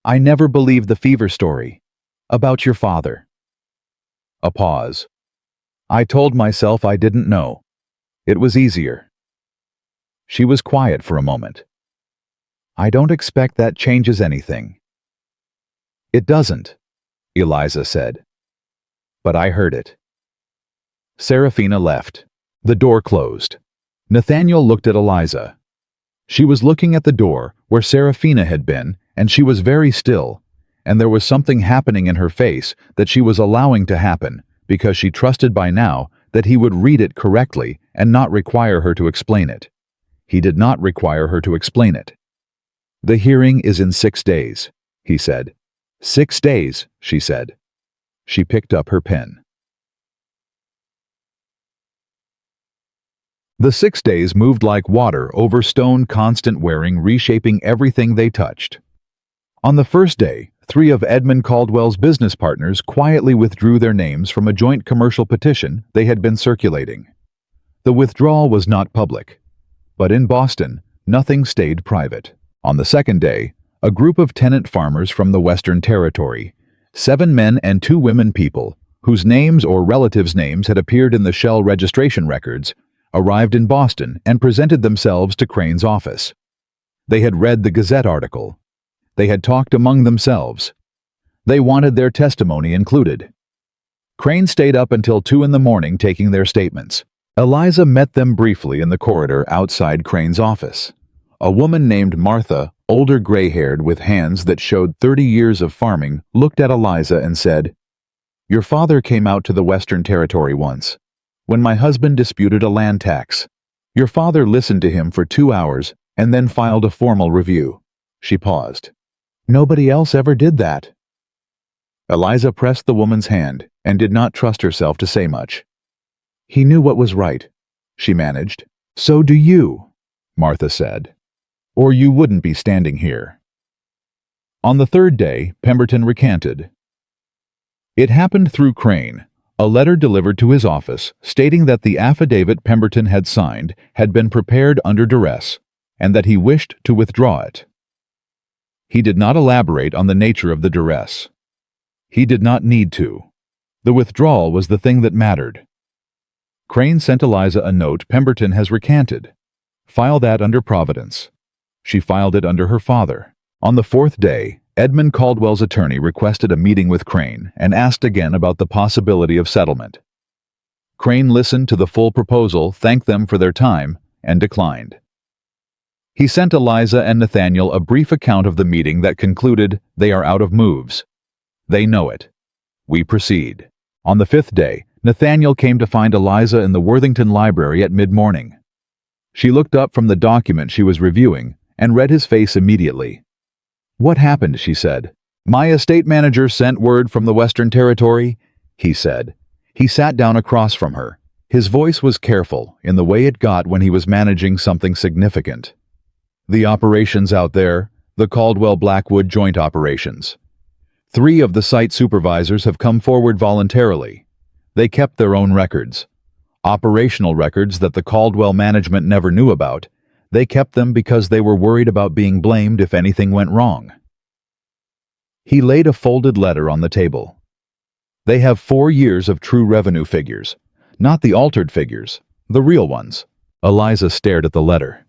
"I never believed the fever story. About your father." A pause. "I told myself I didn't know. It was easier." She was quiet for a moment. "I don't expect that changes anything." "It doesn't," Eliza said. "But I heard it." Serafina left. The door closed. Nathaniel looked at Eliza. She was looking at the door where Serafina had been, and she was very still, and there was something happening in her face that she was allowing to happen because she trusted by now that he would read it correctly and not require her to explain it. He did not require her to explain it. "The hearing is in 6 days," he said. "6 days," she said. She picked up her pen. The 6 days moved like water over stone, constant wearing, reshaping everything they touched. On the first day, 3 of Edmund Caldwell's business partners quietly withdrew their names from a joint commercial petition they had been circulating. The withdrawal was not public, but in Boston, nothing stayed private. On the second day, a group of tenant farmers from the Western Territory, 7 men and 2 women people, whose names or relatives' names had appeared in the Shell registration records, arrived in Boston and presented themselves to Crane's office. They had read the Gazette article. They had talked among themselves. They wanted their testimony included. Crane stayed up until 2 in the morning taking their statements. Eliza met them briefly in the corridor outside Crane's office. A woman named Martha, older gray-haired with hands that showed 30 years of farming, looked at Eliza and said, "Your father came out to the Western Territory once, when my husband disputed a land tax. Your father listened to him for 2 hours and then filed a formal review." She paused. "Nobody else ever did that." Eliza pressed the woman's hand and did not trust herself to say much. "He knew what was right," she managed. "So do you," Martha said, "or you wouldn't be standing here." On the third day, Pemberton recanted. It happened through Crane, a letter delivered to his office stating that the affidavit Pemberton had signed had been prepared under duress and that he wished to withdraw it. He did not elaborate on the nature of the duress. He did not need to. The withdrawal was the thing that mattered. Crane sent Eliza a note. "Pemberton has recanted. File that under Providence." She filed it under her father. On the fourth day, Edmund Caldwell's attorney requested a meeting with Crane and asked again about the possibility of settlement. Crane listened to the full proposal, thanked them for their time, and declined. He sent Eliza and Nathaniel a brief account of the meeting that concluded, "They are out of moves. They know it. We proceed." On the 5th day, Nathaniel came to find Eliza in the Worthington Library at mid-morning. She looked up from the document she was reviewing and read his face immediately. "What happened?" she said. "My estate manager sent word from the Western Territory," he said. He sat down across from her. His voice was careful, in the way it got when he was managing something significant. "The operations out there, the Caldwell-Blackwood joint operations. 3 of the site supervisors have come forward voluntarily. They kept their own records. Operational records that the Caldwell management never knew about. They kept them because they were worried about being blamed if anything went wrong." He laid a folded letter on the table. "They have 4 years of true revenue figures, not the altered figures, the real ones." Eliza stared at the letter.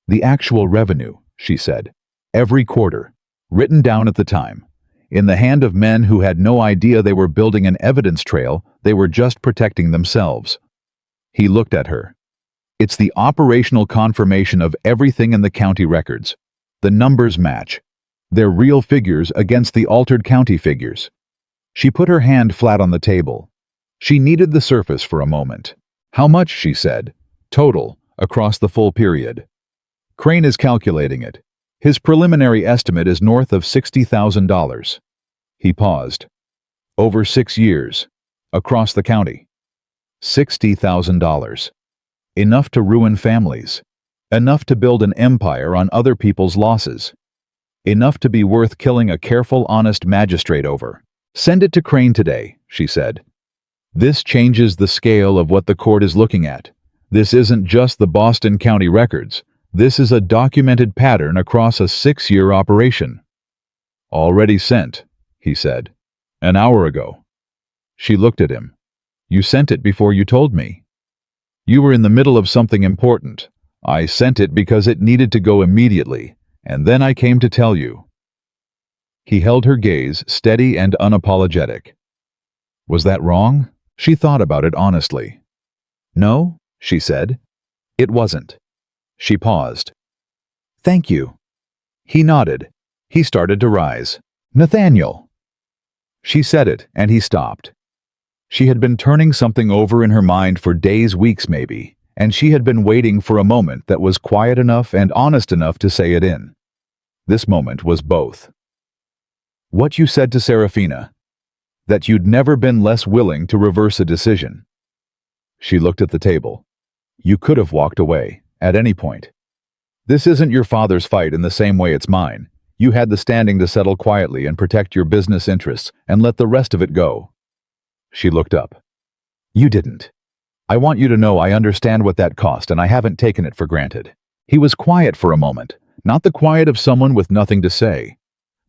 "The actual revenue," she said. "Every quarter, written down at the time, in the hand of men who had no idea they were building an evidence trail, they were just protecting themselves." He looked at her. "It's the operational confirmation of everything in the county records. The numbers match. They're real figures against the altered county figures." She put her hand flat on the table. She kneaded the surface for a moment. "How much?" she said. "Total, across the full period." "Crane is calculating it. His preliminary estimate is north of $60,000. He paused. "Over 6 years. Across the county. $60,000. Enough to ruin families. Enough to build an empire on other people's losses. Enough to be worth killing a careful, honest magistrate over. Send it to Crane today," she said. "This changes the scale of what the court is looking at. This isn't just the Boston County records. This is a documented pattern across a 6-year operation." "Already sent," he said. "An hour ago." She looked at him. "You sent it before you told me." "You were in the middle of something important. I sent it because it needed to go immediately, and then I came to tell you." He held her gaze, steady and unapologetic. Was that wrong? She thought about it honestly. "No," she said. "It wasn't." She paused. "Thank you." He nodded. He started to rise. "Nathaniel." She said it, and he stopped. She had been turning something over in her mind for days, weeks maybe, and she had been waiting for a moment that was quiet enough and honest enough to say it in. This moment was both. What you said to Serafina. That you'd never been less willing to reverse a decision. She looked at the table. You could have walked away, at any point. This isn't your father's fight in the same way it's mine. You had the standing to settle quietly and protect your business interests and let the rest of it go. She looked up. You didn't. I want you to know I understand what that cost and I haven't taken it for granted. He was quiet for a moment, not the quiet of someone with nothing to say.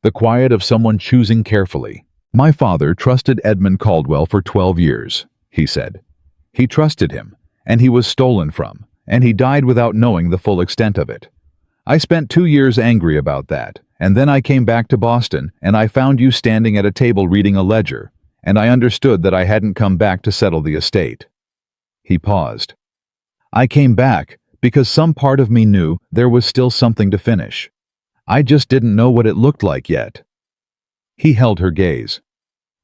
The quiet of someone choosing carefully. My father trusted Edmund Caldwell for 12 years, he said. He trusted him, and he was stolen from, and he died without knowing the full extent of it. I spent 2 years angry about that, and then I came back to Boston, and I found you standing at a table reading a ledger, and I understood that I hadn't come back to settle the estate. He paused. I came back because some part of me knew there was still something to finish. I just didn't know what it looked like yet. He held her gaze.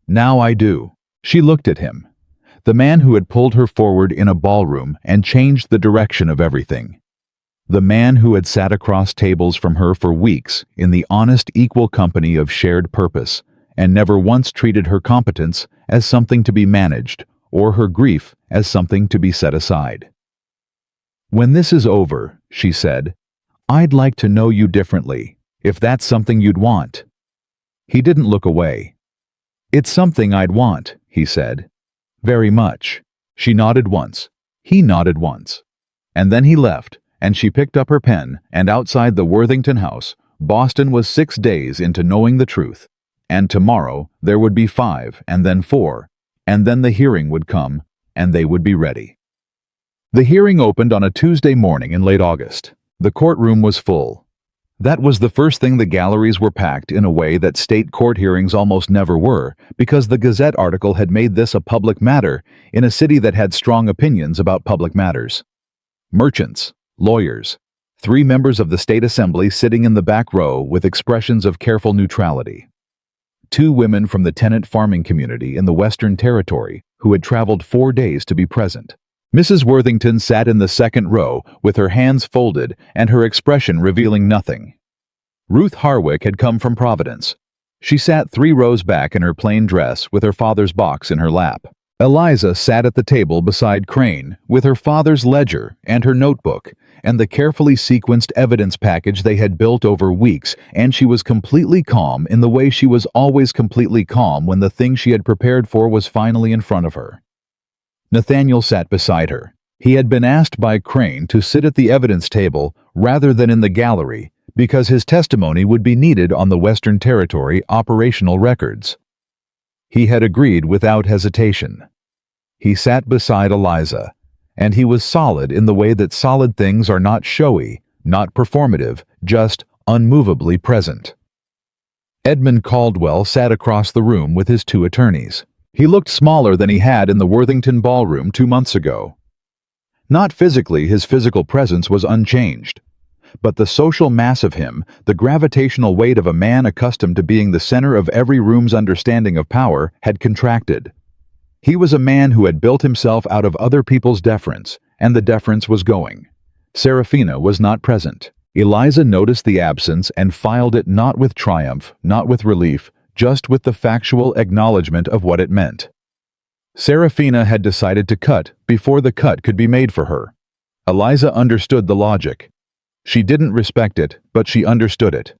Now I do. She looked at him. The man who had pulled her forward in a ballroom and changed the direction of everything. The man who had sat across tables from her for weeks in the honest, equal company of shared purpose, and never once treated her competence as something to be managed, or her grief as something to be set aside. When this is over, she said, I'd like to know you differently, if that's something you'd want. He didn't look away. It's something I'd want, he said. Very much. She nodded once. He nodded once. And then he left, and she picked up her pen, and outside the Worthington house, Boston was 6 days into knowing the truth. And tomorrow there would be 5, and then 4, and then the hearing would come, and they would be ready. The hearing opened on a Tuesday morning in late August. The courtroom was full. That was the first thing. The galleries were packed in a way that state court hearings almost never were, because the Gazette article had made this a public matter in a city that had strong opinions about public matters. Merchants, lawyers, 3 members of the state assembly sitting in the back row with expressions of careful neutrality. 2 women from the tenant farming community in the Western Territory who had traveled 4 days to be present. Mrs. Worthington sat in the second row with her hands folded and her expression revealing nothing. Ruth Harwick had come from Providence. She sat 3 rows back in her plain dress with her father's box in her lap. Eliza sat at the table beside Crane with her father's ledger and her notebook and the carefully sequenced evidence package they had built over weeks, and she was completely calm in the way she was always completely calm when the thing she had prepared for was finally in front of her. Nathaniel sat beside her. He had been asked by Crane to sit at the evidence table rather than in the gallery because his testimony would be needed on the Western Territory operational records. He had agreed without hesitation. He sat beside Eliza, and he was solid in the way that solid things are not showy, not performative, just unmovably present. Edmund Caldwell sat across the room with his 2 attorneys. He looked smaller than he had in the Worthington ballroom 2 months ago. Not physically, his physical presence was unchanged. But the social mass of him, the gravitational weight of a man accustomed to being the center of every room's understanding of power, had contracted. He was a man who had built himself out of other people's deference, and the deference was going. Serafina was not present. Eliza noticed the absence and filed it not with triumph, not with relief, just with the factual acknowledgement of what it meant. Serafina had decided to cut before the cut could be made for her. Eliza understood the logic. She didn't respect it, but she understood it.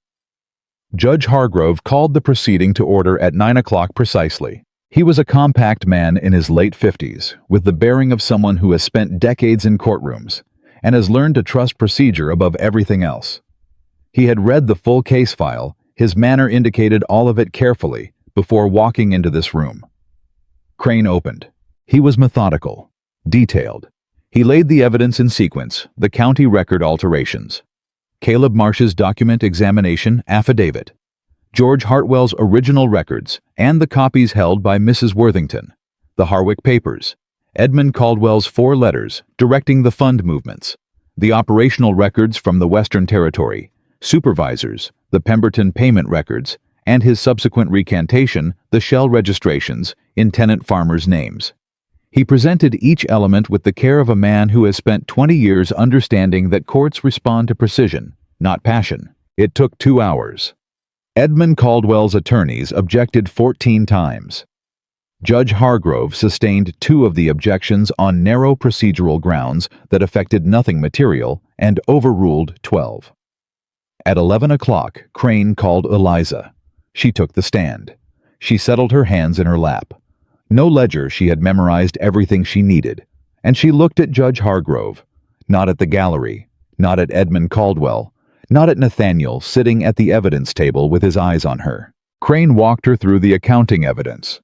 Judge Hargrove called the proceeding to order at 9 o'clock precisely. He was a compact man in his late 50s, with the bearing of someone who has spent decades in courtrooms and has learned to trust procedure above everything else. He had read the full case file. His manner indicated all of it carefully before walking into this room. Crane opened. He was methodical, detailed. He laid the evidence in sequence, the county record alterations, Caleb Marsh's document examination affidavit, George Hartwell's original records, and the copies held by Mrs. Worthington, the Harwick papers, Edmund Caldwell's 4 letters directing the fund movements, the operational records from the Western Territory, supervisors, the Pemberton payment records, and his subsequent recantation, the shell registrations, in tenant farmers' names. He presented each element with the care of a man who has spent 20 years understanding that courts respond to precision, not passion. It took 2 hours. Edmund Caldwell's attorneys objected 14 times. Judge Hargrove sustained 2 of the objections on narrow procedural grounds that affected nothing material and overruled 12. At 11 o'clock, Crane called Eliza. She took the stand. She settled her hands in her lap. No ledger, she had memorized everything she needed. And she looked at Judge Hargrove, not at the gallery, not at Edmund Caldwell, not at Nathaniel sitting at the evidence table with his eyes on her. Crane walked her through the accounting evidence.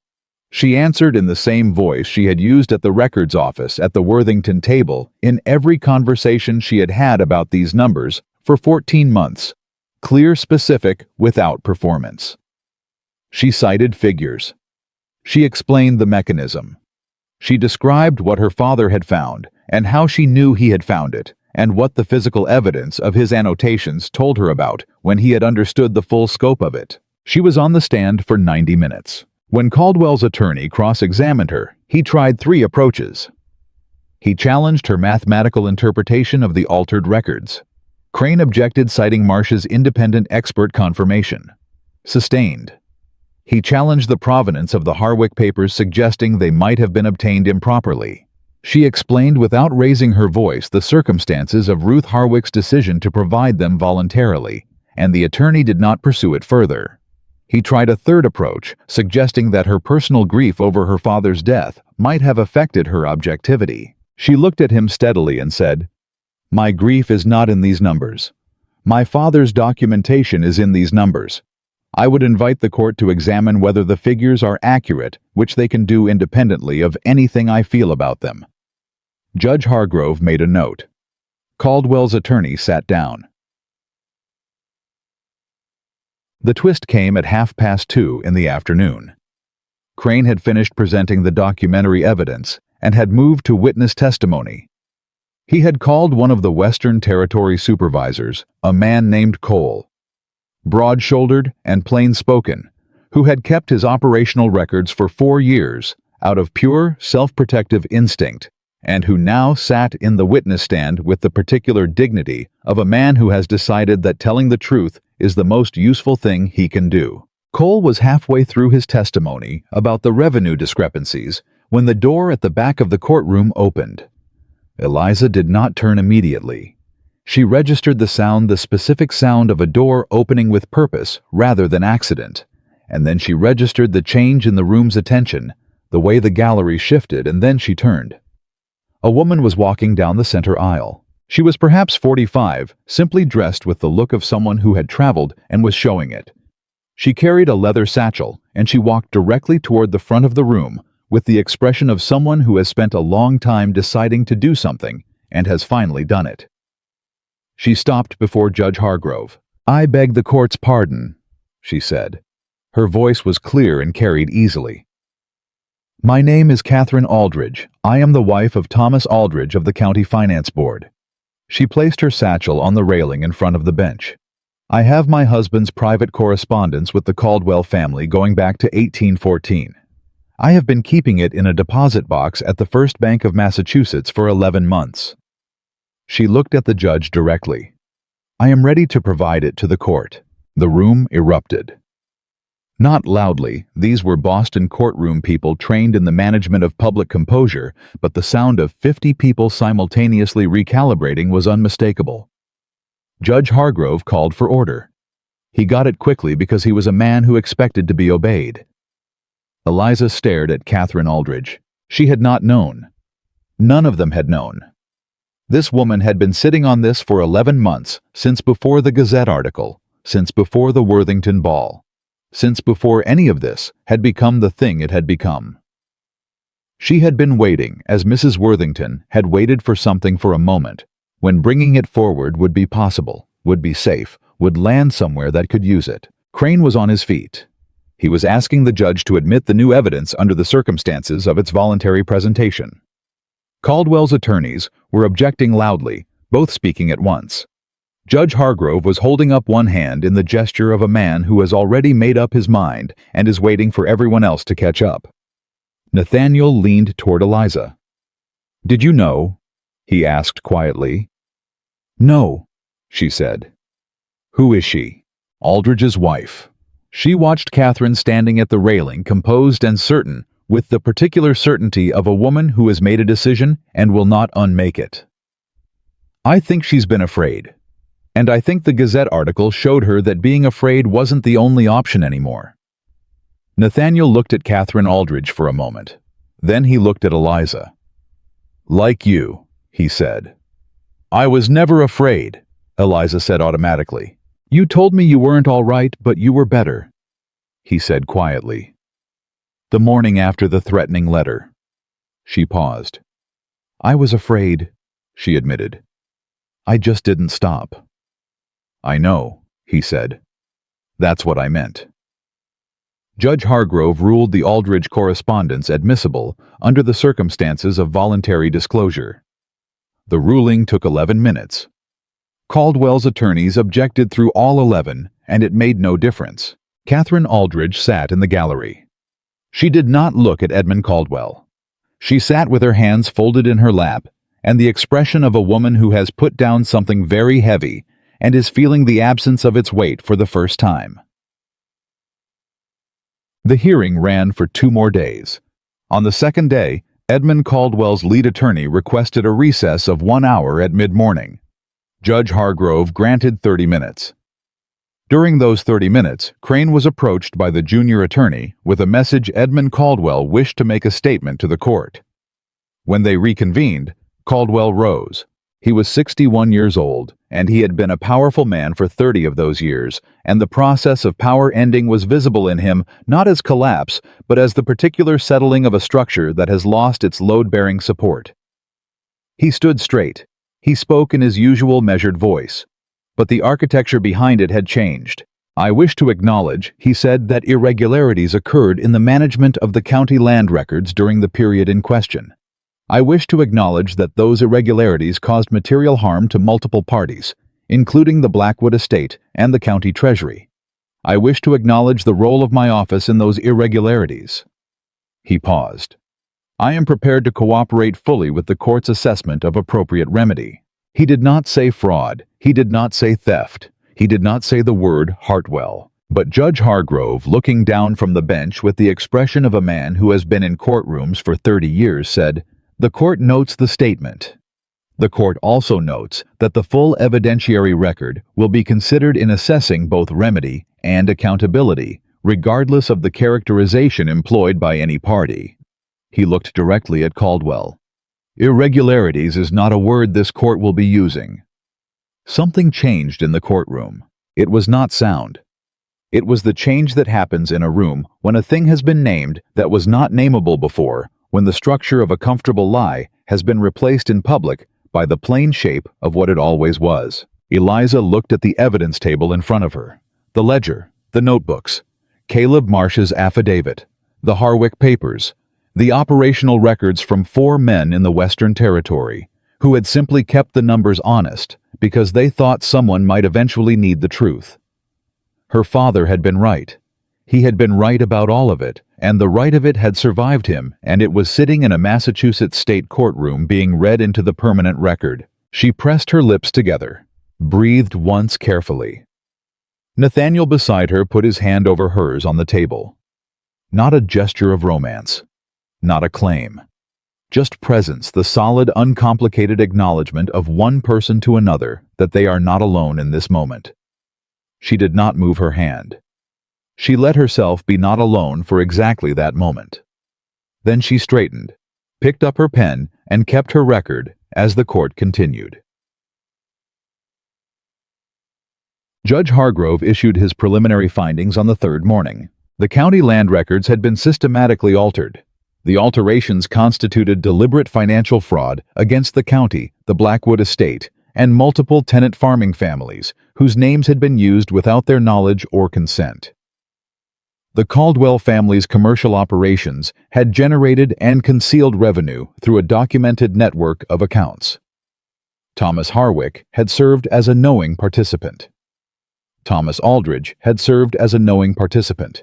She answered in the same voice she had used at the records office at the Worthington table in every conversation she had had about these numbers for 14 months. Clear, specific, without performance. She cited figures. She explained the mechanism. She described what her father had found and how she knew he had found it, and what the physical evidence of his annotations told her about when he had understood the full scope of it. She was on the stand for 90 minutes. When Caldwell's attorney cross-examined her, he tried 3 approaches. He challenged her mathematical interpretation of the altered records. Crane objected, citing Marsh's independent expert confirmation. Sustained. He challenged the provenance of the Harwick papers, suggesting they might have been obtained improperly. She explained without raising her voice the circumstances of Ruth Harwick's decision to provide them voluntarily, and the attorney did not pursue it further. He tried a 3rd approach, suggesting that her personal grief over her father's death might have affected her objectivity. She looked at him steadily and said, "My grief is not in these numbers. My father's documentation is in these numbers. I would invite the court to examine whether the figures are accurate, which they can do independently of anything I feel about them." Judge Hargrove made a note. Caldwell's attorney sat down. The twist came at 2:30 in the afternoon. Crane had finished presenting the documentary evidence and had moved to witness testimony. He had called one of the Western Territory supervisors, a man named Cole, broad-shouldered and plain-spoken, who had kept his operational records for 4 years out of pure self-protective instinct, and who now sat in the witness stand with the particular dignity of a man who has decided that telling the truth is the most useful thing he can do. Cole was halfway through his testimony about the revenue discrepancies when the door at the back of the courtroom opened. Eliza did not turn immediately. She registered the specific sound of a door opening with purpose rather than accident, and then she registered the change in the room's attention, the way the gallery shifted, and then she turned. A woman was walking down the center aisle. She was perhaps 45, simply dressed with the look of someone who had traveled and was showing it. She carried a leather satchel, and she walked directly toward the front of the room with the expression of someone who has spent a long time deciding to do something and has finally done it. She stopped before Judge Hargrove. "I beg the court's pardon," she said. Her voice was clear and carried easily. "My name is Catherine Aldridge. I am the wife of Thomas Aldridge of the County Finance Board." She placed her satchel on the railing in front of the bench. "I have my husband's private correspondence with the Caldwell family going back to 1814. I have been keeping it in a deposit box at the First Bank of Massachusetts for 11 months. She looked at the judge directly. "I am ready to provide it to the court." The room erupted. Not loudly, these were Boston courtroom people trained in the management of public composure, but the sound of 50 people simultaneously recalibrating was unmistakable. Judge Hargrove called for order. He got it quickly because he was a man who expected to be obeyed. Eliza stared at Catherine Aldridge. She had not known. None of them had known. This woman had been sitting on this for 11 months, since before the Gazette article, since before the Worthington ball, since before any of this had become the thing it had become. She had been waiting, as Mrs. Worthington had waited for something for a moment, when bringing it forward would be possible, would be safe, would land somewhere that could use it. Crane was on his feet. He was asking the judge to admit the new evidence under the circumstances of its voluntary presentation. Caldwell's attorneys were objecting loudly, both speaking at once. Judge Hargrove was holding up one hand in the gesture of a man who has already made up his mind and is waiting for everyone else to catch up. Nathaniel leaned toward Eliza. "Did you know?" he asked quietly. "No," she said. "Who is she?" "Aldridge's wife." She watched Catherine standing at the railing, composed and certain, with the particular certainty of a woman who has made a decision and will not unmake it. "I think she's been afraid. And I think the Gazette article showed her that being afraid wasn't the only option anymore." Nathaniel looked at Catherine Aldridge for a moment. Then he looked at Eliza. "Like you," he said. "I was never afraid," Eliza said automatically. "You told me you weren't all right, but you were better," he said quietly. "The morning after the threatening letter." She paused. "I was afraid," she admitted. "I just didn't stop." "I know," he said. "That's what I meant." Judge Hargrove ruled the Aldridge correspondence admissible under the circumstances of voluntary disclosure. The ruling took 11 minutes. Caldwell's attorneys objected through all 11, and it made no difference. Catherine Aldridge sat in the gallery. She did not look at Edmund Caldwell. She sat with her hands folded in her lap, and the expression of a woman who has put down something very heavy and is feeling the absence of its weight for the first time. The hearing ran for 2 more days. On the second day, Edmund Caldwell's lead attorney requested a recess of 1 hour at mid-morning. Judge Hargrove granted 30 minutes. During those 30 minutes, Crane was approached by the junior attorney with a message Edmund Caldwell wished to make a statement to the court. When they reconvened, Caldwell rose. He was 61 years old, and he had been a powerful man for 30 of those years, and the process of power ending was visible in him not as collapse, but as the particular settling of a structure that has lost its load-bearing support. He stood straight. He spoke in his usual measured voice. But the architecture behind it had changed. "I wish to acknowledge," he said, "that irregularities occurred in the management of the county land records during the period in question. I wish to acknowledge that those irregularities caused material harm to multiple parties, including the Blackwood estate and the county treasury. I wish to acknowledge the role of my office in those irregularities." He paused. "I am prepared to cooperate fully with the court's assessment of appropriate remedy." He did not say fraud. He did not say theft. He did not say the word Hartwell. But Judge Hargrove, looking down from the bench with the expression of a man who has been in courtrooms for 30 years, said, "The court notes the statement. The court also notes that the full evidentiary record will be considered in assessing both remedy and accountability, regardless of the characterization employed by any party." He looked directly at Caldwell. "Irregularities is not a word this court will be using." Something changed in the courtroom. It was not sound. It was the change that happens in a room when a thing has been named that was not nameable before, when the structure of a comfortable lie has been replaced in public by the plain shape of what it always was. Eliza looked at the evidence table in front of her. The ledger, the notebooks, Caleb Marsh's affidavit, the Harwick papers, the operational records from 4 men in the Western Territory, who had simply kept the numbers honest because they thought someone might eventually need the truth. Her father had been right. He had been right about all of it, and the right of it had survived him, and it was sitting in a Massachusetts state courtroom being read into the permanent record. She pressed her lips together, breathed once carefully. Nathaniel beside her put his hand over hers on the table. Not a gesture of romance. Not a claim. Just presence, the solid, uncomplicated acknowledgement of one person to another that they are not alone in this moment. She did not move her hand. She let herself be not alone for exactly that moment. Then she straightened, picked up her pen, and kept her record as the court continued. Judge Hargrove issued his preliminary findings on the 3rd morning. The county land records had been systematically altered. The alterations constituted deliberate financial fraud against the county, the Blackwood estate, and multiple tenant farming families whose names had been used without their knowledge or consent. The Caldwell family's commercial operations had generated and concealed revenue through a documented network of accounts. Thomas Harwick had served as a knowing participant. Thomas Aldridge had served as a knowing participant.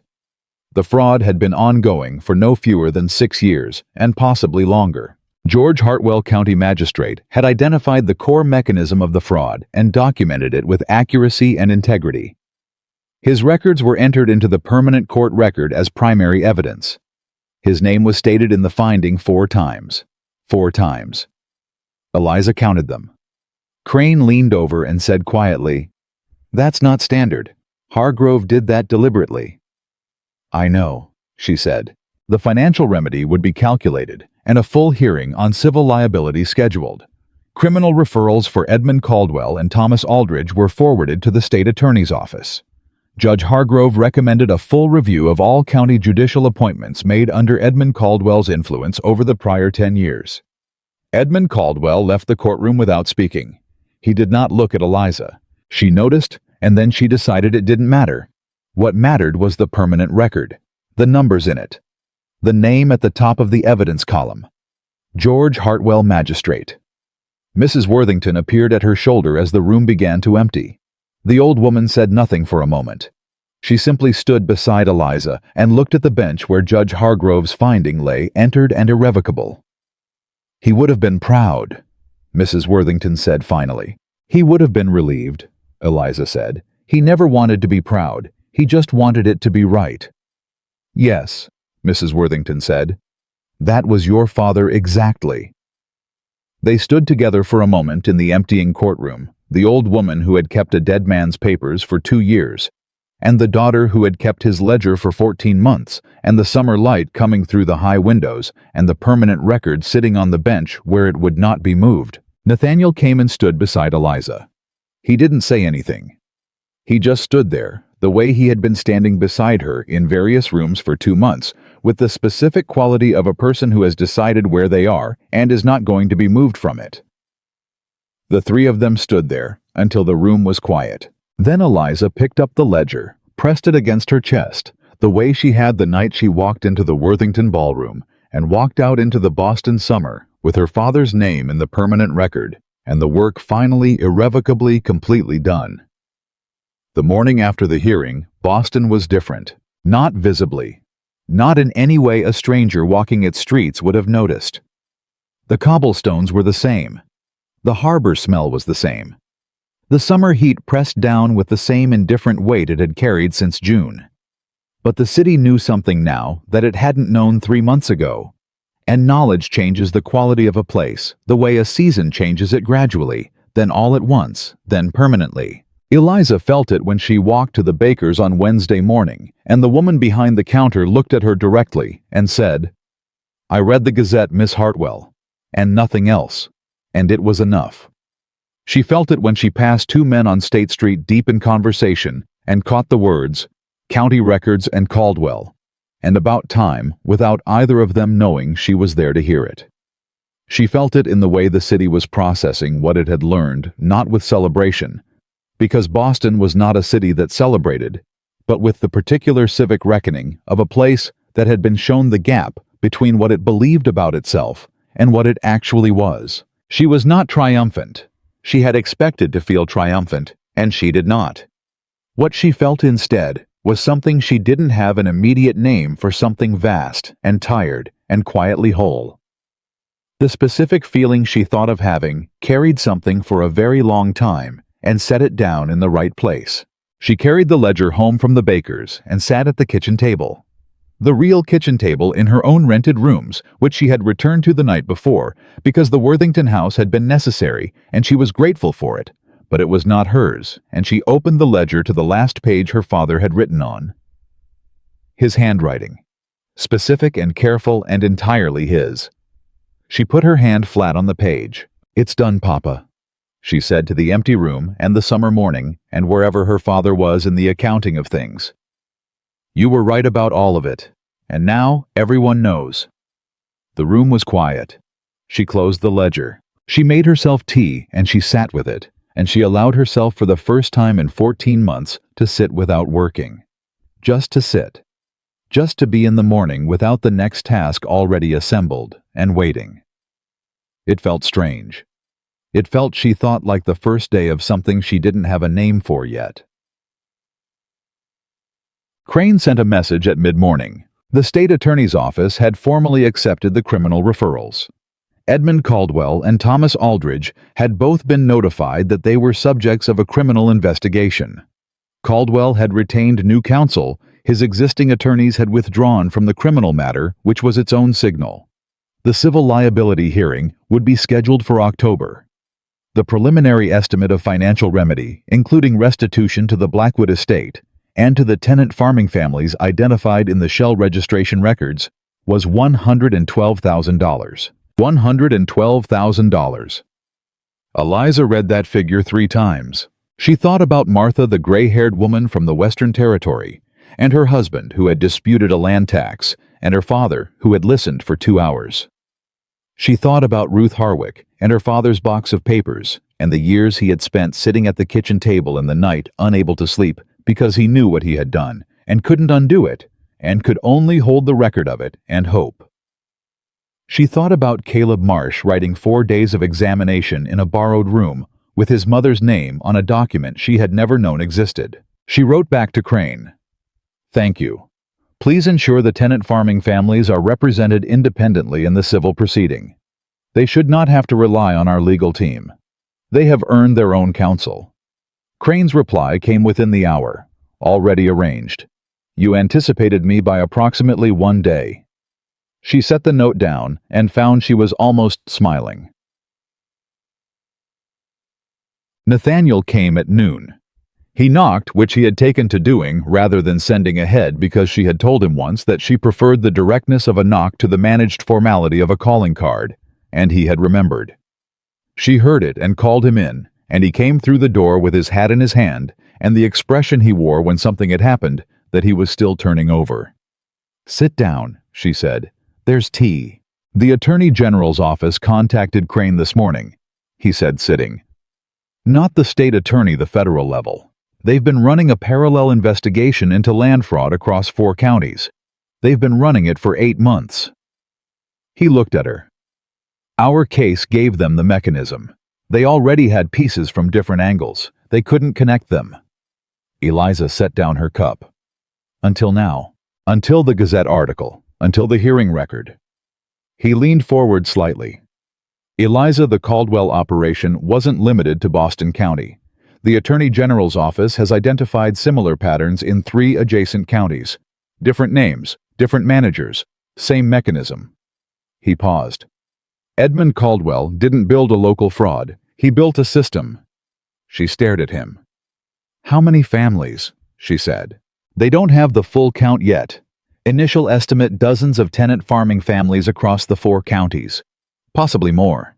The fraud had been ongoing for no fewer than 6 years, and possibly longer. George Hartwell County Magistrate had identified the core mechanism of the fraud and documented it with accuracy and integrity. His records were entered into the permanent court record as primary evidence. His name was stated in the finding 4 times. 4 times. Eliza counted them. Crane leaned over and said quietly, "That's not standard. Hargrove did that deliberately." "I know," she said. The financial remedy would be calculated, and a full hearing on civil liability scheduled. Criminal referrals for Edmund Caldwell and Thomas Aldridge were forwarded to the state attorney's office. Judge Hargrove recommended a full review of all county judicial appointments made under Edmund Caldwell's influence over the prior 10 years. Edmund Caldwell left the courtroom without speaking. He did not look at Eliza. She noticed, and then she decided it didn't matter. What mattered was the permanent record, the numbers in it, the name at the top of the evidence column. George Hartwell, Magistrate. Mrs. Worthington appeared at her shoulder as the room began to empty. The old woman said nothing for a moment. She simply stood beside Eliza and looked at the bench where Judge Hargrove's finding lay, entered and irrevocable. "He would have been proud," Mrs. Worthington said finally. "He would have been relieved," Eliza said. "He never wanted to be proud. He just wanted it to be right." "Yes," Mrs. Worthington said. "That was your father exactly." They stood together for a moment in the emptying courtroom, the old woman who had kept a dead man's papers for 2 years, and the daughter who had kept his ledger for 14 months, and the summer light coming through the high windows, and the permanent record sitting on the bench where it would not be moved. Nathaniel came and stood beside Eliza. He didn't say anything. He just stood there, the way he had been standing beside her in various rooms for 2 months, with the specific quality of a person who has decided where they are and is not going to be moved from it. The 3 of them stood there until the room was quiet. Then Eliza picked up the ledger, pressed it against her chest, the way she had the night she walked into the Worthington ballroom, and walked out into the Boston summer with her father's name in the permanent record, and the work finally, irrevocably, completely done. The morning after the hearing, Boston was different. Not visibly. Not in any way a stranger walking its streets would have noticed. The cobblestones were the same. The harbor smell was the same. The summer heat pressed down with the same indifferent weight it had carried since June. But the city knew something now that it hadn't known 3 months ago. And knowledge changes the quality of a place, the way a season changes it gradually, then all at once, then permanently. Eliza felt it when she walked to the baker's on Wednesday morning, and the woman behind the counter looked at her directly and said, "I read the Gazette, Miss Hartwell, and nothing else, and it was enough." She felt it when she passed 2 men on State Street deep in conversation and caught the words, "County Records" and "Caldwell," and about time, without either of them knowing she was there to hear it. She felt it in the way the city was processing what it had learned, not with celebration, because Boston was not a city that celebrated, but with the particular civic reckoning of a place that had been shown the gap between what it believed about itself and what it actually was. She was not triumphant. She had expected to feel triumphant, and she did not. What she felt instead was something she didn't have an immediate name for, something vast and tired and quietly whole. The specific feeling she thought of having carried something for a very long time and set it down in the right place. She carried the ledger home from the baker's and sat at the kitchen table. The real kitchen table in her own rented rooms, which she had returned to the night before because the Worthington house had been necessary and she was grateful for it, but it was not hers, and she opened the ledger to the last page her father had written on. His handwriting. Specific and careful and entirely his. She put her hand flat on the page. "It's done, Papa," she said to the empty room and the summer morning and wherever her father was in the accounting of things. "You were right about all of it, and now everyone knows." The room was quiet. She closed the ledger. She made herself tea and she sat with it, and she allowed herself for the first time in 14 months to sit without working. Just to sit. Just to be in the morning without the next task already assembled and waiting. It felt strange. It felt, she thought, like the first day of something she didn't have a name for yet. Crane sent a message at mid-morning. The state attorney's office had formally accepted the criminal referrals. Edmund Caldwell and Thomas Aldridge had both been notified that they were subjects of a criminal investigation. Caldwell had retained new counsel. His existing attorneys had withdrawn from the criminal matter, which was its own signal. The civil liability hearing would be scheduled for October. The preliminary estimate of financial remedy, including restitution to the Blackwood estate and to the tenant farming families identified in the shell registration records, was $112,000. $112,000. Eliza read that figure 3 times. She thought about Martha, the gray-haired woman from the Western Territory, and her husband who had disputed a land tax, and her father who had listened for 2 hours. She thought about Ruth Harwick and her father's box of papers, and the years he had spent sitting at the kitchen table in the night, unable to sleep, because he knew what he had done, and couldn't undo it, and could only hold the record of it and hope. She thought about Caleb Marsh writing 4 days of examination in a borrowed room, with his mother's name on a document she had never known existed. She wrote back to Crane, "Thank you. Please ensure the tenant farming families are represented independently in the civil proceeding. They should not have to rely on our legal team. They have earned their own counsel." Crane's reply came within the hour. "Already arranged. You anticipated me by approximately 1 day." She set the note down and found she was almost smiling. Nathaniel came at noon. He knocked, which he had taken to doing rather than sending ahead, because she had told him once that she preferred the directness of a knock to the managed formality of a calling card, and he had remembered. She heard it and called him in, and he came through the door with his hat in his hand and the expression he wore when something had happened that he was still turning over. "Sit down," she said. "There's tea." "The Attorney General's office contacted Crane this morning," he said, sitting. "Not the state attorney, the federal level. They've been running a parallel investigation into land fraud across 4 counties. They've been running it for 8 months. He looked at her. "Our case gave them the mechanism. They already had pieces from different angles. They couldn't connect them." Eliza set down her cup. "Until now. Until the Gazette article. Until the hearing record." He leaned forward slightly. "Eliza, the Caldwell operation wasn't limited to Boston County. The Attorney General's office has identified similar patterns in 3 adjacent counties. Different names, different managers, same mechanism." He paused. "Edmund Caldwell didn't build a local fraud. He built a system." She stared at him. "How many families?" she said. "They don't have the full count yet. Initial estimate, dozens of tenant farming families across the 4 counties. Possibly more."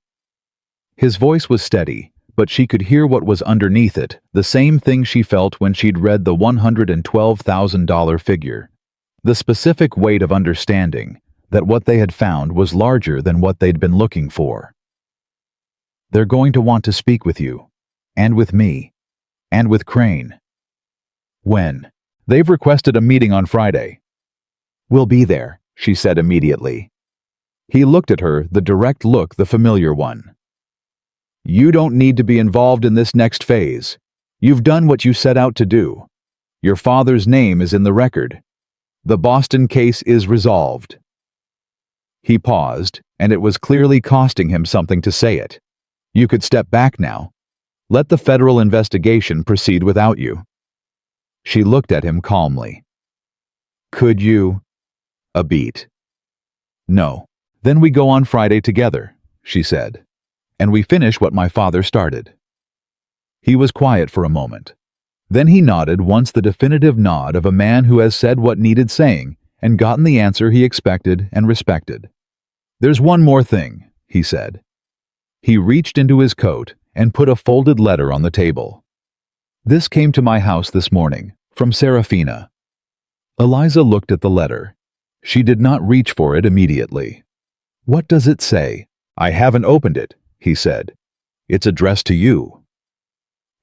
His voice was steady, but she could hear what was underneath it, the same thing she felt when she'd read the $112,000 figure. The specific weight of understanding that what they had found was larger than what they'd been looking for. "They're going to want to speak with you, and with me, and with Crane." "When?" "They've requested a meeting on Friday." "We'll be there," she said immediately. He looked at her, the direct look, the familiar one. "You don't need to be involved in this next phase. You've done what you set out to do. Your father's name is in the record. The Boston case is resolved." He paused, and it was clearly costing him something to say it. "You could step back now. Let the federal investigation proceed without you." She looked at him calmly. "Could you?" A beat. "No. Then we go on Friday together," she said. "And we finish what my father started." He was quiet for a moment. Then he nodded, once the definitive nod of a man who has said what needed saying and gotten the answer he expected and respected. "There's one more thing," he said. He reached into his coat and put a folded letter on the table. "This came to my house this morning, from Serafina." Eliza looked at the letter. She did not reach for it immediately. "What does it say?" "I haven't opened it," he said. "It's addressed to you."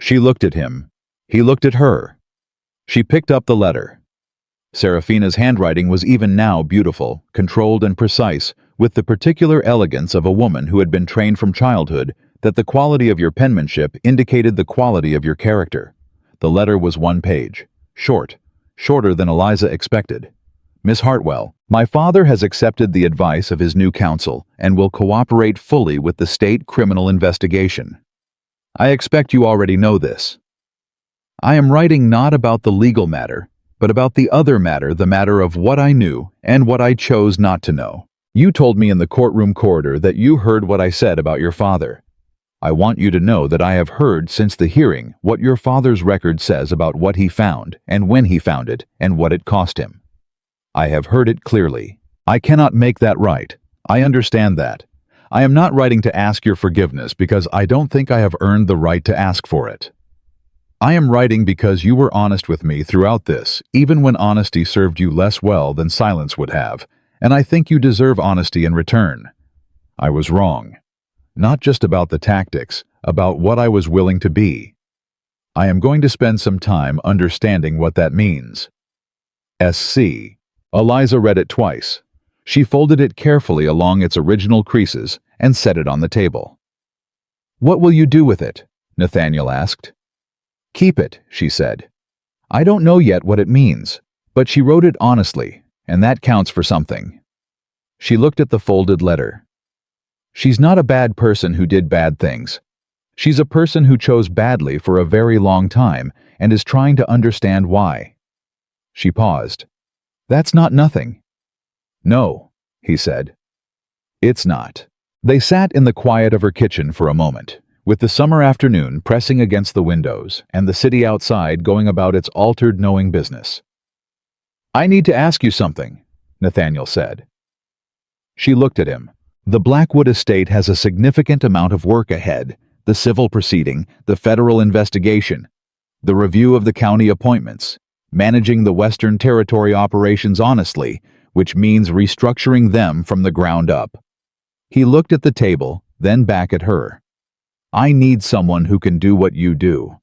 She looked at him. He looked at her. She picked up the letter. Serafina's handwriting was even now beautiful, controlled and precise, with the particular elegance of a woman who had been trained from childhood that the quality of your penmanship indicated the quality of your character. The letter was 1 page. Shorter than Eliza expected. Miss Hartwell, my father has accepted the advice of his new counsel and will cooperate fully with the state criminal investigation. I expect you already know this. I am writing not about the legal matter, but about the other matter, the matter of what I knew and what I chose not to know. You told me in the courtroom corridor that you heard what I said about your father. I want you to know that I have heard since the hearing what your father's record says about what he found and when he found it and what it cost him. I have heard it clearly. I cannot make that right. I understand that. I am not writing to ask your forgiveness because I don't think I have earned the right to ask for it. I am writing because you were honest with me throughout this, even when honesty served you less well than silence would have, and I think you deserve honesty in return. I was wrong. Not just about the tactics, about what I was willing to be. I am going to spend some time understanding what that means. SC. Eliza read it twice. She folded it carefully along its original creases and set it on the table. What will you do with it? Nathaniel asked. Keep it, she said. I don't know yet what it means, but she wrote it honestly, and that counts for something. She looked at the folded letter. She's not a bad person who did bad things. She's a person who chose badly for a very long time and is trying to understand why. She paused. That's not nothing. No, he said. It's not. They sat in the quiet of her kitchen for a moment, with the summer afternoon pressing against the windows and the city outside going about its altered knowing business. I need to ask you something, Nathaniel said. She looked at him. The Blackwood estate has a significant amount of work ahead, the civil proceeding, the federal investigation, the review of the county appointments, managing the Western Territory operations honestly, which means restructuring them from the ground up. He looked at the table, then back at her. I need someone who can do what you do,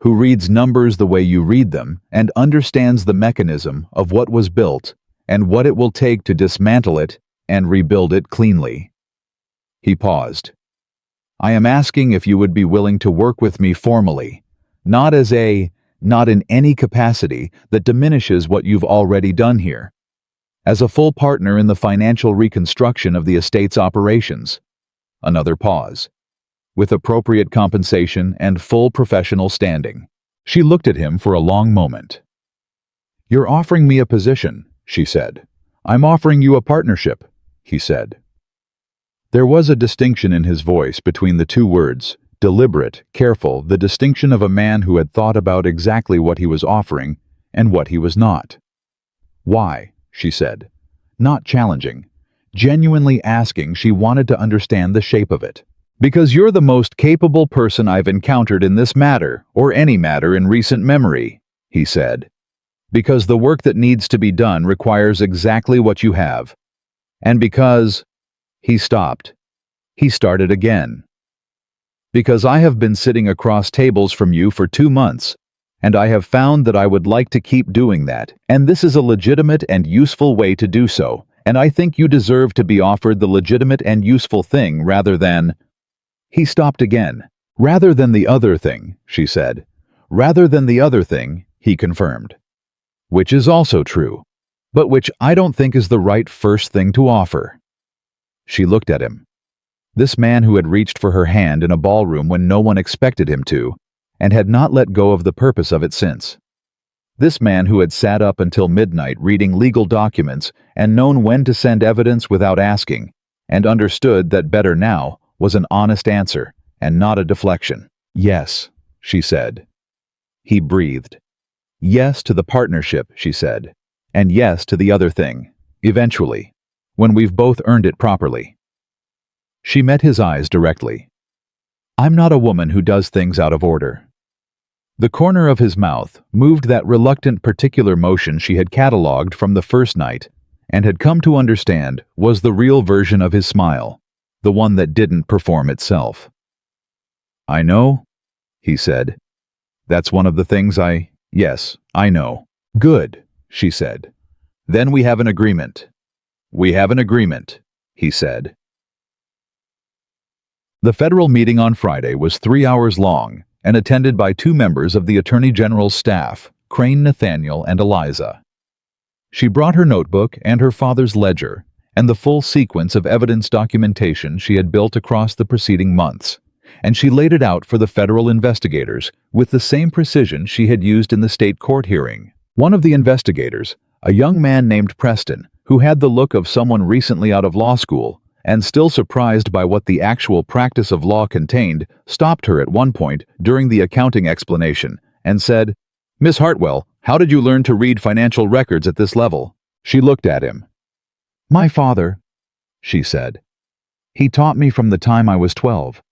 who reads numbers the way you read them and understands the mechanism of what was built and what it will take to dismantle it and rebuild it cleanly. He paused. I am asking if you would be willing to work with me formally, not in any capacity that diminishes what you've already done here, as a full partner in the financial reconstruction of the estate's operations. Another pause. With appropriate compensation and full professional standing. She looked at him for a long moment. You're offering me a position, she said. I'm offering you a partnership, he said. There was a distinction in his voice between the two words, deliberate, careful, the distinction of a man who had thought about exactly what he was offering and what he was not. Why, she said, not challenging, genuinely asking. She wanted to understand the shape of it. Because you're the most capable person I've encountered in this matter, or any matter in recent memory, he said. Because the work that needs to be done requires exactly what you have. And because... He stopped. He started again. Because I have been sitting across tables from you for 2 months, and I have found that I would like to keep doing that, and this is a legitimate and useful way to do so, and I think you deserve to be offered the legitimate and useful thing rather than... He stopped again. Rather than the other thing, she said. Rather than the other thing, he confirmed. Which is also true, but which I don't think is the right first thing to offer. She looked at him. This man who had reached for her hand in a ballroom when no one expected him to, and had not let go of the purpose of it since. This man who had sat up until midnight reading legal documents and known when to send evidence without asking, and understood that better now was an honest answer and not a deflection. Yes, she said. He breathed. Yes to the partnership, she said, and yes to the other thing, eventually, when we've both earned it properly. She met his eyes directly. I'm not a woman who does things out of order. The corner of his mouth moved that reluctant particular motion she had catalogued from the first night and had come to understand was the real version of his smile, the one that didn't perform itself. I know, he said. That's one of the things yes, I know. Good, she said. Then we have an agreement. We have an agreement, he said. The federal meeting on Friday was 3 hours long and attended by 2 members of the Attorney General's staff, Nathaniel and Eliza. She brought her notebook and her father's ledger and the full sequence of evidence documentation she had built across the preceding months, and she laid it out for the federal investigators with the same precision she had used in the state court hearing. One of the investigators, a young man named Preston, who had the look of someone recently out of law school and still surprised by what the actual practice of law contained, stopped her at one point during the accounting explanation and said, "Miss Hartwell, how did you learn to read financial records at this level?" She looked at him. "My father," she said. "He taught me from the time I was 12.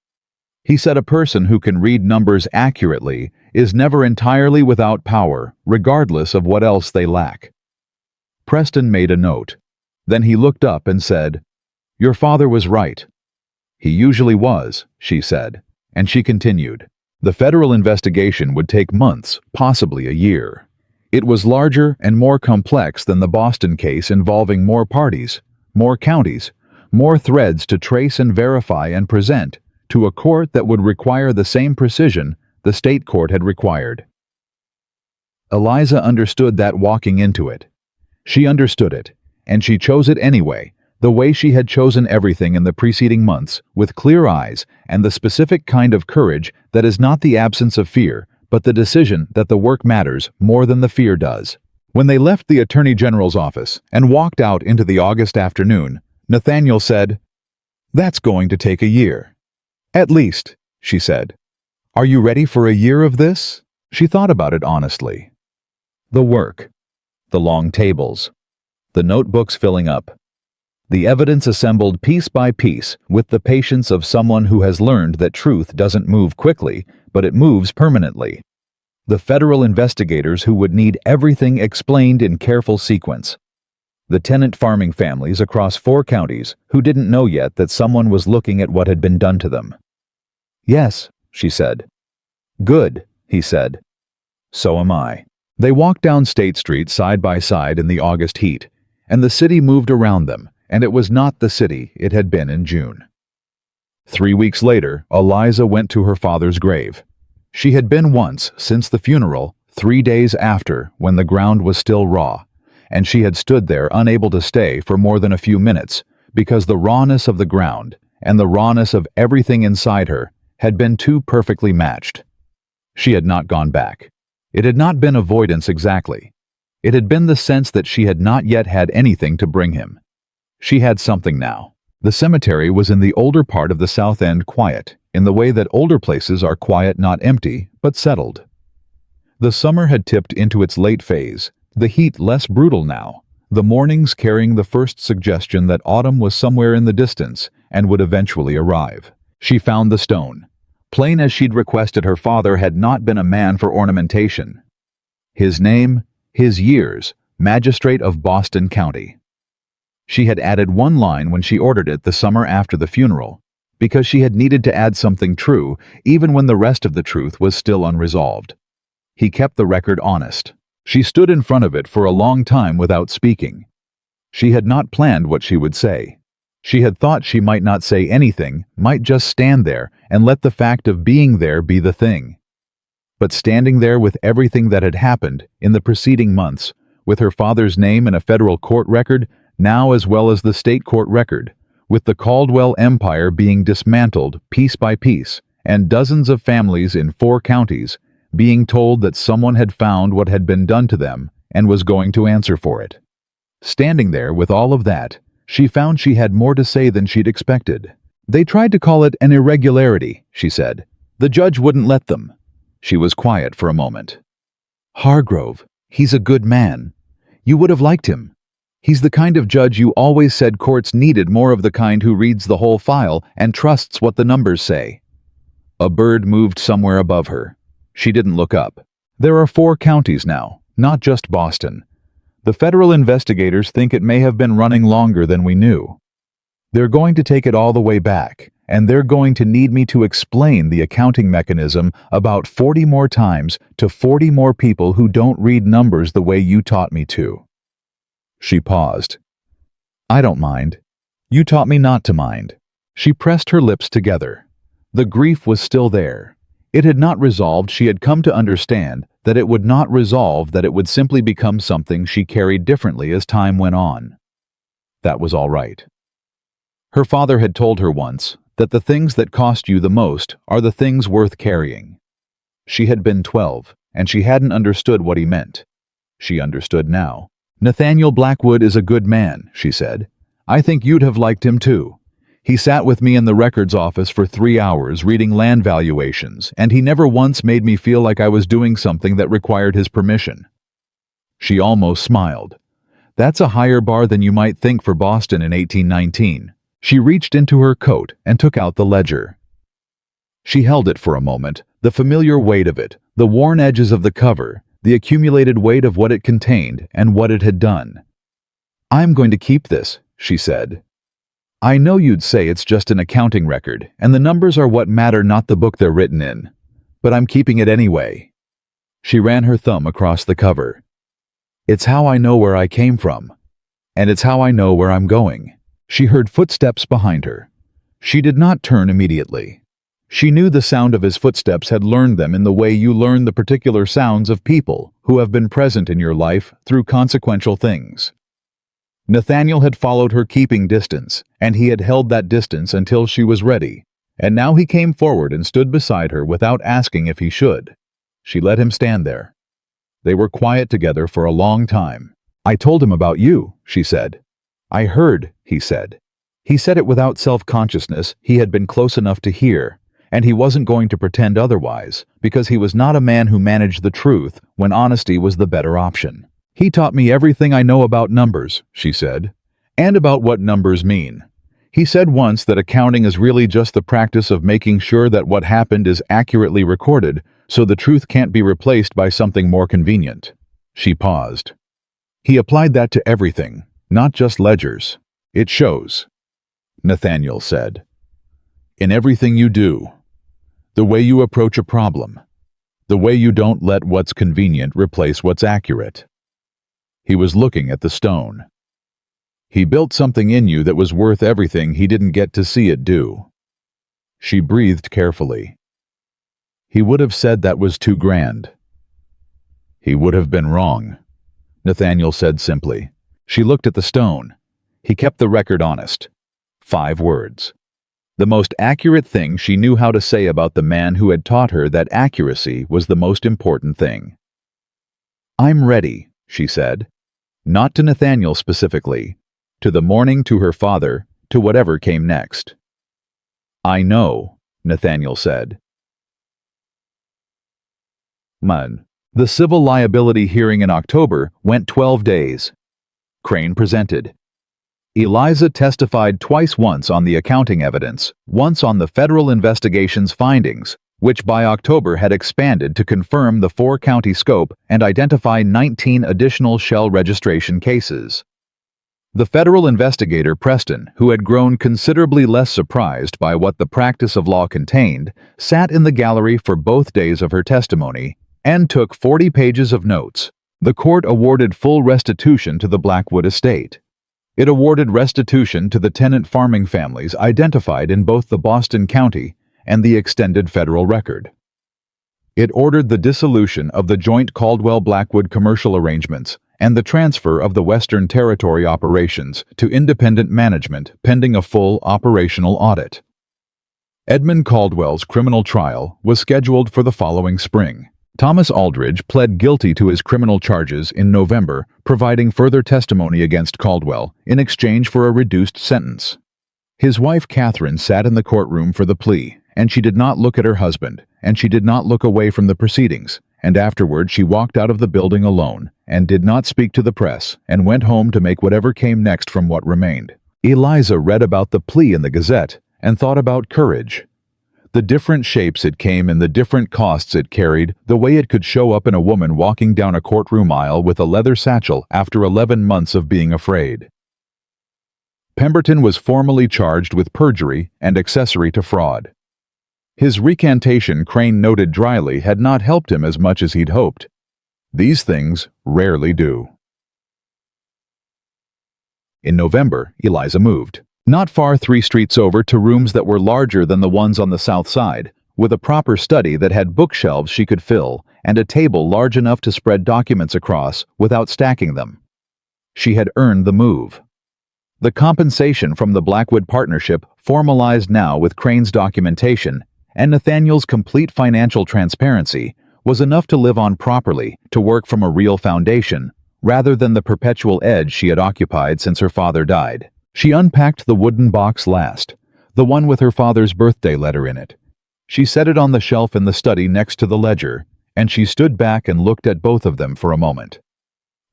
He said a person who can read numbers accurately is never entirely without power, regardless of what else they lack." Preston made a note. Then he looked up and said, "Your father was right." "He usually was," she said, and she continued. The federal investigation would take months, possibly a year. It was larger and more complex than the Boston case, involving more parties, more counties, more threads to trace and verify and present to a court that would require the same precision the state court had required. Eliza understood that walking into it. She understood it, and she chose it anyway, the way she had chosen everything in the preceding months, with clear eyes and the specific kind of courage that is not the absence of fear, but the decision that the work matters more than the fear does. When they left the Attorney General's office and walked out into the August afternoon, Nathaniel said, "That's going to take a year." "At least," she said. "Are you ready for a year of this?" She thought about it honestly. The work, the long tables, the notebooks filling up, the evidence assembled piece by piece with the patience of someone who has learned that truth doesn't move quickly, but it moves permanently. The federal investigators who would need everything explained in careful sequence. The tenant farming families across 4 counties who didn't know yet that someone was looking at what had been done to them. "Yes," she said. "Good," he said. "So am I." They walked down State Street side by side in the August heat, and the city moved around them, and it was not the city it had been in June. 3 weeks later, Eliza went to her father's grave. She had been once since the funeral, 3 days after, when the ground was still raw, and she had stood there unable to stay for more than a few minutes because the rawness of the ground and the rawness of everything inside her had been too perfectly matched. She had not gone back. It had not been avoidance exactly. It had been the sense that she had not yet had anything to bring him. She had something now. The cemetery was in the older part of the South End, quiet, in the way that older places are quiet, not empty, but settled. The summer had tipped into its late phase, the heat less brutal now, the mornings carrying the first suggestion that autumn was somewhere in the distance and would eventually arrive. She found the stone. Plain as she'd requested, her father had not been a man for ornamentation. His name, his years, Magistrate of Boston County. She had added one line when she ordered it the summer after the funeral, because she had needed to add something true, even when the rest of the truth was still unresolved. He kept the record honest. She stood in front of it for a long time without speaking. She had not planned what she would say. She had thought she might not say anything, might just stand there and let the fact of being there be the thing. But standing there with everything that had happened in the preceding months, with her father's name in a federal court record, now as well as the state court record, with the Caldwell empire being dismantled piece by piece, and dozens of families in 4 counties being told that someone had found what had been done to them and was going to answer for it. Standing there with all of that, she found she had more to say than she'd expected. "They tried to call it an irregularity," she said. "The judge wouldn't let them." She was quiet for a moment. "Hargrove, he's a good man. You would have liked him. He's the kind of judge you always said courts needed, more of the kind who reads the whole file and trusts what the numbers say." A bird moved somewhere above her. She didn't look up. There are 4 counties now, not just Boston. The federal investigators think it may have been running longer than we knew. They're going to take it all the way back, and they're going to need me to explain the accounting mechanism about 40 more times to 40 more people who don't read numbers the way you taught me to. She paused. "I don't mind. You taught me not to mind." She pressed her lips together. The grief was still there. It had not resolved. She had come to understand that it would not resolve, that it would simply become something she carried differently as time went on. That was all right. Her father had told her once that the things that cost you the most are the things worth carrying. She had been 12, and she hadn't understood what he meant. She understood now. "Nathaniel Blackwood is a good man," she said. "I think you'd have liked him too. He sat with me in the records office for 3 hours reading land valuations, and he never once made me feel like I was doing something that required his permission." She almost smiled. That's a higher bar than you might think for Boston in 1819. She reached into her coat and took out the ledger. She held it for a moment, the familiar weight of it, the worn edges of the cover, the accumulated weight of what it contained and what it had done. "I'm going to keep this," she said. "I know you'd say it's just an accounting record, and the numbers are what matter, not the book they're written in. But I'm keeping it anyway." She ran her thumb across the cover. "It's how I know where I came from. And it's how I know where I'm going." She heard footsteps behind her. She did not turn immediately. She knew the sound of his footsteps, had learned them in the way you learn the particular sounds of people who have been present in your life through consequential things. Nathaniel had followed her, keeping distance, and he had held that distance until she was ready, and now he came forward and stood beside her without asking if he should. She let him stand there. They were quiet together for a long time. "I told him about you," she said. "I heard," he said. He said it without self-consciousness. He had been close enough to hear, and he wasn't going to pretend otherwise, because he was not a man who managed the truth when honesty was the better option. "He taught me everything I know about numbers," she said, "and about what numbers mean. He said once that accounting is really just the practice of making sure that what happened is accurately recorded, so the truth can't be replaced by something more convenient." She paused. "He applied that to everything, not just ledgers. It shows," Nathaniel said. "In everything you do. The way you approach a problem. The way you don't let what's convenient replace what's accurate." He was looking at the stone. "He built something in you that was worth everything he didn't get to see it do." She breathed carefully. "He would have said that was too grand." "He would have been wrong," Nathaniel said simply. She looked at the stone. He kept the record honest. 5 words. The most accurate thing she knew how to say about the man who had taught her that accuracy was the most important thing. "I'm ready," she said. Not to Nathaniel specifically, to the morning, to her father, to whatever came next. "I know," Nathaniel said. The civil liability hearing in October went 12 days. Crane presented. Eliza testified twice, once on the accounting evidence, once on the federal investigation's findings, which by October had expanded to confirm the 4-county scope and identify 19 additional shell registration cases. The federal investigator, Preston, who had grown considerably less surprised by what the practice of law contained, sat in the gallery for both days of her testimony and took 40 pages of notes. The court awarded full restitution to the Blackwood estate. It awarded restitution to the tenant farming families identified in both the Boston County and the extended federal record. It ordered the dissolution of the joint Caldwell-Blackwood commercial arrangements and the transfer of the Western Territory operations to independent management pending a full operational audit. Edmund Caldwell's criminal trial was scheduled for the following spring. Thomas Aldridge pled guilty to his criminal charges in November, providing further testimony against Caldwell in exchange for a reduced sentence. His wife Catherine sat in the courtroom for the plea, and she did not look at her husband, and she did not look away from the proceedings, and afterward she walked out of the building alone, and did not speak to the press, and went home to make whatever came next from what remained. Eliza read about the plea in the Gazette, and thought about courage. The different shapes it came in, the different costs it carried, the way it could show up in a woman walking down a courtroom aisle with a leather satchel after 11 months of being afraid. Pemberton was formally charged with perjury and accessory to fraud. His recantation, Crane noted dryly, had not helped him as much as he'd hoped. These things rarely do. In November, Eliza moved. Not far 3 streets over to rooms that were larger than the ones on the south side, with a proper study that had bookshelves she could fill and a table large enough to spread documents across without stacking them. She had earned the move. The compensation from the Blackwood partnership, formalized now with Crane's documentation and Nathaniel's complete financial transparency, was enough to live on properly, to work from a real foundation, rather than the perpetual edge she had occupied since her father died. She unpacked the wooden box last, the one with her father's birthday letter in it. She set it on the shelf in the study next to the ledger, and she stood back and looked at both of them for a moment.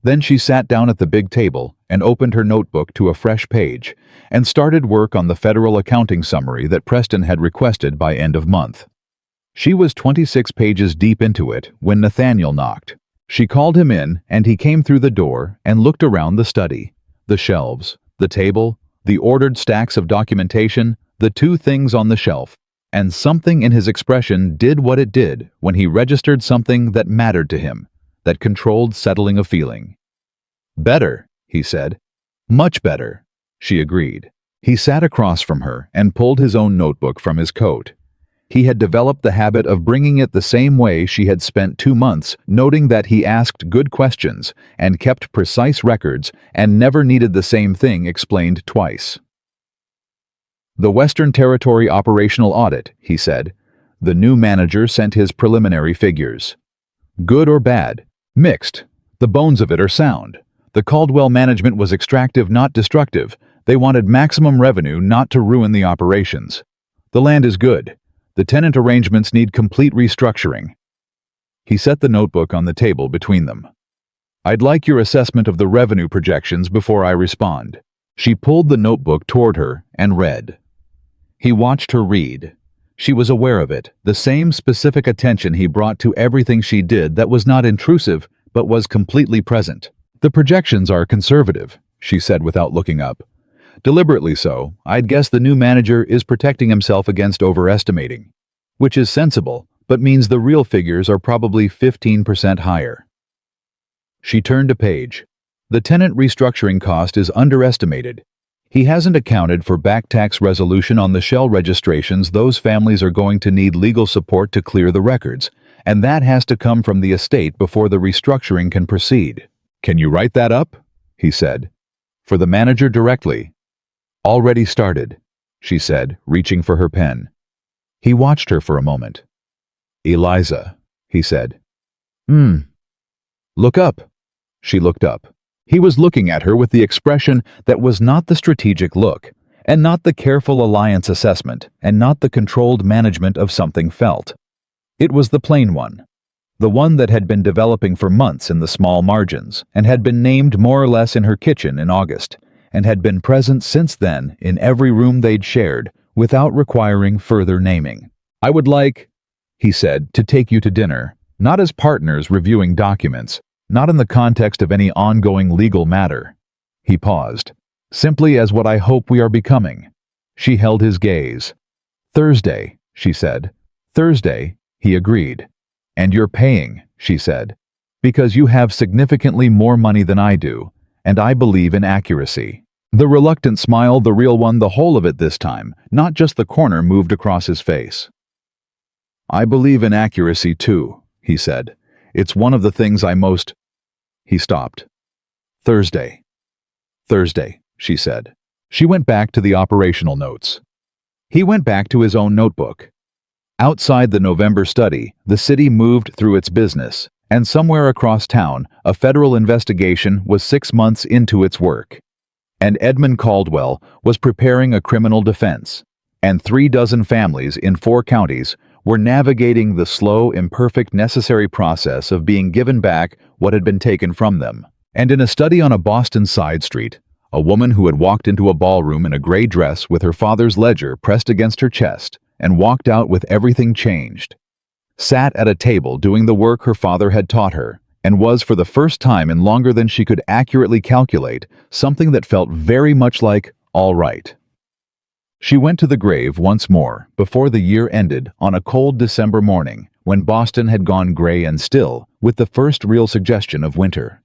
Then she sat down at the big table and opened her notebook to a fresh page and started work on the federal accounting summary that Preston had requested by end of month. She was 26 pages deep into it when Nathaniel knocked. She called him in, and he came through the door and looked around the study, the shelves, the table, the ordered stacks of documentation, the 2 things on the shelf, and something in his expression did what it did when he registered something that mattered to him, that controlled settling a feeling. "Better," he said. "Much better," she agreed. He sat across from her and pulled his own notebook from his coat. He had developed the habit of bringing it the same way she had spent 2 months, noting that he asked good questions and kept precise records and never needed the same thing explained twice. "The Western Territory operational audit," he said. The new manager sent his preliminary figures. "Good or bad? Mixed. The bones of it are sound. The Caldwell management was extractive, not destructive. They wanted maximum revenue, not to ruin the operations. The land is good. The tenant arrangements need complete restructuring." He set the notebook on the table between them. "I'd like your assessment of the revenue projections before I respond." She pulled the notebook toward her and read. He watched her read. She was aware of it, the same specific attention he brought to everything she did that was not intrusive, but was completely present. "The projections are conservative," she said without looking up. "Deliberately so. I'd guess the new manager is protecting himself against overestimating, which is sensible, but means the real figures are probably 15% higher." She turned a page. "The tenant restructuring cost is underestimated. He hasn't accounted for back tax resolution on the shell registrations. Those families are going to need legal support to clear the records, and that has to come from the estate before the restructuring can proceed." "Can you write that up?" he said. "For the manager directly?" "Already started," she said, reaching for her pen. He watched her for a moment. "Eliza," he said. Look up." She looked up. He was looking at her with the expression that was not the strategic look, and not the careful alliance assessment, and not the controlled management of something felt. It was the plain one. The one that had been developing for months in the small margins, and had been named more or less in her kitchen in August, and had been present since then in every room they'd shared, without requiring further naming. "I would like," he said, "to take you to dinner, not as partners reviewing documents, not in the context of any ongoing legal matter." He paused. "Simply as what I hope we are becoming." She held his gaze. "Thursday," she said. "Thursday," he agreed. "And you're paying," she said, "because you have significantly more money than I do, and I believe in accuracy." The reluctant smile, the real one, the whole of it this time, not just the corner, moved across his face. "I believe in accuracy too," he said. "It's one of the things I most—" He stopped. "Thursday." "Thursday," she said. She went back to the operational notes. He went back to his own notebook. Outside the November study, the city moved through its business, and somewhere across town, a federal investigation was 6 months into its work. And Edmund Caldwell was preparing a criminal defense, and 36 families in 4 counties were navigating the slow, imperfect, necessary process of being given back what had been taken from them. And in a study on a Boston side street, a woman who had walked into a ballroom in a gray dress with her father's ledger pressed against her chest and walked out with everything changed, sat at a table doing the work her father had taught her, and was for the first time in longer than she could accurately calculate something that felt very much like all right. She went to the grave once more before the year ended on a cold December morning when Boston had gone gray and still with the first real suggestion of winter.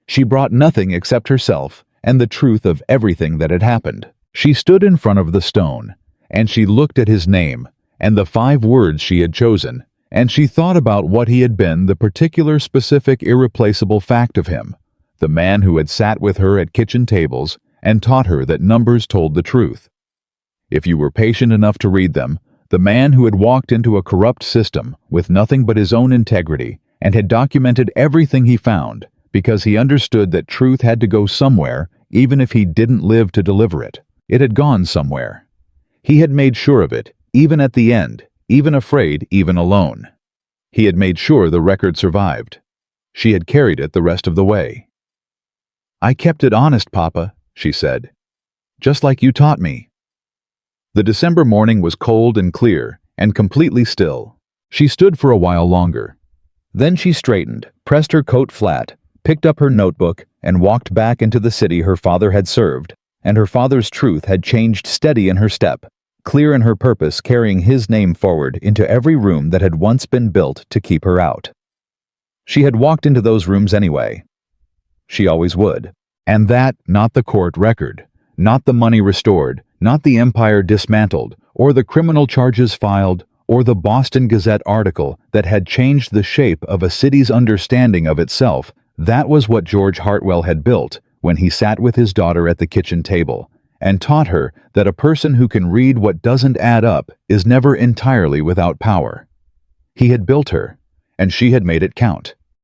She brought nothing except herself and the truth of everything that had happened. She stood in front of the stone, and she looked at his name and the 5 words she had chosen, and she thought about what he had been, the particular, specific, irreplaceable fact of him, the man who had sat with her at kitchen tables and taught her that numbers told the truth. If you were patient enough to read them, the man who had walked into a corrupt system with nothing but his own integrity and had documented everything he found because he understood that truth had to go somewhere even if he didn't live to deliver it. It had gone somewhere. He had made sure of it, even at the end, even afraid, even alone. He had made sure the record survived. She had carried it the rest of the way. "I kept it honest, Papa," she said. "Just like you taught me." The December morning was cold and clear and completely still. She stood for a while longer. Then she straightened, pressed her coat flat, picked up her notebook, and walked back into the city her father had served, and her father's truth had changed steady in her step, clear in her purpose, carrying his name forward into every room that had once been built to keep her out. She had walked into those rooms anyway. She always would. And that, not the court record, not the money restored, not the empire dismantled, or the criminal charges filed, or the Boston Gazette article that had changed the shape of a city's understanding of itself. That was what George Hartwell had built when he sat with his daughter at the kitchen table and taught her that a person who can read what doesn't add up is never entirely without power. He had built her, and she had made it count.